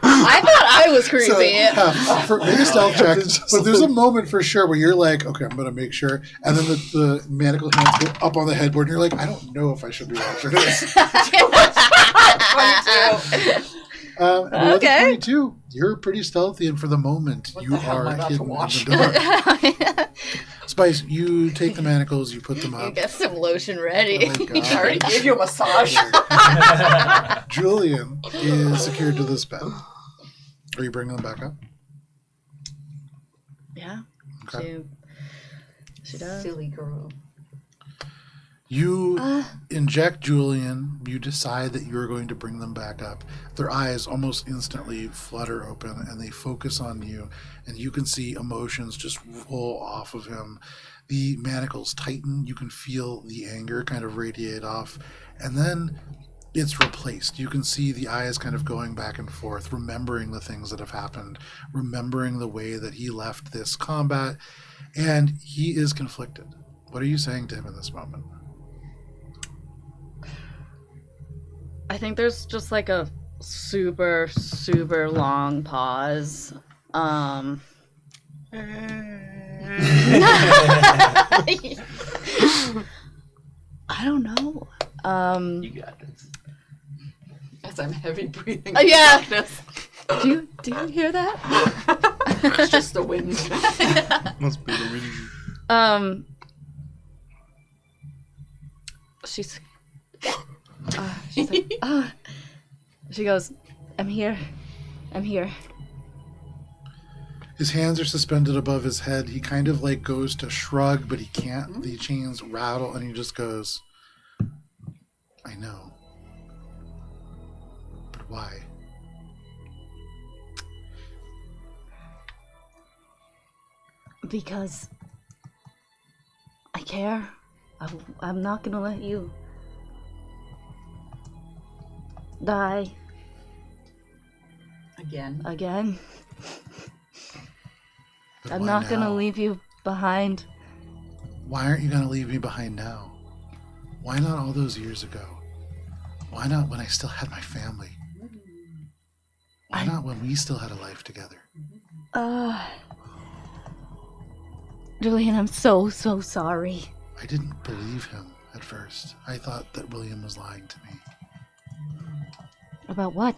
C: I thought I was creepy.
A: So, make a stealth check. But there's a moment for sure where you're like, okay, I'm going to make sure. And then the manacle hands go up on the headboard and you're like, I don't know if I should be watching this.
E: 22.
C: Okay.
A: 22. You're pretty stealthy, and for the moment,
E: What
A: you
E: the hell am I
A: are
E: about to
A: hidden in
E: watch?
A: the dark. Spice, you take the manacles, you put them
C: You
A: up.
C: get some lotion ready.
A: Oh,
E: I already
A: God.
E: gave you a massage.
A: Julian is secured to this bed. Are you bringing them back up?
C: Yeah.
A: Okay.
C: She does.
E: Silly girl.
A: You inject Julian. You decide that you're going to bring them back up. Their eyes almost instantly flutter open and they focus on you. And you can see emotions just roll off of him. The manacles tighten. You can feel the anger kind of radiate off. And then it's replaced. You can see the eyes kind of going back and forth, remembering the things that have happened, remembering the way that he left this combat. And he is conflicted. What are you saying to him in this moment?
C: I think there's just a super, super long pause. I don't know.
D: You got this.
E: As I'm heavy breathing.
C: Yeah.
E: Darkness.
C: Do you hear that?
E: It's just the wind.
B: Must be the wind.
C: She's like, she goes, I'm here.
A: His hands are suspended above his head. He kind of goes to shrug, but he can't. The chains rattle, and he just goes, I know. But why?
C: Because I care. I'm not gonna let you die
E: Again.
C: again.
A: But
C: I'm
A: why
C: not gonna
A: now?
C: leave you behind.
A: Why aren't you going to leave me behind now? Why not all those years ago? Why not when I still had my family? Why not when we still had a life together?
C: Julian, I'm so sorry.
A: I didn't believe him at first. I thought that William was lying to me
C: About what?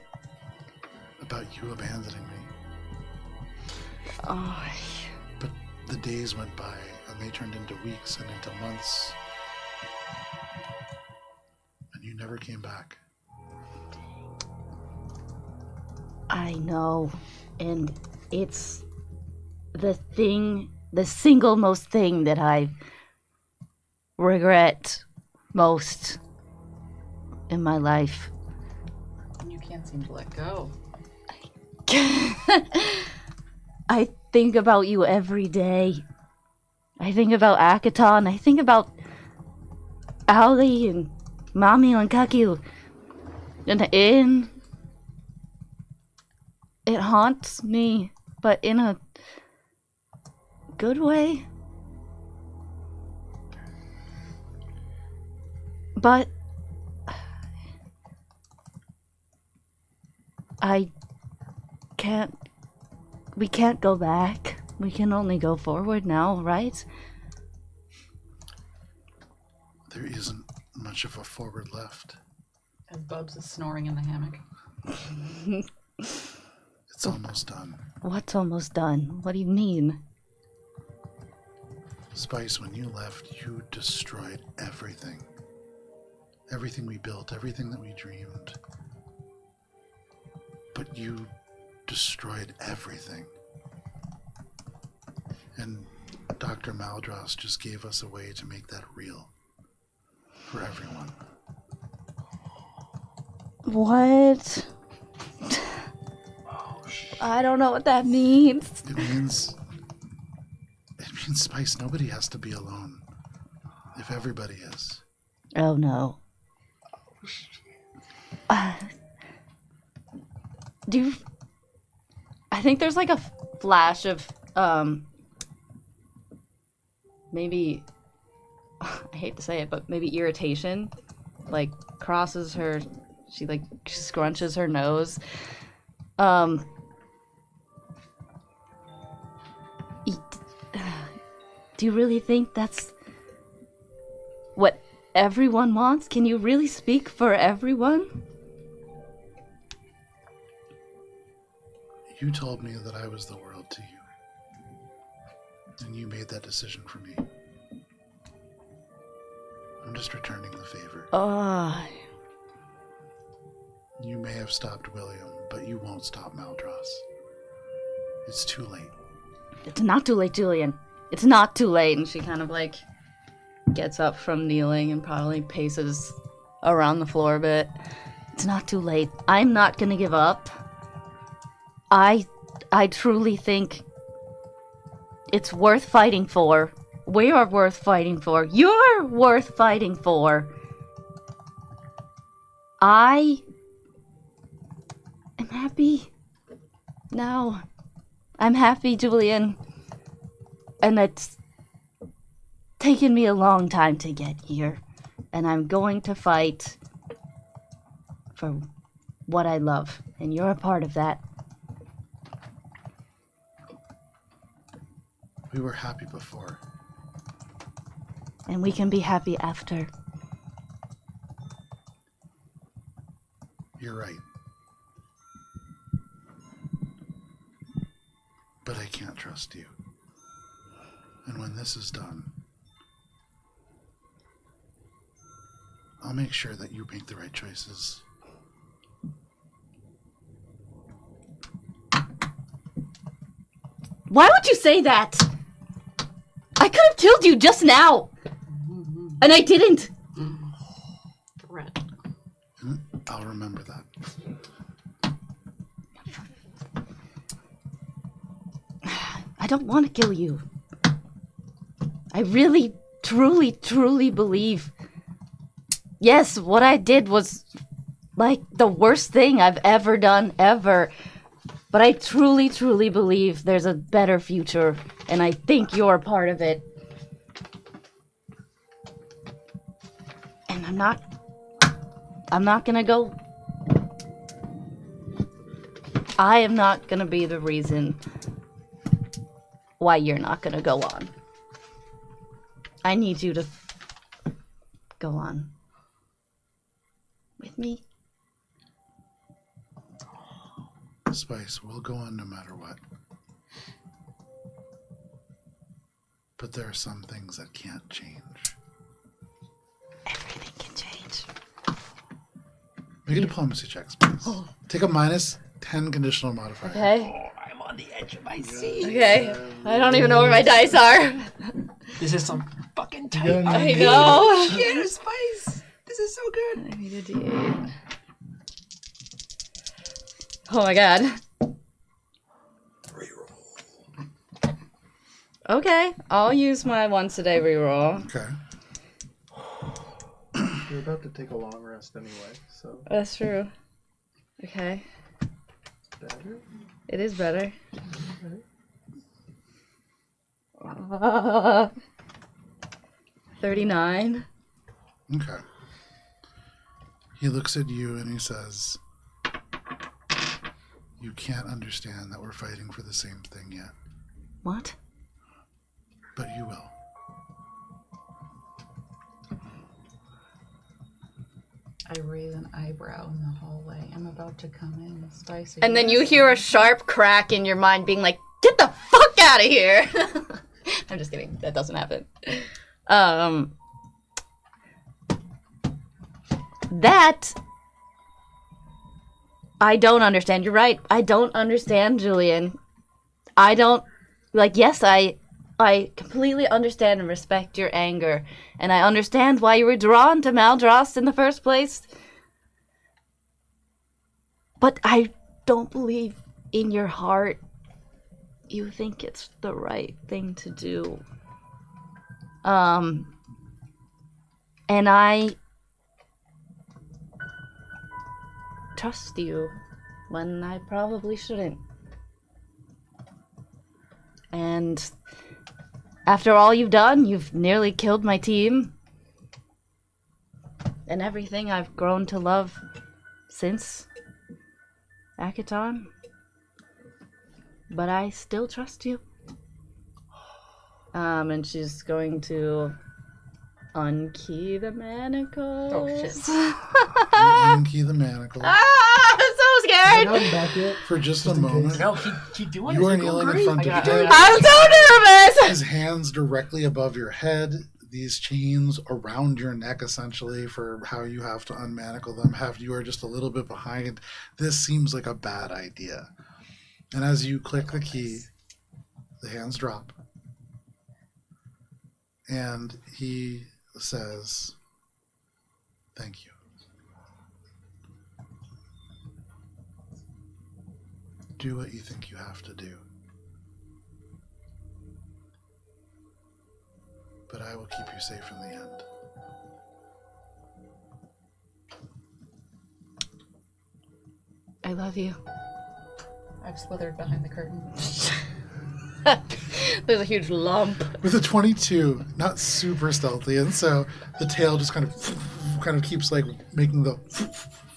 A: about you abandoning me.
C: Oh,
A: But the days went by, and they turned into weeks and into months. And you never came back.
C: I know. And it's the single most thing that I regret most in my life.
E: You can't seem to let go.
C: I think about you every day. I think about Akaton. I think about Ali and Mommy and Kaku. And the inn. It haunts me, but in a good way. But we can't go back. We can only go forward now, right?
A: There isn't much of a forward left.
E: As Bubs is snoring in the hammock.
A: It's almost done.
C: What's almost done? What do you mean?
A: Spice, when you left, you destroyed everything. Everything we built, everything that we dreamed. But you destroyed everything. And Dr. Maldros just gave us a way to make that real. For everyone.
C: What? I don't know what that means.
A: It means Spice, nobody has to be alone. If everybody is.
C: Oh no. I think there's like a flash of maybe I hate to say it, but maybe irritation like crosses her. She like scrunches her nose. Do you really think that's what everyone wants? Can you really speak for everyone?
A: You told me that I was the world to you. And you made that decision for me. I'm just returning the favor. You may have stopped William, but you won't stop Maldros. It's too late.
C: It's not too late, Julian. It's not too late. And she kind of like gets up from kneeling and probably paces around the floor a bit. It's not too late. I'm not gonna give up. I truly think it's worth fighting for. We are worth fighting for. You're worth fighting for. I am happy now. I'm happy, Julian. And it's taken me a long time to get here. And I'm going to fight for what I love. And you're a part of that.
A: We were happy before.
C: And we can be happy after.
A: You're right. But I can't trust you. And when this is done, I'll make sure that you make the right choices.
C: Why would you say that? I could have killed you just now. And I didn't.
E: Threat.
A: I'll remember that.
C: I don't want to kill you. I really, truly believe. Yes, what I did was like the worst thing I've ever done, ever. But I truly believe there's a better future, and I think you're a part of it. And I'm not gonna go. I am not gonna be the reason why you're not gonna go on. I need you to go on with me.
A: Spice, we'll go on no matter what. But there are some things that can't change.
C: Everything can change.
A: Make a diplomacy check, Spice. Take a -10 conditional modifier.
C: Okay.
D: I'm on the edge of my seat.
C: Okay. I don't even know where my dice are.
D: This is some fucking tight.
C: I know.
D: Shit, Spice. This is so good.
C: I need a D8. Oh my god.
F: Reroll.
C: Okay, I'll use my once a day reroll.
A: Okay.
B: You're about to take a long rest anyway, so
C: That's true. Okay,
B: better.
C: it is better. 39.
A: Okay. He looks at you and he says, "You can't understand that we're fighting for the same thing yet,
C: What?
A: but you will.
E: I raise an eyebrow in the hallway. I'm about to come in. Spice.
C: And then you hear a sharp crack in your mind being like, get the fuck out of here! I'm just kidding. That doesn't happen. That... I don't understand. You're right. I don't understand, Julian. I don't... Like, yes, I completely understand and respect your anger. And I understand why you were drawn to Maldrost in the first place. But I don't believe in your heart you think it's the right thing to do. And I trust you when I probably shouldn't. And after all you've done, you've nearly killed my team. And everything I've grown to love since Akaton. But I still trust you. And she's going to unkey the manacles.
E: Oh, shit.
A: Unkey the manacles.
C: Ah, I'm so scared.
F: Back it.
A: For just a moment,
D: No, keep doing
A: you
D: it.
A: are kneeling in front of
E: got
A: him.
E: it.
C: I'm so nervous.
A: His hands directly above your head. These chains around your neck, essentially, for how you have to unmanacle them. You are just a little bit behind. This seems like a bad idea. And as you click the key, the hands drop. And he says, "Thank you." Do what you think you have to do. But I will keep you safe in the end.
C: I love you.
E: I've slithered behind the curtain.
C: There's a huge lump.
A: With a 22, not super stealthy, and so the tail just kind of keeps like making the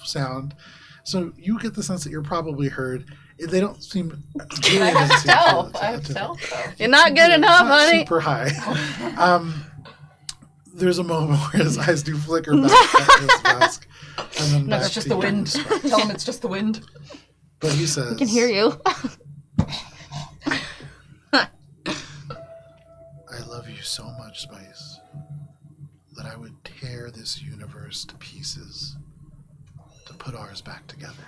A: sound. So you get the sense that you're probably heard. They don't seem.
E: I have stealth. I have stealth, though.
C: You're not good enough,
A: Not
C: honey.
A: super high. There's a moment where his eyes do flicker back at his mask, and then
E: No,
A: back
E: it's just
A: to
E: the
A: you.
E: wind. Tell him it's just the wind.
A: But he says,
C: I can hear you.
A: "I love you so much, Spice, that I would tear this universe to pieces to put ours back together."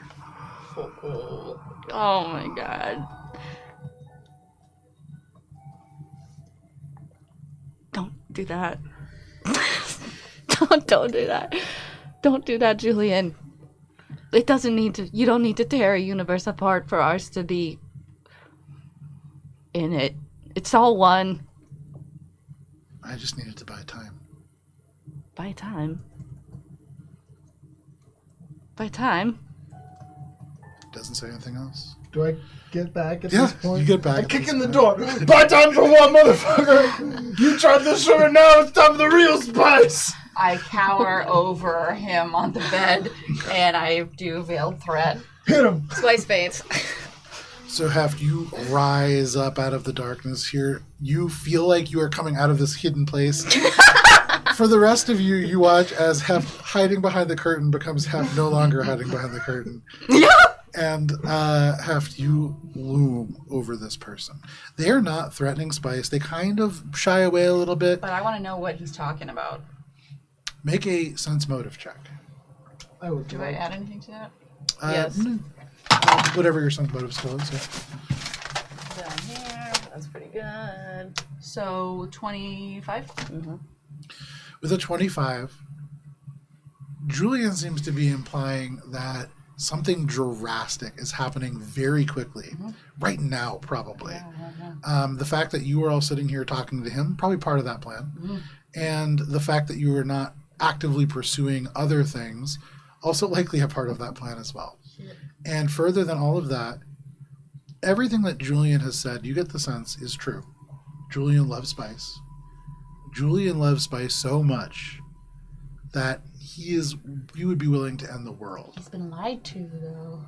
C: Oh my god. Don't do that. Don't do that. Don't do that, Julian. It doesn't need to. You don't need to tear a universe apart for ours to be in it. It's all one.
A: I just needed to buy time.
C: By time. By time.
A: Doesn't say anything else.
F: Do I get back at
A: Yeah,
F: this point?
A: you get back
F: I
A: at
F: kick
A: this
F: in the
A: point.
F: door. Buy time for what, motherfucker? You tried the sugar, now it's time for the real spice.
E: I cower over him on the bed, and I do veiled threat.
F: Hit him.
C: Spice faints.
A: So Heft, you rise up out of the darkness here. You feel like you are coming out of this hidden place. For the rest of you, you watch as Heft hiding behind the curtain becomes Heft no longer hiding behind the curtain. And Heft, you loom over this person. They are not threatening Spice. They kind of shy away a little bit.
E: But I want to know what he's talking about.
A: Make a sense motive check.
F: I would
E: Do I add anything to that?
C: Yes.
A: Whatever your sense motive skill is. Yeah.
C: Down here. That's pretty good.
E: So 25.
A: With a 25, Julian seems to be implying that something drastic is happening very quickly. Right now, probably. The fact that you are all sitting here talking to him, probably part of that plan. And the fact that you are not actively pursuing other things, also likely a part of that plan as well. And further than all of that, everything that Julian has said, you get the sense, is true. Julian loves Spice. Julian loves Spice so much that he would be willing to end the world.
E: He's been lied to, though.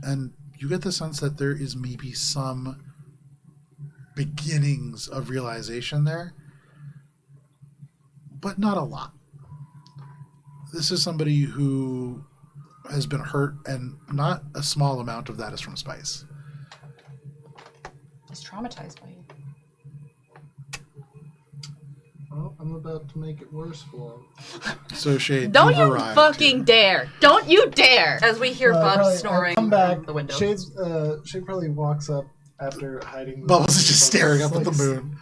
A: And you get the sense that there is maybe some beginnings of realization there, but not a lot. this is somebody who has been hurt, and not a small amount of that is from spice.
E: He's traumatized by you.
B: Well, I'm about to make it worse for him.
A: So Shade,
C: Don't
A: you've
C: you
A: arrived
C: fucking dare! Don't you dare!
E: As we hear Bubs snoring
B: Come back.
E: from the window.
B: Shade probably walks up after hiding.
A: Bubbles is just staring up at the moon.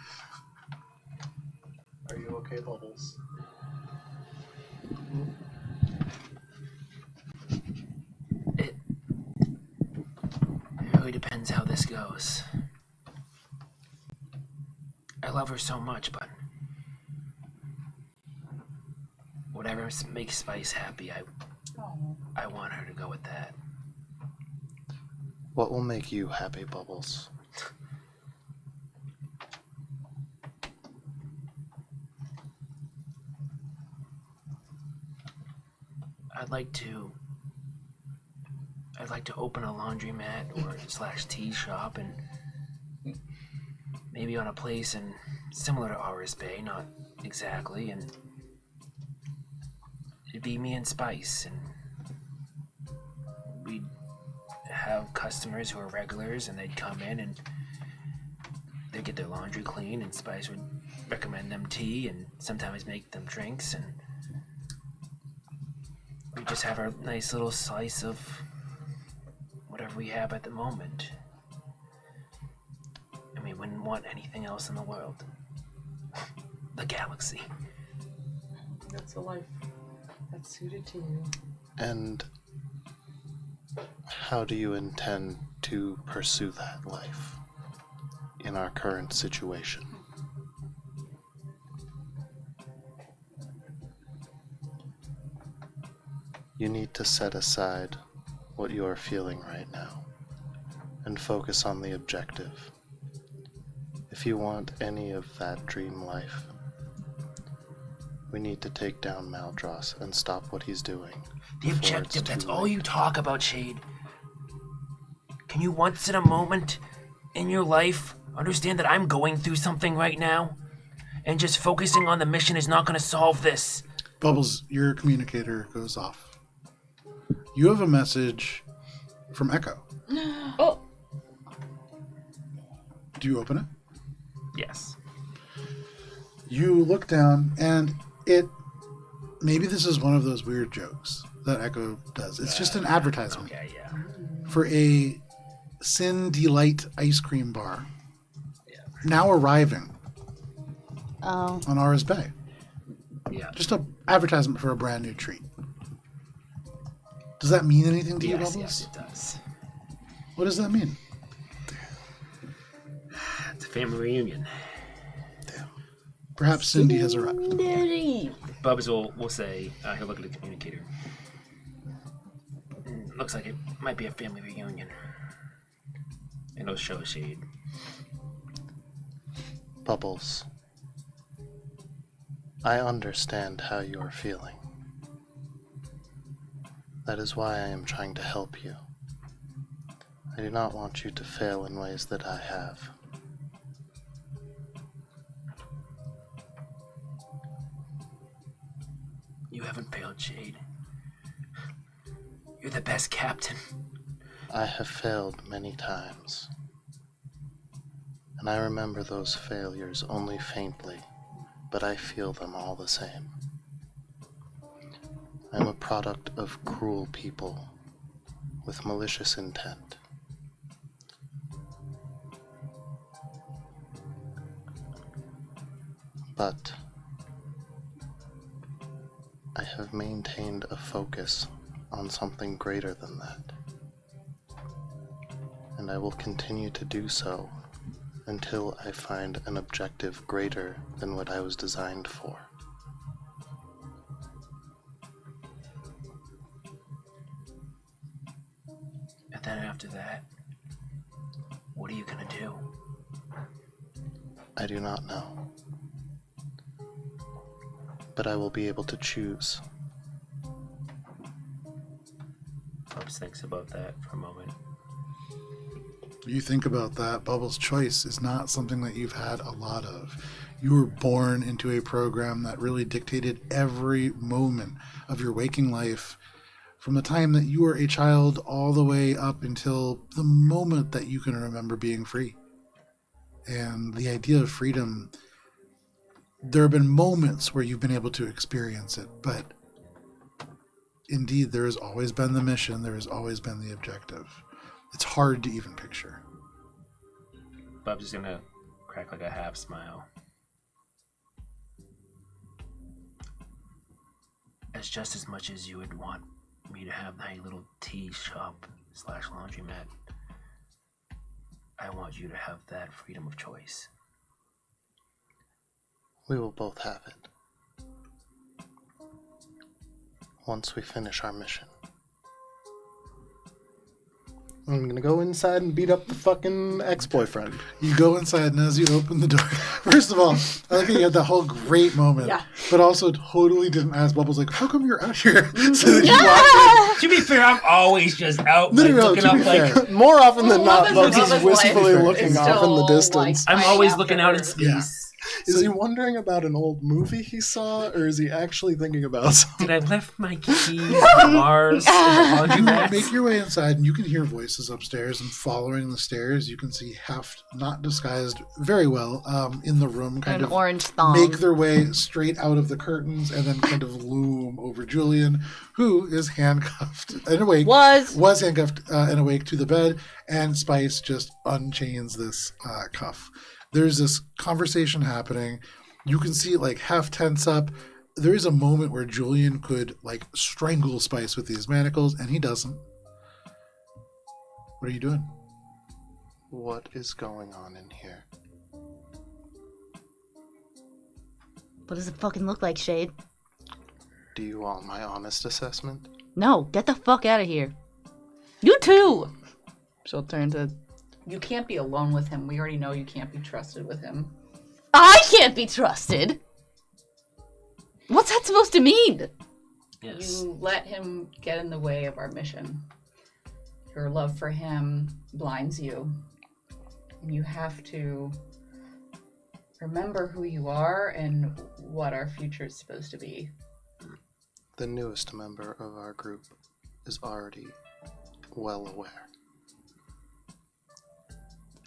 B: Are you okay, Bubbles?
D: It really depends how this goes. I love her so much, but whatever makes Spice happy, I want her to go with that.
B: What will make you happy, Bubbles?
D: I'd like to open a laundromat or / tea shop, and maybe on a place in similar to Aris Bay, not exactly, and it'd be me and Spice, and we'd have customers who are regulars, and they'd come in and they'd get their laundry clean, and Spice would recommend them tea and sometimes make them drinks, and we just have our nice little slice of whatever we have at the moment. And we wouldn't want anything else in the world. The galaxy.
E: That's a life that's suited to you.
B: And how do you intend to pursue that life in our current situation? You need to set aside what you are feeling right now and focus on the objective. If you want any of that dream life, we need to take down Maldross and stop what he's doing.
D: The objective, that's all you talk about, Shade. Can you once in a moment in your life understand that I'm going through something right now? And just focusing on the mission is not going to solve this.
A: Bubbles, your communicator goes off. You have a message from Echo.
C: Oh.
A: Do you open it?
D: Yes.
A: You look down, and maybe this is one of those weird jokes that Echo does. It's just an advertisement
D: Okay, yeah.
A: for a Sin Delight ice cream bar. Now arriving
C: Oh.
A: on Aris Bay.
D: Yeah.
A: Just an advertisement for a brand new treat. Does that mean anything to you,
D: Yes,
A: Bubbles?
D: yes, it does.
A: What does that mean?
D: It's a family reunion.
A: Perhaps Cindy has arrived.
D: Bubs will say, he'll look at the communicator. Looks like it might be a family reunion. And he'll show Shade.
B: Bubbles, I understand how you are feeling. That is why I am trying to help you. I do not want you to fail in ways that I have.
D: You haven't failed, Shade. You're the best captain.
B: I have failed many times. And I remember those failures only faintly, but I feel them all the same. I am a product of cruel people with malicious intent. But I have maintained a focus on something greater than that. And I will continue to do so until I find an objective greater than what I was designed for.
D: And then after that, what are you gonna do?
B: I do not know. But I will be able to choose.
D: Bubs thinks about that for a moment.
A: You think about that, Bubbles' choice is not something that you've had a lot of. You were born into a program that really dictated every moment of your waking life from the time that you were a child all the way up until the moment that you can remember being free. And the idea of freedom, there have been moments where you've been able to experience it, but indeed, there has always been the mission, there has always been the objective. It's hard to even picture.
D: Bub's just gonna crack like a half smile. As just as much as you would want me to have my little tea shop / laundromat, I want you to have that freedom of choice.
B: We will both have it. Once we finish our mission. I'm gonna go inside and beat up the fucking ex-boyfriend.
A: You go inside, and as you open the door, first of all, I think you had that whole great moment, but also totally didn't ask Bubbles, like, how come you're out here? So that you walked in.
D: To be fair, I'm always just out
A: No,
D: looking up like...
B: More often than not,
E: Bubba's
B: Bubs is wistfully looking off in the distance.
D: I'm always looking out in space.
A: Yeah.
B: Is he wondering about an old movie he saw, or is he actually thinking about something?
D: Did I left my keys on Mars?
A: You make your way inside, and you can hear voices upstairs, and following the stairs, you can see Heft, not disguised very well, in the room, kind
C: An
A: of
C: orange thong.
A: make their way straight out of the curtains, and then kind of loom over Julian, who is handcuffed and awake. Was handcuffed and awake to the bed, and Spice just unchains this cuff. There's this conversation happening. You can see like Heft tense up. There is a moment where Julian could like strangle Spice with these manacles, and he doesn't. What are you doing?
B: What is going on in here?
C: What does it fucking look like, Shade?
B: Do you want my honest assessment?
C: No, get the fuck out of here. You too! She'll turn to...
E: You can't be alone with him. We already know you can't be trusted with him.
C: I can't be trusted! What's that supposed to mean?
D: Yes.
E: You let him get in the way of our mission. Your love for him blinds you. And you have to remember who you are and what our future is supposed to be.
B: The newest member of our group is already well aware.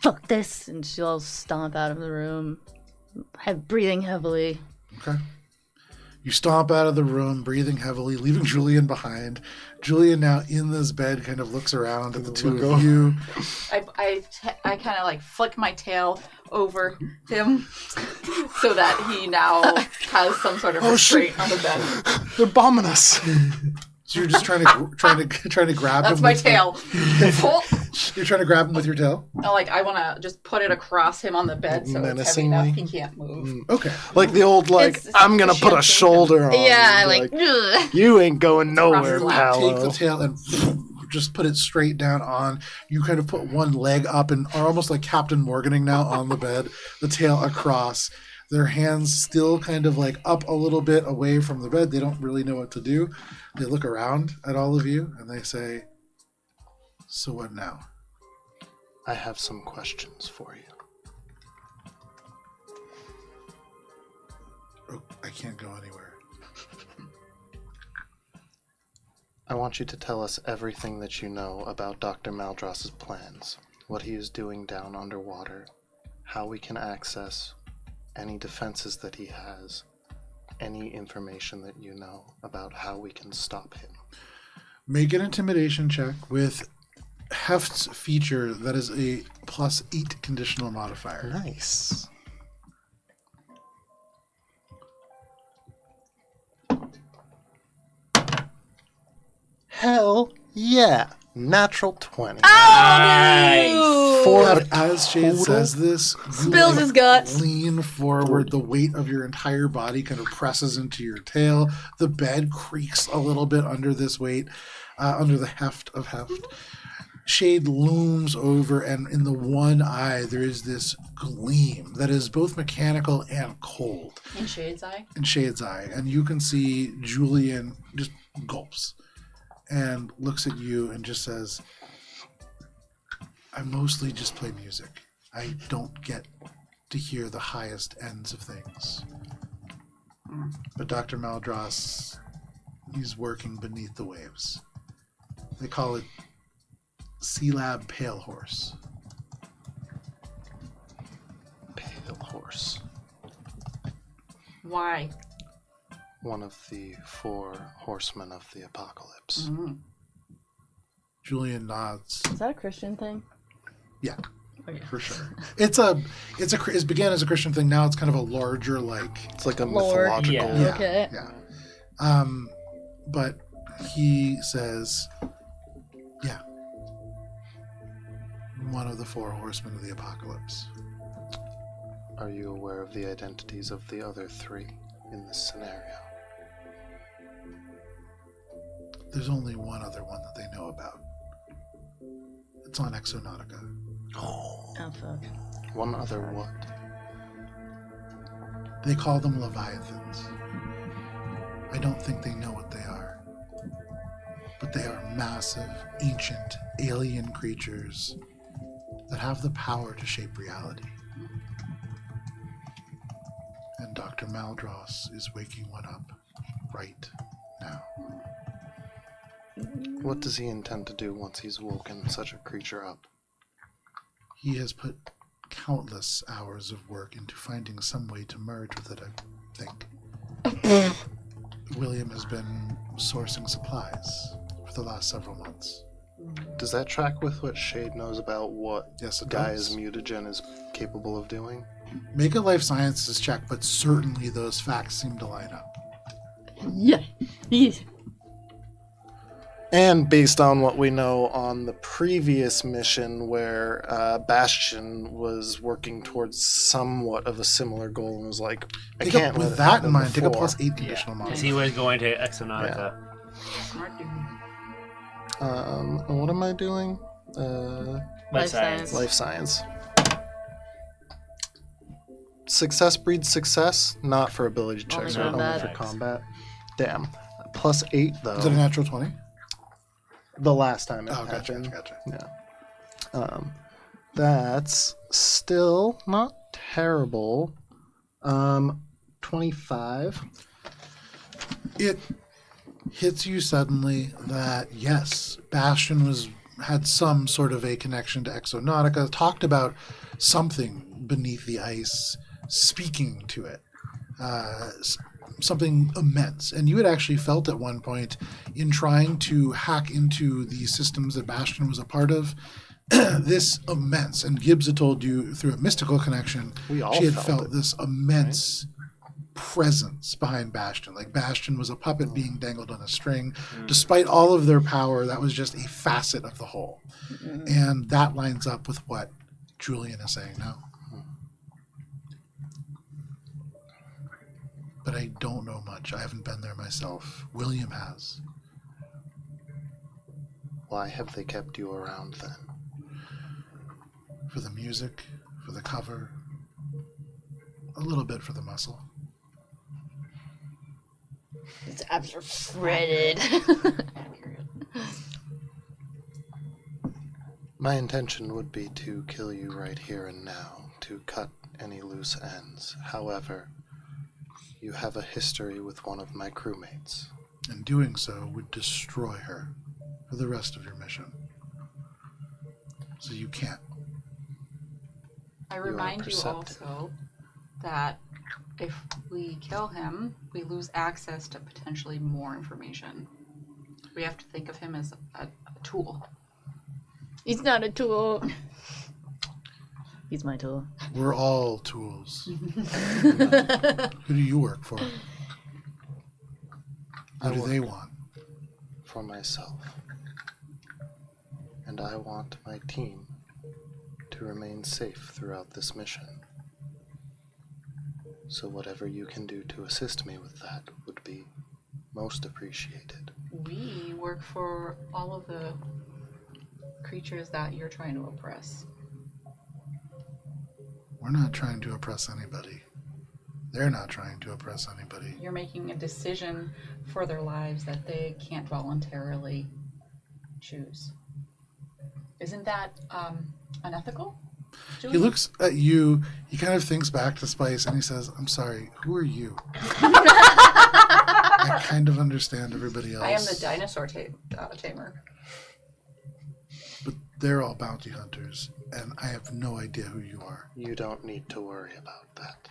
C: Fuck this! And she'll stomp out of the room, breathing heavily.
A: Okay. You stomp out of the room, breathing heavily, leaving Julian behind. Julian, now in this bed, kind of looks around at the two of you.
E: I kind of like flick my tail over him so that he now has some sort of restraint on the bed.
B: They're bombing us.
A: So you're just trying to grab him.
E: That's my tail.
A: You're trying to grab him with your tail?
E: I want to just put it across him on the bed so it's heavy enough he can't move.
A: Okay.
B: Like the old, I'm going to put a shoulder on
C: Yeah,
B: you.
C: like
B: You ain't going nowhere, pal.
A: Take the tail and just put it straight down on. You kind of put one leg up and are almost like Captain Morganing now on the bed, the tail across. Their hands still kind of like up a little bit away from the bed. They don't really know what to do. They look around at all of you and they say, so what now?
B: I have some questions for you.
A: Oh, I can't go anywhere.
B: I want you to tell us everything that you know about Dr. Maldross's plans, what he is doing down underwater, how we can access any defenses that he has, any information that you know about how we can stop him.
A: Make an intimidation check with Heft's feature that is a +8 conditional modifier.
B: Nice. Hell yeah. Natural 20.
D: Nice.
A: But as Shade says this, you
C: Spills his guts.
A: lean forward. The weight of your entire body kind of presses into your tail. The bed creaks a little bit under this weight, under the heft of Heft. Shade looms over, and in the one eye, there is this gleam that is both mechanical and cold.
E: In Shade's eye?
A: In Shade's eye. And you can see Julian just gulps and looks at you and just says, I mostly just play music. I don't get to hear the highest ends of things. But Dr. Maldross, he's working beneath the waves. They call it Sea Lab Pale Horse.
B: Pale Horse.
E: Why?
B: One of the 4 horsemen of the apocalypse.
A: Julian nods.
C: Is that a Christian thing?
A: Yeah,
C: Okay.
A: for sure. It began as a Christian thing. Now it's kind of a larger, like,
B: It's like a
C: Lore.
B: mythological.
D: Yeah.
C: Okay.
A: yeah. But he says, yeah, one of the 4 horsemen of the apocalypse.
B: Are you aware of the identities of the other 3 in this scenario?
A: There's only one other one that they know about. It's on Exonautica.
B: Oh.
C: Oh, fuck.
B: One other what?
A: They call them Leviathans. I don't think they know what they are. But they are massive, ancient, alien creatures that have the power to shape reality. And Dr. Maldross is waking one up right now.
B: What does he intend to do once he's woken such a creature up?
A: He has put countless hours of work into finding some way to merge with it, I think. William has been sourcing supplies for the last several months.
B: Does that track with what Shade knows about what
A: Yes, it
B: Gaia's
A: does.
B: mutagen is capable of doing?
A: Make a life sciences check, but certainly those facts seem to line up.
C: Yeah. Yes.
B: And based on what we know on the previous mission where Bastion was working towards somewhat of a similar goal and was like, I
A: Take
B: can't
A: a,
B: let
A: with
B: it
A: that in
B: happen
A: mind, take a
B: before.
A: +8 additional
D: Because
A: model.
D: he was going to Exonautica.
E: Smart dude.
B: What am I doing?
D: Life science.
B: Life science. Success breeds success, not for ability checks,
C: Only
B: or only
C: combat.
B: for combat. Damn. +8 though.
A: Is it a natural 20?
B: The last time it
A: Oh, gotcha,
B: happened.
A: gotcha.
B: Yeah. That's still not terrible. 25.
A: It hits you suddenly that, yes, Bastion had some sort of a connection to Exonautica, talked about something beneath the ice speaking to it. Something immense. And you had actually felt at one point in trying to hack into the systems that Bastion was a part of, this immense, and Gibbs had told you through a mystical connection,
B: We all
A: she had
B: felt
A: felt
B: it,
A: this immense presence behind Bastion. Like Bastion was a puppet being dangled on a string. Despite all of their power, that was just a facet of the whole. And that lines up with what Julian is saying now. But I don't know much. I haven't been there myself. William has.
B: Why have they kept you around then?
A: For the music, for the cover, a little bit for the muscle.
C: Its abs are shredded.
E: Accurate.
B: My intention would be to kill you right here and now, to cut any loose ends. However, you have a history with one of my crewmates.
A: And doing so would destroy her for the rest of your mission. So you can't.
E: I
B: are
E: remind you
B: perceptive.
E: also that if we kill him, we lose access to potentially more information. We have to think of him as a tool.
C: He's not a tool. He's my tool.
A: We're all tools. Who do you work for?
B: I
A: What do
B: work
A: they want?
B: for myself. And I want my team to remain safe throughout this mission. So whatever you can do to assist me with that would be most appreciated.
E: We work for all of the creatures that you're trying to oppress.
A: We're not trying to oppress anybody. They're not trying to oppress anybody.
E: You're making a decision for their lives that they can't voluntarily choose. Isn't that Unethical?
A: He
E: Julian?
A: looks at you, he kind of thinks back to Spice, and he says, I'm sorry, who are you? I kind of understand everybody else.
E: I am the dinosaur tamer.
A: But they're all bounty hunters, and I have no idea who you are.
B: You don't need to worry about that.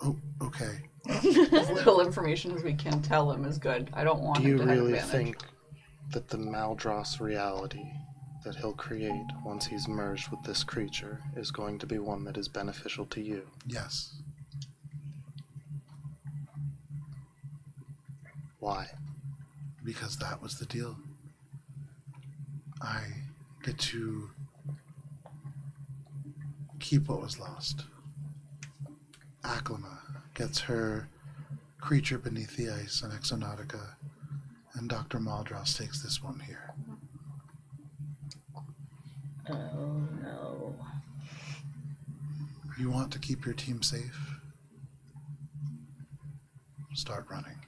A: Oh, okay.
E: As little information as we can tell him is good. I don't want
B: Do
E: him
B: you
E: to have
B: really
E: advantage.
B: think that the Maldross reality that he'll create once he's merged with this creature is going to be one that is beneficial to you?
A: Yes.
B: Why?
A: Because that was the deal. I get to keep what was lost. Alanna gets her creature beneath the ice in Exonautica, and Dr. Maldross takes this one here.
C: Oh no.
A: You want to keep your team safe? Start running.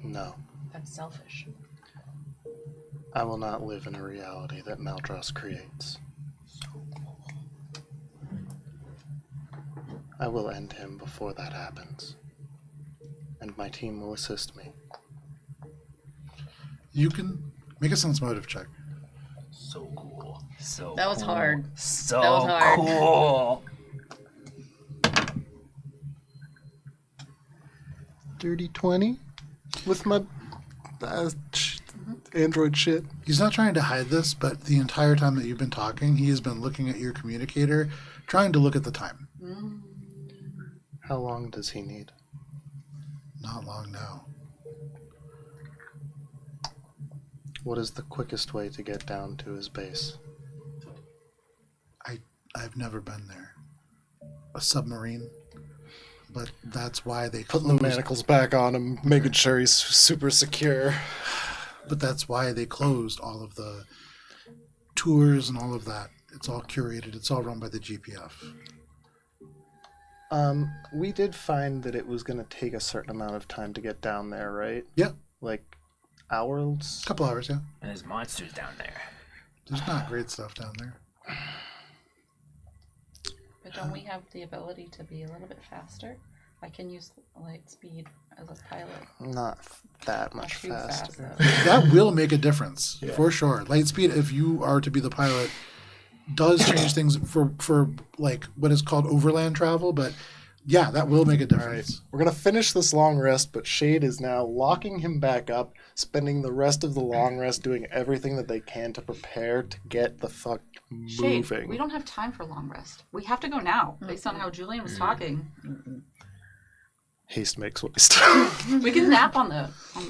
B: No.
E: That's selfish.
B: I will not live in a reality that Maldross creates. I will end him before that happens. And my team will assist me.
A: You can make a sense motive check.
D: So cool. So
C: That was
D: cool.
C: hard.
D: So
C: That was hard.
D: cool.
B: Dirty 20? With my Android shit.
A: He's not trying to hide this, but the entire time that you've been talking, he has been looking at your communicator, trying to look at the time.
B: How long does he need?
A: Not long now.
B: What is the quickest way to get down to his base?
A: I've never been there. A submarine. But that's why they
B: Putting
A: closed.
B: the manacles back on him, making sure he's super secure.
A: But that's why they closed all of the tours and all of that. It's all curated. It's all run by the GPF.
B: We did find that it was going to take a certain amount of time to get down there, right?
A: Yeah,
B: Like hours?
A: a couple hours, yeah.
D: And there's monsters down there.
A: There's not great stuff down there.
E: But don't we have the ability to be a little bit faster? I can use light speed as a pilot.
B: Not that
E: Not
B: much
E: too fast,
B: faster.
E: though.
A: That will make a difference, for sure. Lightspeed, if you are to be the pilot, does change things for like what is called overland travel, but yeah, that will make a
B: All right,
A: difference.
B: we're going to finish this long rest, but Shade is now locking him back up, spending the rest of the long rest doing everything that they can to prepare to get the fuck moving.
E: Shade, we don't have time for long rest. We have to go now, based on how Julian was talking.
B: Haste makes waste.
E: We can nap on the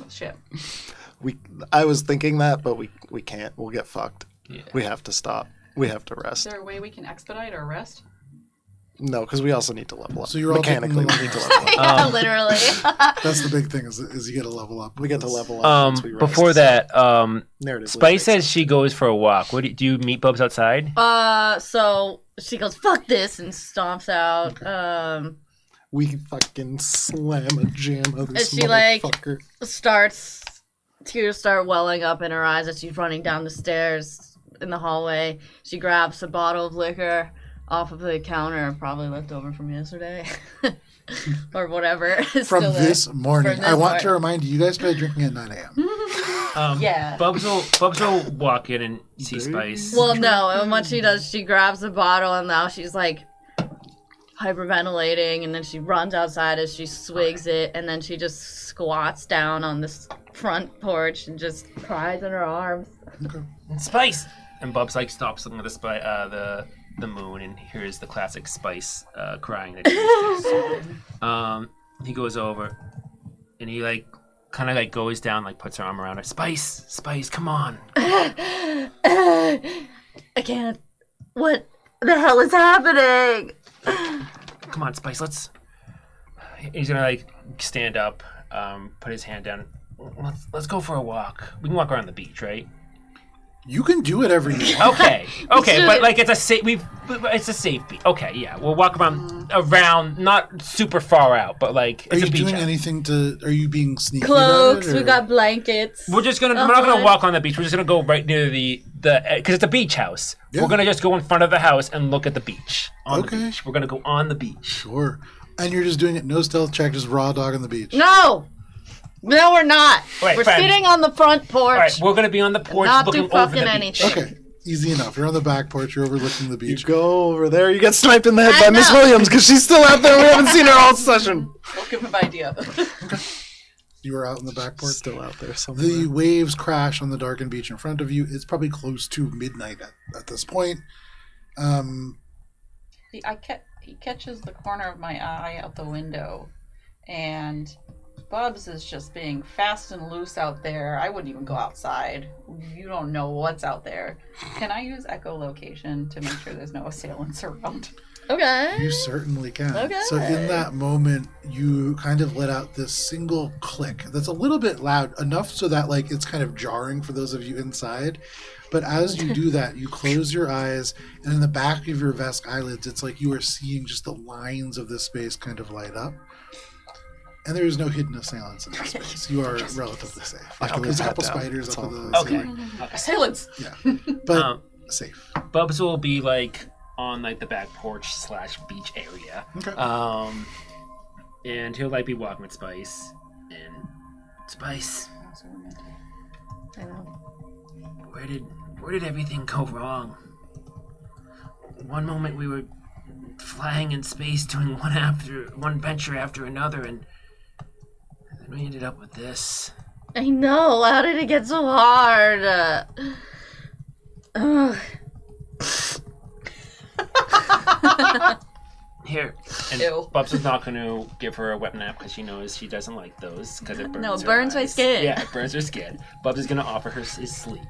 E: ship.
B: I was thinking that, but we can't. We'll get fucked.
D: Yeah.
B: We have to stop. We have to
E: Is
B: rest.
E: there a way we can expedite our rest?
B: No, because we also need to level up.
A: So you're all taking
B: mechanically,
A: the
B: we need to
A: long
B: level up.
C: Yeah, literally.
A: That's the big thing is you get to level up.
B: We get to level up once we rest.
D: Before that,
B: Narratively,
D: Spice says she goes for a walk. What do you meet Bubs outside?
C: So she goes, fuck this, and stomps out.
B: we fucking slam a jam of this
C: Is she like-
B: motherfucker.
C: Tears start welling up in her eyes as she's running down the stairs in the hallway. She grabs a bottle of liquor off of the counter, probably left over from yesterday. Or whatever. is
A: From
C: still there.
A: this morning.
C: From
A: I
C: this
A: want to
C: morning.
A: remind you, you guys started drinking at 9 a.m.
C: Yeah.
D: Bubs will walk in and see Spice.
C: Well, no, and what she does, she grabs the bottle, and now she's like hyperventilating, and then she runs outside as she swigs it, and then she just squats down on this front porch and just cries in her arms.
D: Spice! And Bubs like stops looking at the moon and hears the classic Spice crying that he goes over and he like kind of like goes down, like puts her arm around her. Spice, come on.
C: I can't. What the hell is happening?
D: Come on, Spice, he's gonna like stand up, put his hand down. Let's go for a walk. We can walk around the beach, right?
A: You can do whatever you want.
D: Okay, but like it's a safe beach. Okay, yeah, we'll walk around, not super far out, but like
A: Are
D: it's
A: you
D: a beach
A: doing
D: house.
A: anything to? Are you being sneaky
C: Cloaks.
A: about it?
C: We got blankets.
D: We're not gonna walk on the beach. We're just gonna go right near the because it's a beach house.
A: Yeah.
D: We're gonna just go in front of the house and look at the beach. On
A: Okay.
D: the beach. We're gonna go on the beach.
A: Sure. And you're just doing it no stealth check, just raw dog on the beach.
C: No, we're not.
D: Right,
C: we're
D: fine.
C: sitting on the front porch.
D: All right, we're gonna be on the porch
C: Not
D: looking
C: do
D: over
C: fucking
D: the beach.
C: anything.
A: Okay. Easy enough. You're on the back porch. You're overlooking the
B: You
A: beach.
B: go over there, you get sniped in the head
C: I
B: by Miss
C: know.
B: Williams because she's still out there. We haven't seen her all session.
E: Don't give him an idea.
A: You are out on the back porch.
B: Still out there somewhere.
A: The waves crash on the darkened beach in front of you. It's probably close to midnight at this point.
E: He catches the corner of my eye out the window, and Bubs is just being fast and loose out there. I wouldn't even go outside. You don't know what's out there. Can I use echolocation to make sure there's no assailants around?
C: Okay.
A: You certainly can.
C: Okay.
A: So in that moment, you kind of let out this single click that's a little bit loud, enough so that like it's kind of jarring for those of you inside. But as you do that, you close your eyes, and in the back of your vest eyelids, it's like you are seeing just the lines of this space kind of light up. And there is no hidden assailants in this space. You are relatively safe. Like there's a couple spiders up in the
D: Okay.
A: ceiling.
E: Assailants!
A: Yeah. But safe.
D: Bubs will be like on like the back porch / beach area.
A: Okay.
D: And he'll like be walking with Spice. And Spice,
C: I know.
D: where did everything go wrong? One moment we were flying in space, doing one venture after another, and then we ended up with this.
C: I know. How did it get so hard? Ugh.
D: Here. And
E: Ew.
D: Bubs is not going to give her a wet nap because she knows she doesn't like those because it burns
C: No, it
D: her
C: burns my
D: eyes.
C: skin.
D: Yeah, it burns her skin. Bubs is going to offer her his sleeve.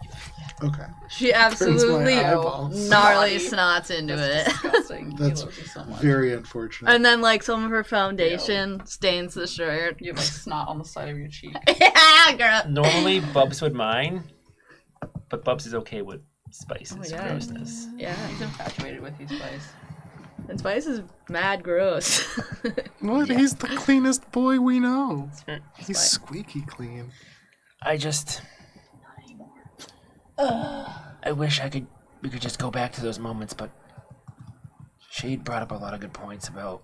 A: Okay.
C: She absolutely
B: eyeballs.
C: gnarly snots into it.
E: Disgusting.
A: That's
E: He loves you so much.
A: very unfortunate.
C: And then, like, some of her foundation stains the shirt.
E: You have like snot on the side of your cheek.
C: Yeah, girl.
D: Normally, Bubs would mind, but Bubs is okay with Spice's
C: God.
D: grossness.
C: Yeah.
E: He's infatuated with you, Spice.
C: And Spice is mad gross.
B: What? He's the cleanest boy we know. He's
C: Spice.
B: squeaky clean.
D: I just... I wish we could just go back to those moments, but Shade brought up a lot of good points about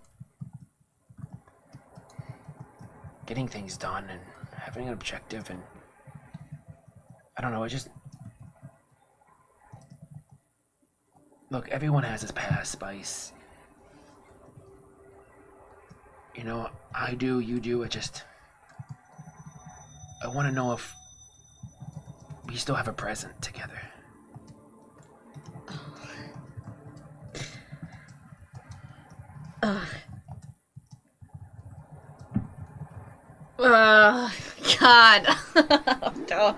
D: getting things done and having an objective, and I don't know, I just... Look, everyone has his past, Spice. You know, I do, you do, I want to know if we still have a present together.
C: God.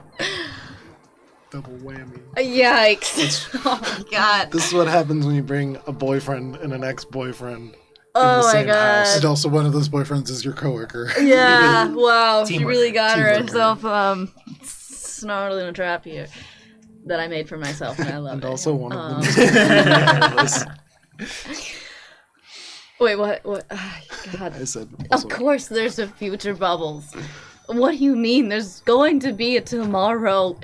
B: Double whammy.
C: Yikes. Oh my god.
B: This is what happens when you bring a boyfriend and an ex-boyfriend in
C: Oh
B: the
C: my
B: same house.
A: And
C: god.
A: also one of those boyfriends is your coworker.
C: Yeah, wow. She
D: Teamwork.
C: really got
A: Teamwork.
C: herself snarled in a trap here that I made for myself, and I love
B: And
C: it.
B: also one of them is hairless.
C: Wait, what? God.
B: I said
C: Of
B: also,
C: course there's a future, Bubbles. What do you mean? There's going to be a tomorrow.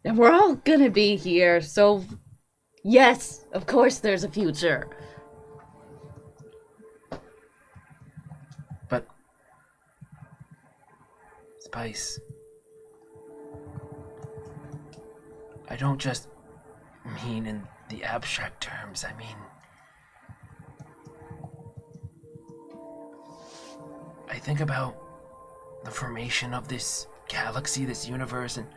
C: And we're all gonna be here, so... Yes, of course there's a future.
D: But... Spice... I don't just mean in the abstract terms, I mean... I think about the formation of this galaxy, this universe, and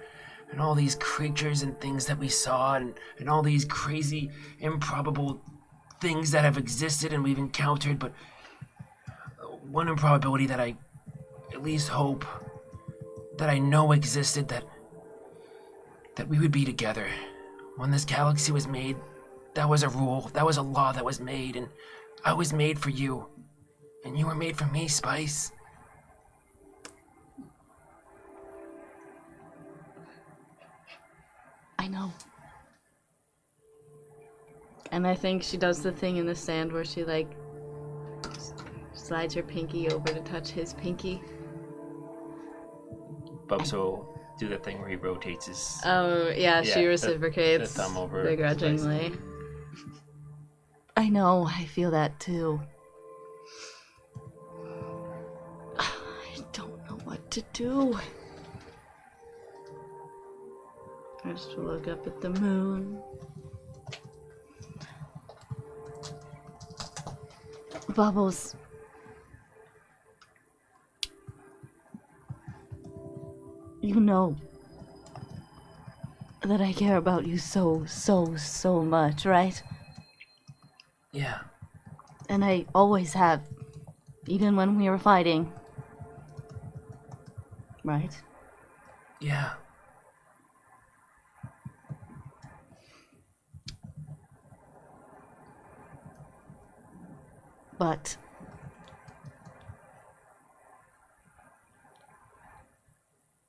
D: all these creatures and things that we saw, and all these crazy, improbable things that have existed and we've encountered, but one improbability that I at least hope, that I know existed, that we would be together. When this galaxy was made, that was a rule, that was a law that was made, and I was made for you. And you were made for me, Spice.
E: I
C: know. And I think she does the thing in the sand where she, like, slides her pinky over to touch his pinky.
D: Bubs will do the thing where he rotates his...
C: Oh, yeah, she reciprocates
D: the thumb over
C: begrudgingly. I know, I feel that too. I don't know what to do. I just look up at the moon. Bubbles. You know that I care about you so much, right?
D: Yeah.
C: And I always have, even when we were fighting. Right?
D: Yeah.
C: But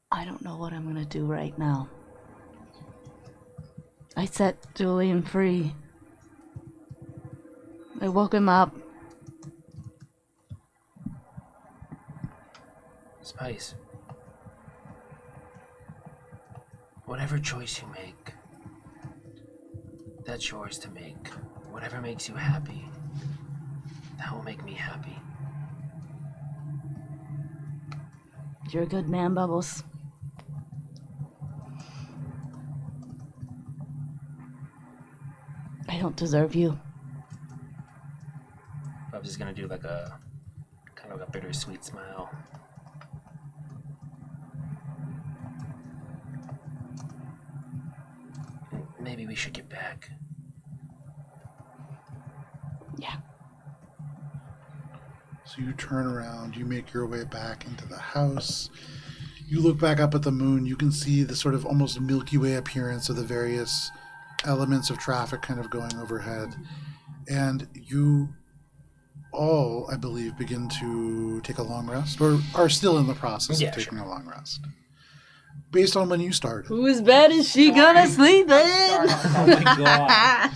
C: I don't know what I'm gonna do right now. I set Julian free. I woke him up.
D: Spice. Whatever choice you make, that's yours to make. Whatever makes you happy, that will make me happy.
C: You're a good man, Bubbles. I don't deserve you.
D: Bubs is gonna do like a kind of a bittersweet smile. Maybe we should get back.
C: Yeah.
A: So you turn around, you make your way back into the house. You look back up at the moon, you can see the sort of almost Milky Way appearance of the various elements of traffic kind of going overhead. And you all, I believe, begin to take a long rest, or are still in the process of taking a long rest. Based on when you started.
C: Whose bed is she gonna sleep in?
D: Oh my god.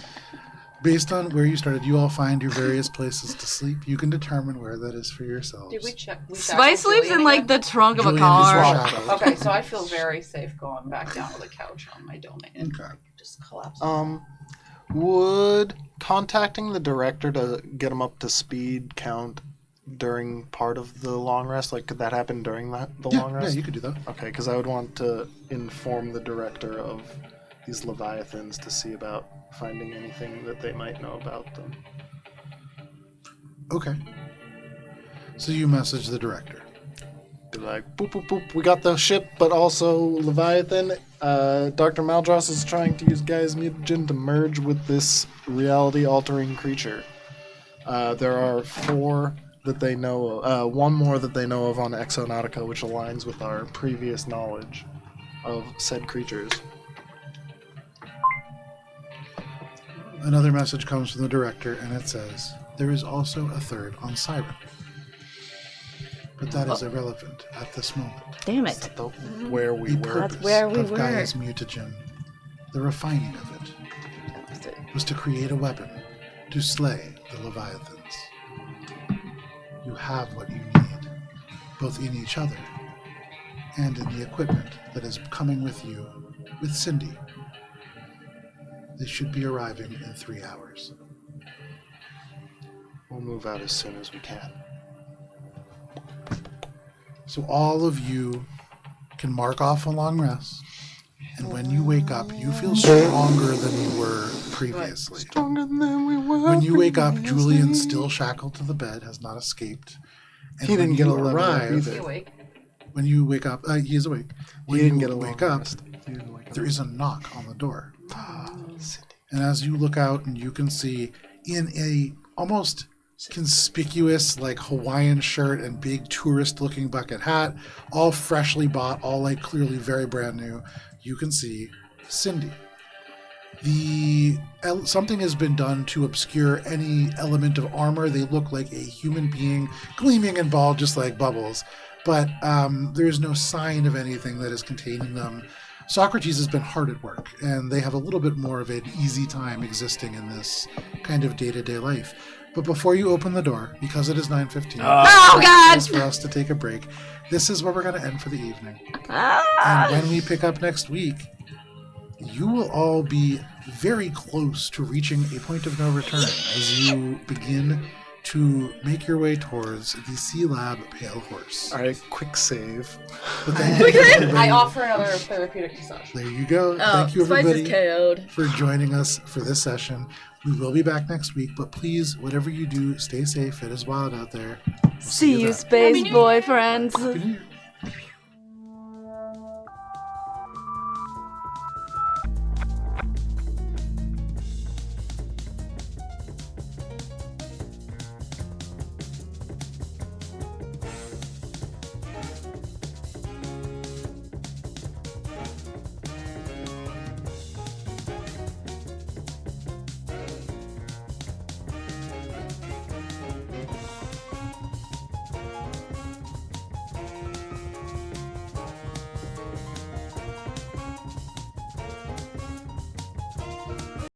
A: Based on where you started, you all find your various places to sleep. You can determine where that is for yourselves.
E: Did we check?
C: Spice sleeps in like the trunk of a
A: Julian is
C: car.
A: shackled.
E: Okay, so I feel very safe going back down to the couch on my domain.
A: Okay.
E: Just collapse.
B: Would contacting the director to get him up to speed count during part of the long rest? Like, could that happen during the long rest?
A: Yeah, you could do that.
B: Okay, because I would want to inform the director of these Leviathans to see about finding anything that they might know about them.
A: Okay. So you message the director.
B: Be like, boop, boop, boop, we got the ship, but also Leviathan. Dr. Maldross is trying to use Gaia's mutagen to merge with this reality-altering creature. There are 4 that they know of, 1 more that they know of on Exonautica, which aligns with our previous knowledge of said creatures.
A: Another message comes from the director, and it says, there is also a 3rd on Siren. But that is irrelevant at this moment.
C: Damn
B: Is
C: it.
B: that where we
A: The
B: were?
A: purpose
C: where we
A: of
C: were.
A: Gaia's mutagen, the refining of it, was to create a weapon to slay the Leviathans. You have what you need, both in each other and in the equipment that is coming with you with Cindy. They should be arriving in 3 hours.
B: We'll move out as soon as we can.
A: So all of you can mark off a long rest, and when you wake up, you feel stronger than you were previously.
B: Stronger than we were.
A: When you wake up, Julian, still shackled to the bed, has not escaped. And
B: He didn't
A: when
B: get
A: you
B: a level up
A: arrive,
B: either.
E: You awake?
A: when you wake up, he is awake. When
B: He didn't
A: you
B: get a
A: wake
B: long
A: up,
B: rest. He didn't wake up.
A: there is a knock on the door.
B: Cindy.
A: And as you look out, and you can see in a almost conspicuous like Hawaiian shirt and big tourist-looking bucket hat, all freshly bought, all like clearly very brand new, you can see Cindy. Something has been done to obscure any element of armor. They look like a human being, gleaming and bald, just like Bubbles. But there is no sign of anything that is containing them. Socrates has been hard at work, and they have a little bit more of an easy time existing in this kind of day-to-day life. But before you open the door, because it is 9:15,
C: Oh, God!
A: it's for us to take a break. This is where we're going to end for the evening. And when we pick up next week, you will all be very close to reaching a point of no return as you begin to make your way towards the Sea Lab Pale Horse.
B: All right, quick save.
A: But thank you, everybody.
E: I offer another therapeutic massage.
A: There you go.
C: Oh,
A: Thank you,
C: Spice
A: everybody,
C: is KO'd.
A: for joining us for this session. We will be back next week, but please, whatever you do, stay safe. It is wild out there. We'll
C: See you,
A: then.
C: space boyfriends.
A: Happy New Year.